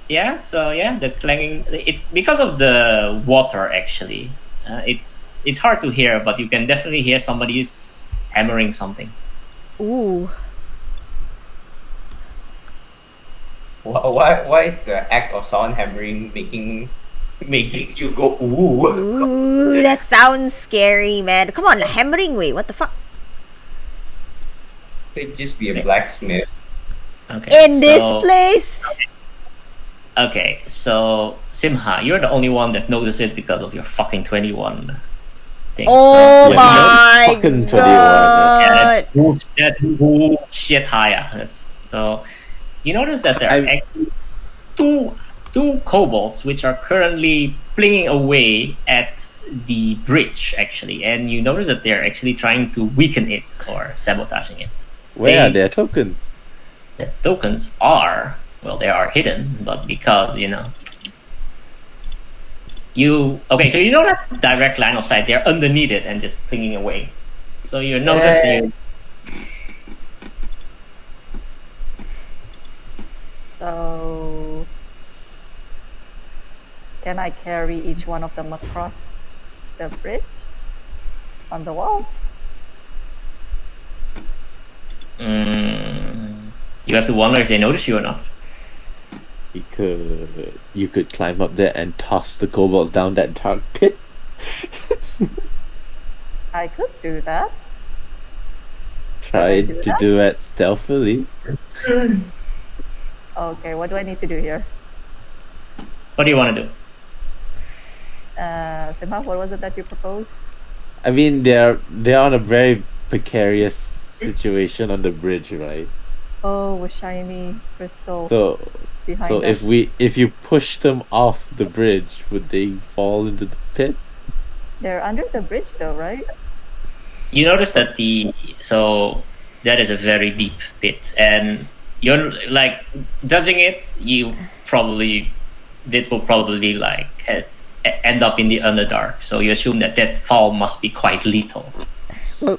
Yeah. So yeah, the clanging. It's because of the water actually. It's hard to hear, but you can definitely hear somebody's hammering something. Ooh. Why is the act of sound hammering making you go ooh? Ooh, that sounds scary, man. Come on, hammering way. What the fuck? Could just be a blacksmith. Okay. In this so- place? Okay, so Simha, you're the only one that noticed it because of your fucking 21 thing. Oh so, my fucking 21. god. that's bullshit higher. So you notice that there are I- actually two kobolds which are currently plinging away at the bridge actually, and you notice that they're actually trying to weaken it or sabotaging it. Where are They- their tokens? The tokens are, well, they are hidden, but because okay, so you know that direct line of sight, they're underneath it and just clinging away. So you notice So, can I carry each one of them across the bridge on the wall? you have to wonder if they notice you or not. You could climb up there and toss the kobolds down that dark pit. I could do that. Try do to that? do it stealthily. Okay, what do I need to do here? What do you want to do? Simha, what was it that you proposed? I mean, they're on a very precarious situation on the bridge, right? Oh, with shiny crystal So behind if us. if you push them off the bridge, would they fall into the pit? They're under the bridge though, right? You notice that that is a very deep pit, and you're like judging it. Will probably end up in the Underdark. So you assume that fall must be quite lethal. Oh.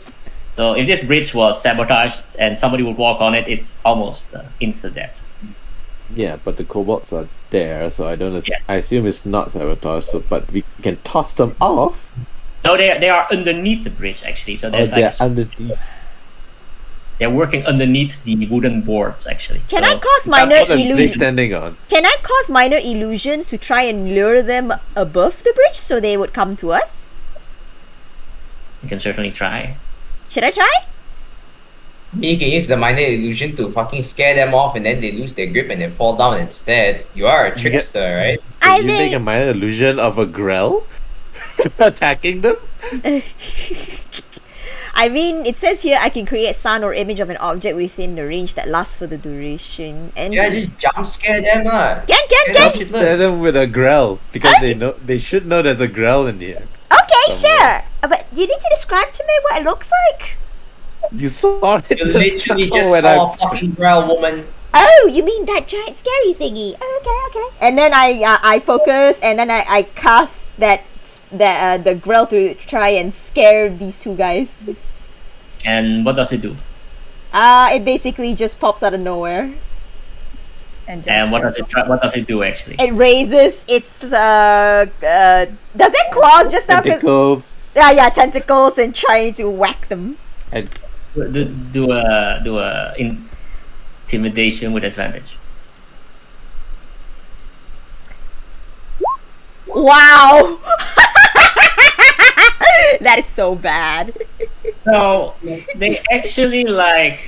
So if this bridge was sabotaged and somebody would walk on it, it's almost instant death. Yeah, but the kobolds are there, so I don't. Yeah. I assume it's not sabotage. So, but we can toss them off. No, they are underneath the bridge actually. So Or there's they're like underneath. they're working underneath the wooden boards actually. Can So I cause minor What are they illusions? standing on? Can I cause minor illusions to try and lure them above the bridge so they would come to us? you can certainly try. Should I try? You can use the minor illusion to fucking scare them off and then they lose their grip and they fall down instead. You are a trickster, right? I Can you make a think minor illusion of a Grell attacking them? I mean, it says here I can create sound or image of an object within the range that lasts for the duration. And Yeah, just jump scare them lah. can. That's Scare them with a Grell because they should know there's a Grell in here. Okay, somewhere. sure. But you need to describe to me what it looks like. You saw it You just literally now just when saw a fucking growl woman. Oh, you mean that giant scary thingy? Okay. And then I focus, and then I cast the grill to try and scare these two guys. And what does it do? It basically just pops out of nowhere. And what does it try? What does it do actually? It raises its does it claws just now? 'Cause- tentacles. yeah, tentacles, and trying to whack them. And Do a intimidation with advantage. Wow. That is so bad. So they actually like,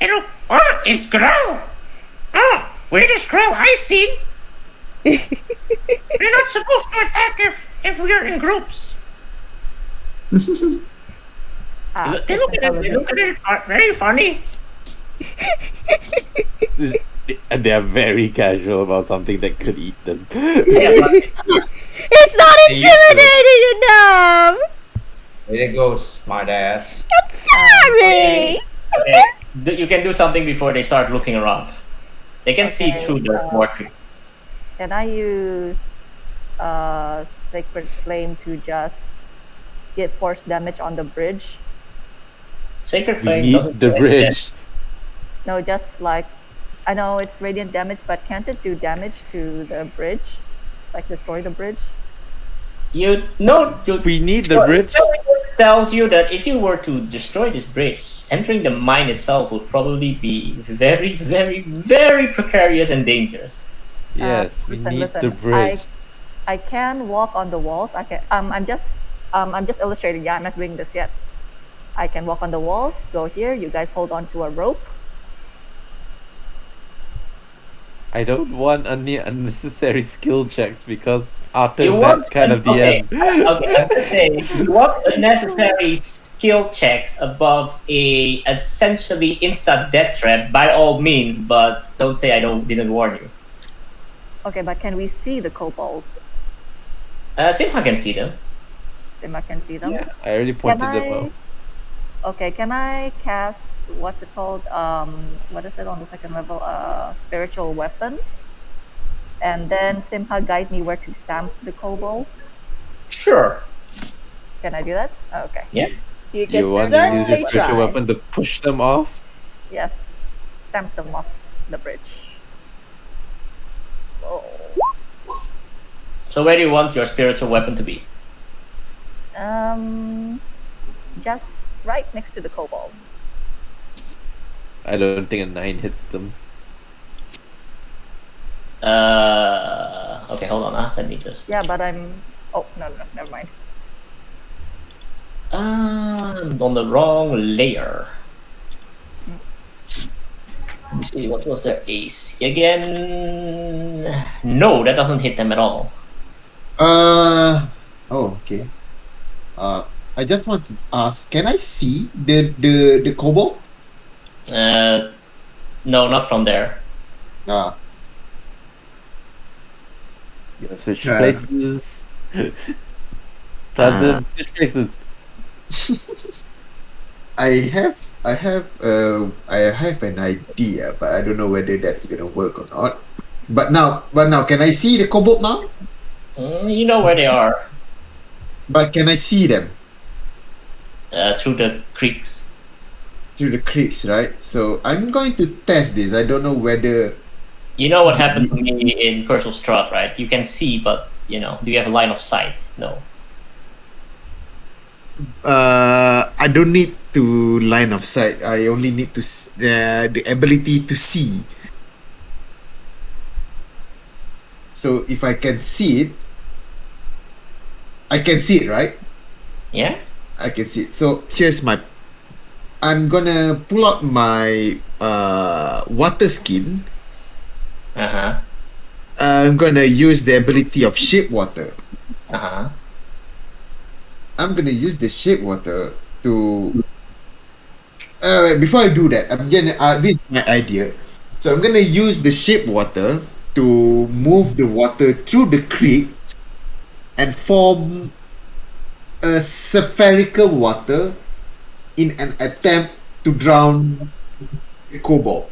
it's Growl. Where is Growl? I see. We're not supposed to attack if we are in groups. They look at it very funny. and they are very casual about something that could eat them. Yeah, but It's not They used to. intimidating enough. There you go, smart ass. I'm sorry. you can do something before they start looking around. They can see Okay, through the mortar. Can I use Sacred Flame to just get force damage on the bridge? Sacred We Flame need doesn't the do bridge. No, just like, I know it's radiant damage, but can't it do damage to the bridge? Like destroy the bridge? You We need the bridge. It tells you that if you were to destroy this bridge, entering the mine itself would probably be very, very, very precarious and dangerous. Yes, we need the bridge. I can walk on the walls. I can. I'm just illustrating. Yeah, I'm not doing this yet. I can walk on the walls. Go here. You guys hold on to a rope. I don't want any unnecessary skill checks because Arthur's You that want kind of DM. Okay, I would say you want unnecessary skill checks above a essentially instant death threat by all means, but don't say I didn't warn you. Okay, but can we see the kobolds? Simha can see them. Simba can see them. Yeah, I already pointed Can them out. Okay, can I cast, what's it called? What is it on the second level? Spiritual weapon. And then Simha guide me where to stamp the kobolds. Sure. Can I do that? Okay. Yeah. You can You want to use certainly your spiritual try. weapon to push them off? Yes. Stamp them off the bridge. Oh. So where do you want your spiritual weapon to be? Just right next to the kobolds. I don't think a 9 hits them. Okay, hold on. Let me just. Yeah, but I'm. Oh no, never mind. I'm on the wrong layer. Let me see, what was their AC again? No, that doesn't hit them at all. Oh, okay. I just want to ask, can I see the kobold? No, not from there. Ah, You know, switch Yeah. places. Pleasant, switch places. I have an idea, but I don't know whether that's gonna work or not. But now, can I see the kobold now? You know where they are. But can I see them Through the creeks. through the creeks, right? So I'm going to test this. I don't know whether. You know what happened to me in Curse of Strahd, right? You can see, but do you have a line of sight? No. I don't need to line of sight. I only need to the ability to see. So if I can see it, I can see it, right? Yeah. I can see it. So here's I'm gonna pull out my water skin. Uh-huh. I'm gonna use the ability of shape water. Uh-huh. I'm gonna use the shape water to. Wait, before I do that, I'm gonna. This is my idea. So I'm gonna use the shape water to move the water through the creek, and form a spherical water in an attempt to drown the kobold.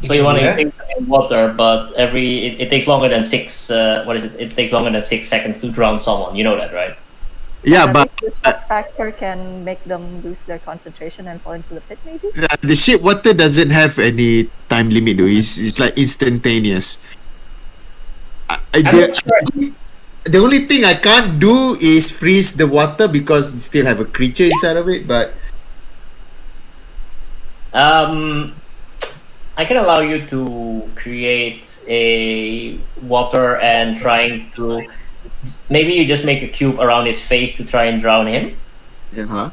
So you want to do that? increase the water, but it takes longer than 6. What is it? It takes longer than 6 seconds to drown someone. You know that, right? Yeah, At but least the shock factor can make them lose their concentration and fall into the pit, maybe? the shape water doesn't have any time limit though. It's like instantaneous. I'm not sure. The only thing I can't do is freeze the water because it still have a creature inside of it. But I can allow you to create a water and trying to. Maybe you just make a cube around his face to try and drown him. huh?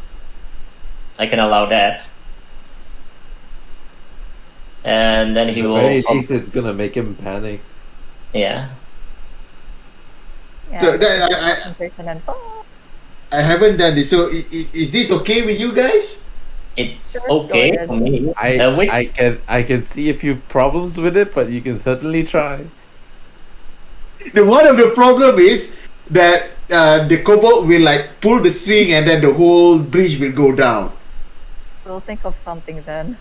I can allow that. And then At he the will. very least, it's gonna make him panic. Yeah. Yeah, So that concentration and fall. I haven't done this. So is this okay with you guys? It's Sure, go okay ahead. for me. Which I can see a few problems with it, but you can certainly try. The one of the problem is that the kobold will like pull the string and then the whole bridge will go down. We'll think of something then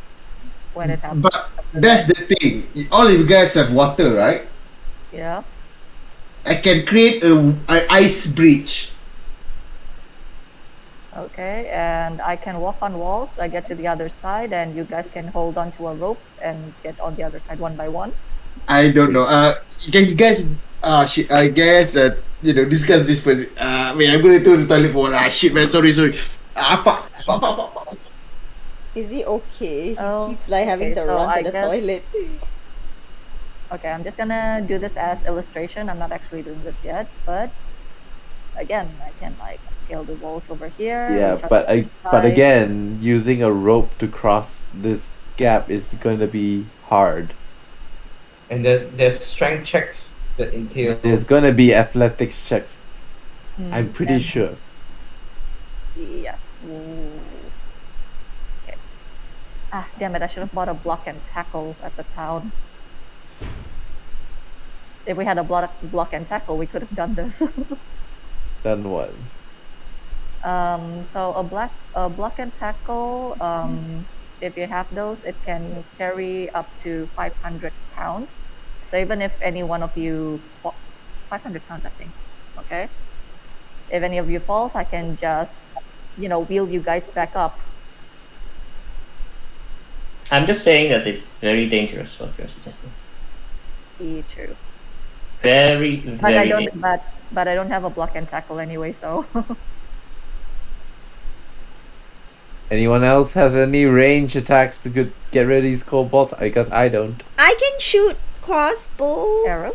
when it happens. But that's the thing. All of you guys have water, right? Yeah. I can create an ice bridge. Okay, and I can walk on walls. I get to the other side, and you guys can hold on to a rope and get on the other side one by one. I don't know. Can you guys? I guess discuss this first. Wait, I'm going to the toilet for shit, man. Sorry. Fuck. Is he okay? He Oh, keeps like having okay, to so run I to the guess- toilet. Okay, I'm just gonna do this as illustration. I'm not actually doing this yet, but again, I can like scale the walls over here. Yeah, reach out but to this but side. again, using a rope to cross this gap is going to be hard. And there's strength checks that entail. There's going to be athletics checks. I'm Hmm, pretty and- sure. Yes. Ooh. Okay. Ah, damn it! I should have bought a block and tackle at the town. If we had a block and tackle, we could have done this. Then what? So a block and tackle. If you have those, it can carry up to 500 pounds. So even if any one of you, 500 pounds, I think. Okay. If any of you falls, I can just, wheel you guys back up. I'm just saying that it's very dangerous what you're suggesting. True. Very, But I very don't. dangerous. But I don't have a block and tackle anyway, so. Anyone else has any range attacks to get rid of these kobolds? I guess I don't. I can shoot crossbow. Arrow.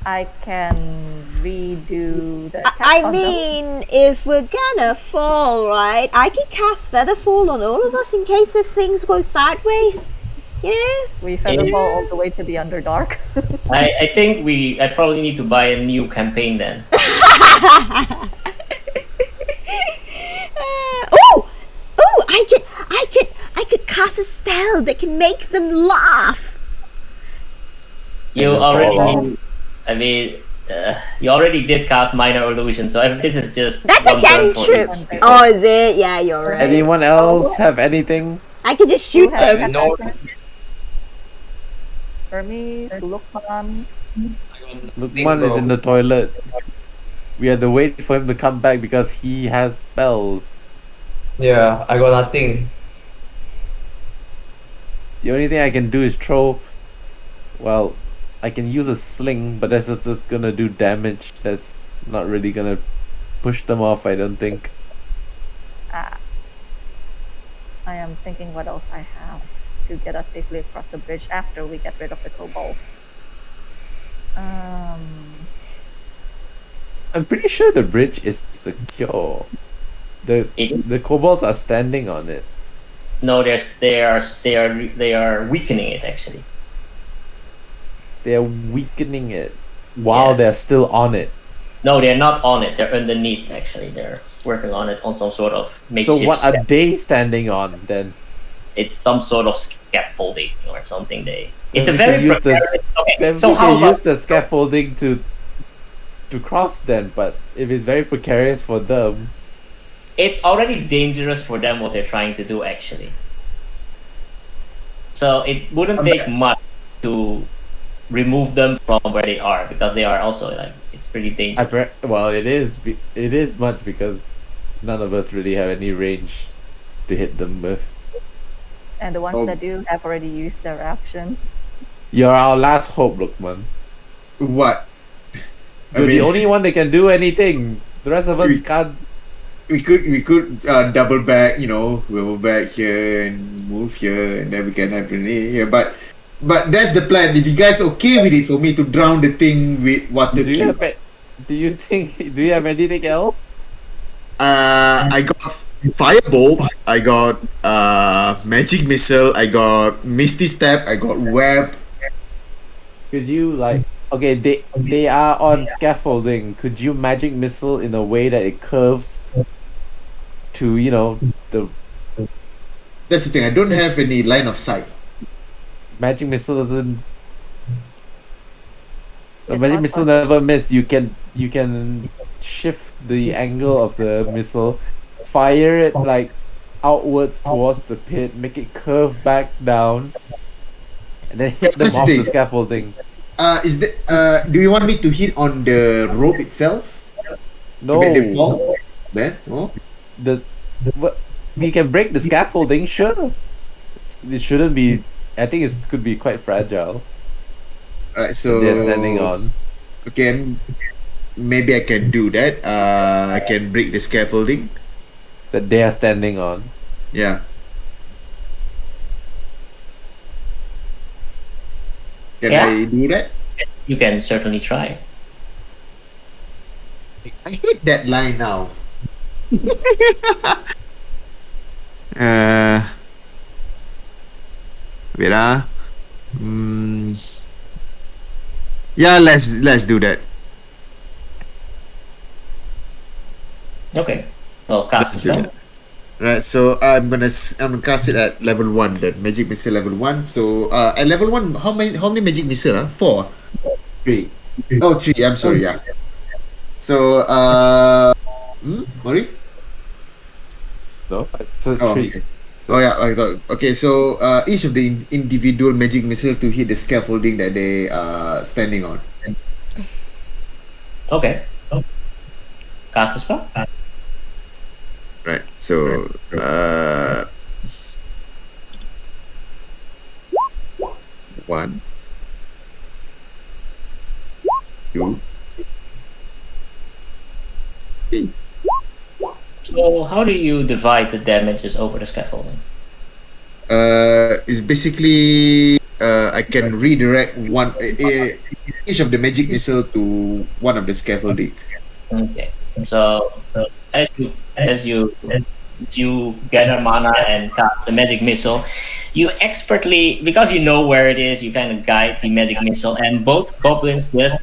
I can redo the. attack I on them. mean, if we're gonna fall, right? I can cast Featherfall on all of us in case if things go sideways. You know? We featherball all the way to the Underdark. I think I probably need to buy a new campaign then. Oh! I could cast a spell that can make them laugh. You And then fall already. I mean, you already did cast minor illusion, so this is just. That's a one turn for cantrip. each. Oh, is it? Yeah, you're right. Anyone else have anything? I could just shoot Who has them. No. attack? Hermes, Lukman. Lukman is in the toilet. We had to wait for him to come back because he has spells. Yeah, I got nothing. The only thing I can do is throw. Well, I can use a sling, but that's just gonna do damage. That's not really gonna push them off, I don't think. I am thinking what else I have to get us safely across the bridge after we get rid of the kobolds. I'm pretty sure the bridge is secure. The kobolds are standing on it. No, they are weakening it actually. They're weakening it while Yes. they're still on it. No, they're not on it. They're underneath actually. They're working on it on some sort of So makeshift. what are they standing on then? It's some sort of scaffolding or something. It's a Then we very can use the precarious. Okay, then so we how can about use the scaffolding to cross then. But if it's very precarious for them, it's already dangerous for them what they're trying to do actually. So it wouldn't take much to remove them from where they are because they are also like it's pretty dangerous. well, it is much because none of us really have any range to hit them with. And the ones Oh. that do have already used their actions. You're our last hope, Lukman. What? You're the only one that can do anything. The rest of us We- can't. we could double back, roll back here and move here, and then we can have Renee here. But that's the plan. If you guys okay with it for me to drown the thing with water Do you cube, have? Do you have anything else? I got firebolt, I got magic missile, I got misty step, I got web. Could you like? Okay, they are on scaffolding. Could you magic missile in a way that it curves to the That's the thing. I don't have any line of sight. magic missile doesn't. The It's magic not missile fun. never miss. You can shift the angle of the missile, fire it like outwards towards the pit, make it curve back down, and then hit them That's the off the thing. scaffolding. Do you want me to hit on the rope itself to make them No, fall? Then, oh, what we can break the scaffolding. Sure, it shouldn't be. I think it could be quite fragile. alright. So They're standing on. Okay, maybe I can do that. I can break the scaffolding. That they are standing on. Yeah. Can Yeah. I do that? You can certainly try. I hate that line now. Wait yeah, let's do that. Okay. Well, cast Let's do spell. that. Right, so I'm gonna cast it at level 1 then. Magic missile level 1. So at level 1, how many magic missile? 4. 3. Oh, 3. I'm sorry, yeah. So Mori? No, it's just Oh, 3. okay. Oh yeah, I thought. Okay, so each of the individual magic missile to hit the scaffolding that they are standing on. Okay. Cast a spell. Right. So one, two, three. So how do you divide the damages over the scaffolding? It's basically I can redirect one each of the magic missile to one of the scaffolding. Okay. So as you gather mana and cast the magic missile, you expertly, because you know where it is, you kind of guide the magic missile, and both goblins just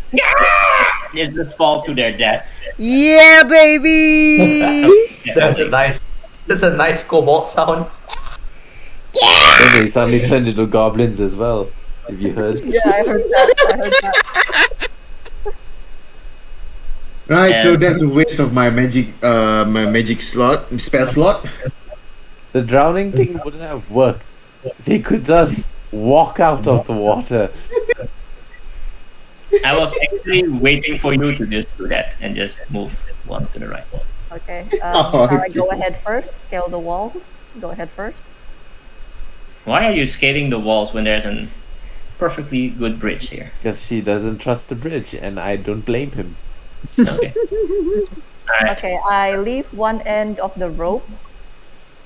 fall to their death. Yeah, baby. That's a nice kobold sound. Then they suddenly turned into goblins as well. If you heard. Yeah, I heard that. Right. So And- that's a waste of my magic spell slot. The drowning thing wouldn't have worked. They could just walk out of the water. I was actually waiting for you to just do that and just move one to the right. Okay. Oh, Shall I okay. go ahead first? Scale the walls. Go ahead first. Why are you scaling the walls when there's a perfectly good bridge here? Because she doesn't trust the bridge, and I don't blame him. Okay. Alright. Okay, I leave one end of the rope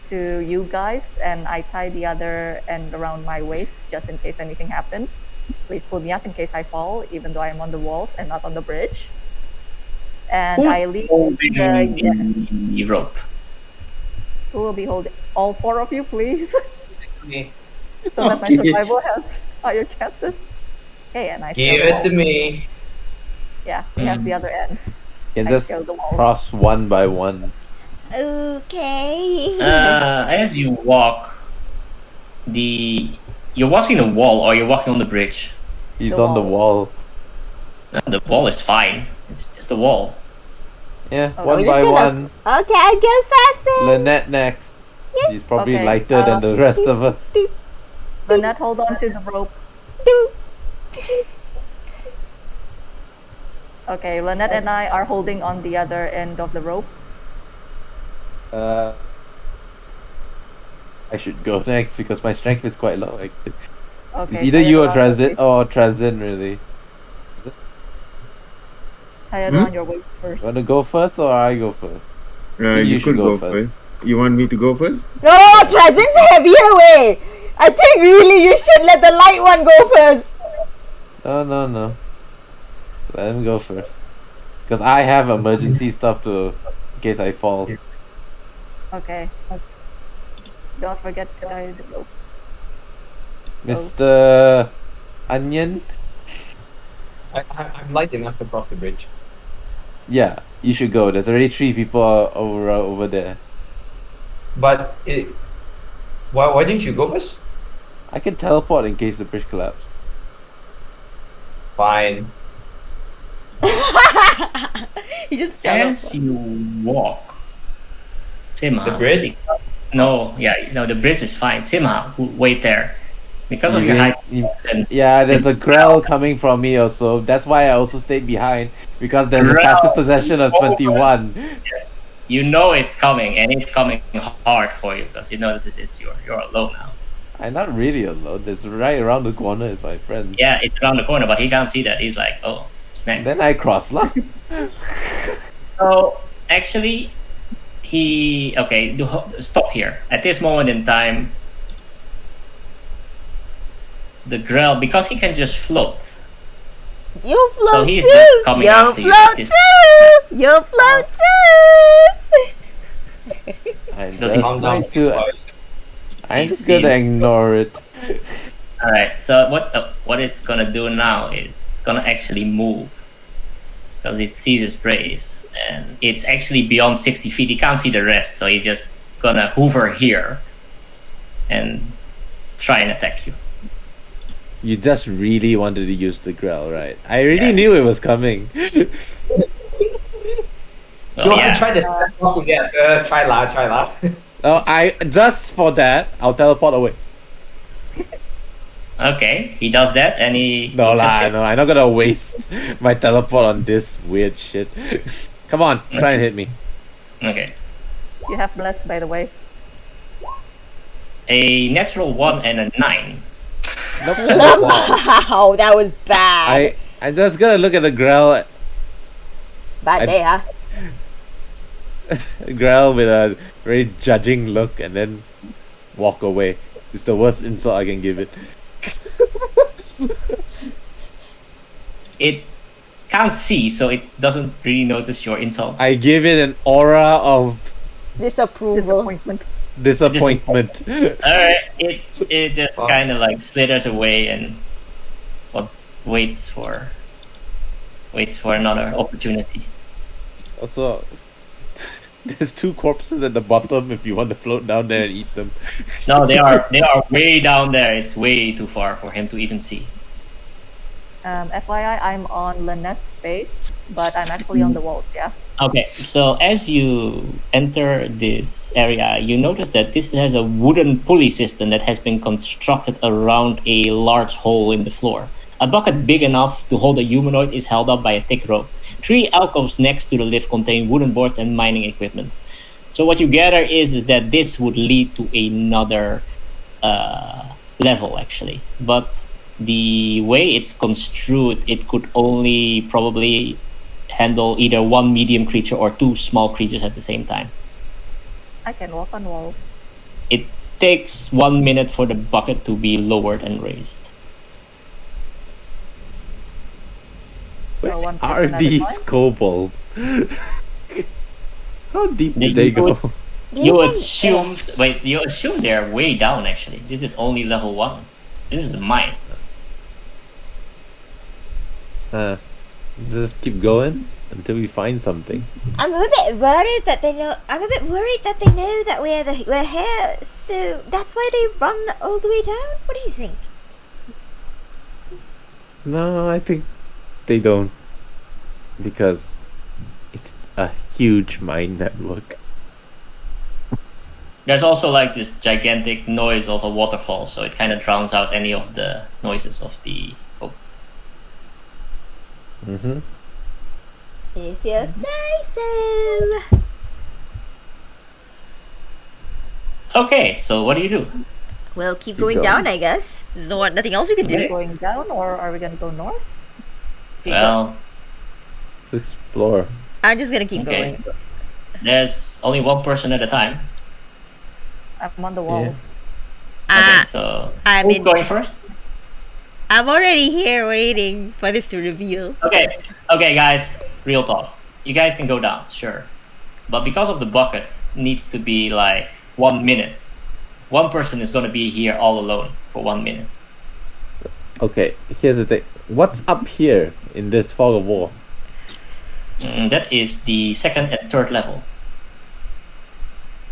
to you guys, and I tie the other end around my waist just in case anything happens. Please pull me up in case I fall, even though I'm on the walls and not on the bridge. And I leave Holding the the rope. who will be holding all 4 of you, please, Me. so that my Okay. survival has higher chances. Okay, and I Give scale the it to wall. me. Yeah, he has the other end. You can I just scale the walls. cross one by one. Okay. As you walk, the You're watching the wall or you're walking on the bridge? He's The on the wall. The wall is fine. It's just a wall. Yeah, Oh, one we're by just gonna- one. Okay, I go fast then. Lynette next. He's probably Okay, lighter than the rest of us. Lynette, hold on to the rope. Okay, Lynette and I are holding on the other end of the rope. I should go next because my strength is quite low. It's Okay. either you or Tayadon, Trazin, really. Tayadon, your way first. You want to go first or I go first? You should could go go first. You want me to go first? No, Trazin's heavier way. I think really you should let the light one go first. No. Let him go first. Because I have emergency stuff in case I fall. Okay. Don't forget to tie the rope. Mr. Onion? I'm light enough to cross the bridge. Yeah, you should go. There's already 3 people over there. But why didn't you go first? I can teleport in case the bridge collapses. Fine. He just As you walk, Simha. The bridge? No, the bridge is fine. Simha, wait there. Because of your height. Yeah, there's a grell coming from me also. That's why I also stayed behind. Because there's a passive possession of 21. Yes. You know it's coming, and it's coming hard for you because you know you're alone now. I'm not really alone. It's right around the corner is my friend. Yeah, it's around the corner, but he can't see that. He's like, oh, snap. Then I cross lah. So actually, stop here. At this moment in time, the Grell, because he can just float. You float So he's too. just coming You after you float at this- too. You float too. I'm Does just he going to. I'm He just gonna sees- ignore it. All right. So what it's gonna do now is it's gonna actually move because it sees its prey, and it's actually beyond 60 feet. He can't see the rest, so he's just gonna hover here and try and attack you. You just really wanted to use the grell, right? I already knew it was coming. Well, You want yeah. to try this? Try la. Oh, just for that, I'll teleport away. Okay, he does that, and he. No he lah, just- no, I'm not gonna waste my teleport on this weird shit. Come on, try and hit me. Okay. You have blessed, by the way. A natural 1 and a 9. Wow, that was bad. I'm just gonna look at the grell, Bad day, huh? grell with a very judging look, and then walk away. It's the worst insult I can give it. It can't see, so it doesn't really notice your insults. I give it an aura of Disapproval. Disappointment. disappointment. Alright, it just kind of like slithers away and waits for another opportunity. Also, there's 2 corpses at the bottom if you want to float down there and eat them. No, they are way down there. It's way too far for him to even see. FYI, I'm on Lynette's space, but I'm actually on the walls, yeah? Okay, so as you enter this area, you notice that this has a wooden pulley system that has been constructed around a large hole in the floor. A bucket big enough to hold a humanoid is held up by a thick rope. 3 alcoves next to the lift contain wooden boards and mining equipment. So what you gather is that this would lead to another level, actually. But the way it's construed, it could only probably handle either 1 medium creature or 2 small creatures at the same time. I can walk on walls. It takes 1 minute for the bucket to be lowered and raised. So one Are person at a these time. kobolds? How deep They did they go- go? You assume they're way down actually. This is only level 1. This is a mine. Just keep going. until we find something. I'm a bit worried that they know. I'm a bit worried that they know that we're here. So that's why they run all the way down. What do you think? No, I think they don't, because it's a huge mine network. There's also like this gigantic noise of a waterfall, so it kind of drowns out any of the noises of the kobolds. Mm-hmm. If you say so. Okay, so what do you do? Well, keep Keep going going. down, I guess. There's nothing else we can Are we do. going down or are we gonna go north? Well, Let's explore. I'm just gonna keep okay. going. There's only one person at a time. I'm on the wall. Okay, so I who's mean, going first? I'm already here waiting for this to reveal. Okay, guys. Real talk. You guys can go down, sure, but because of the bucket, needs to be like 1 minute. One person is going to be here all alone for 1 minute. Okay, here's the thing. What's up here in this fog of war? That is the second and third level.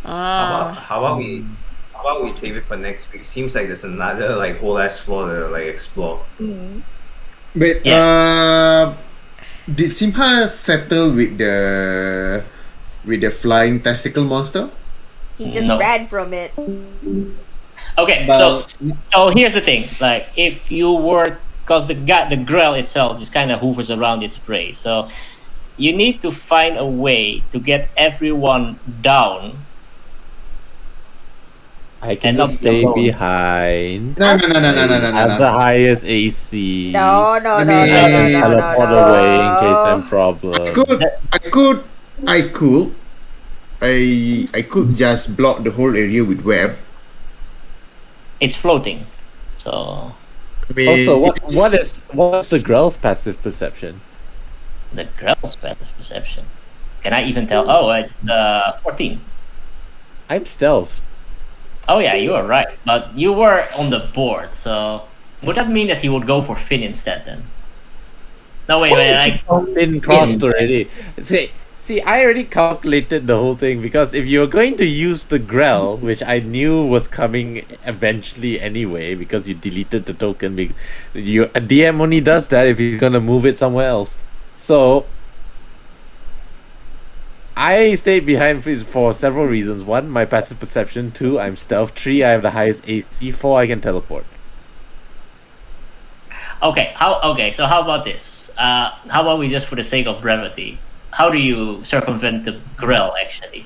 How about we save it for next week? Seems like there's another like whole ass floor to like explore. Wait, did Simha settle with the flying testicle monster? He just No. ran from it. Okay, Well- so here's the thing. Like, if you were, because the grell itself just kind of hovers around its prey, so you need to find a way to get everyone down. I can And just not stay alone. behind. No. At the highest AC. No. I mean, Teleport away in case I'm problem. I could just block the whole area with web. It's floating, so I mean, Also, it's- what's the Grell's passive perception? the grell's passive perception. Can I even tell? Oh, it's 14. I'm stealth. Oh yeah, you are right. But you were on the board, so would that mean that he would go for Finn instead then? No, wait. Been crossed already. See, I already calculated the whole thing, because if you're going to use the Grell, which I knew was coming eventually anyway, because you deleted the token, a DM only does that if he's gonna move it somewhere else. So I stayed behind for several reasons. 1, my passive perception. 2, I'm stealth. 3, I have the highest AC. 4, I can teleport. Okay, so how about this? How about we just, for the sake of brevity, how do you circumvent the Grell actually?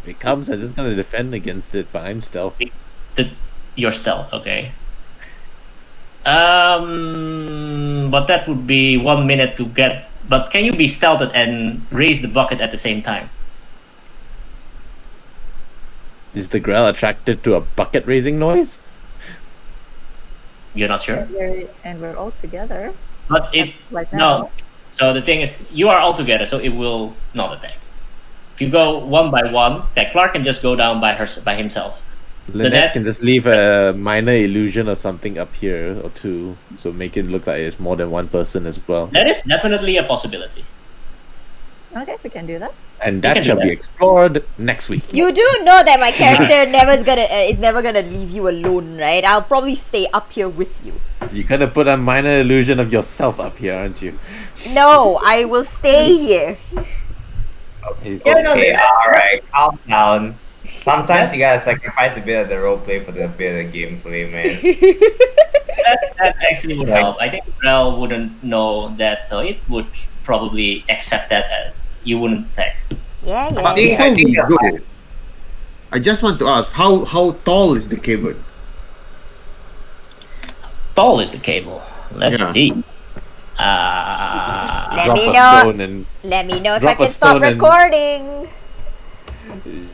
If it comes, I'm just gonna defend against it, but I'm stealth. Your stealth, okay. But that would be 1 minute to get. But can you be stealthed and raise the bucket at the same time? Is the Grell attracted to a bucket raising noise? You're not sure? And we're all together. But it Like now. no. So the thing is, you are all together, so it will not attack. If you go one by one, like Clark can just go down by himself. Lynette can just leave a minor illusion or something up here or 2, so make it look like it's more than one person as well. That is definitely a possibility. Okay, we can do that. And can that do shall be that. explored next week. You do know that my character is never gonna leave you alone, right? I'll probably stay up here with you. You're gonna put a minor illusion of yourself up here, aren't you? No, I will stay here. Okay, alright, calm down. Sometimes you gotta sacrifice a bit of the roleplay for the bit of the gameplay, man. That actually would help. I think Rel wouldn't know that, so it would probably accept that as you wouldn't attack. Yeah. I Before think we you're go, fine. I just want to ask, how tall is the cavern? Tall is the cable. Let's Yeah. see. Let Drop me a know. stone and Let me know if Drop I a can stop stone and- recording.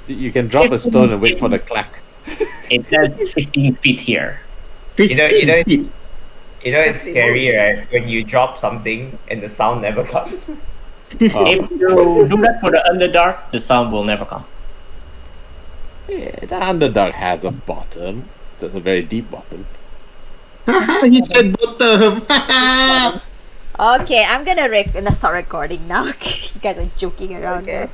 you can drop a stone and wait for the clack. It says 15 feet here. 15 feet. You know it's scary, right? When you drop something and the sound never comes. If you do that for the Underdark, the sound will never come. Yeah, the Underdark has a bottom. That's a very deep bottom. He said bottom. Okay, I'm gonna start recording now. You guys are joking around. Okay.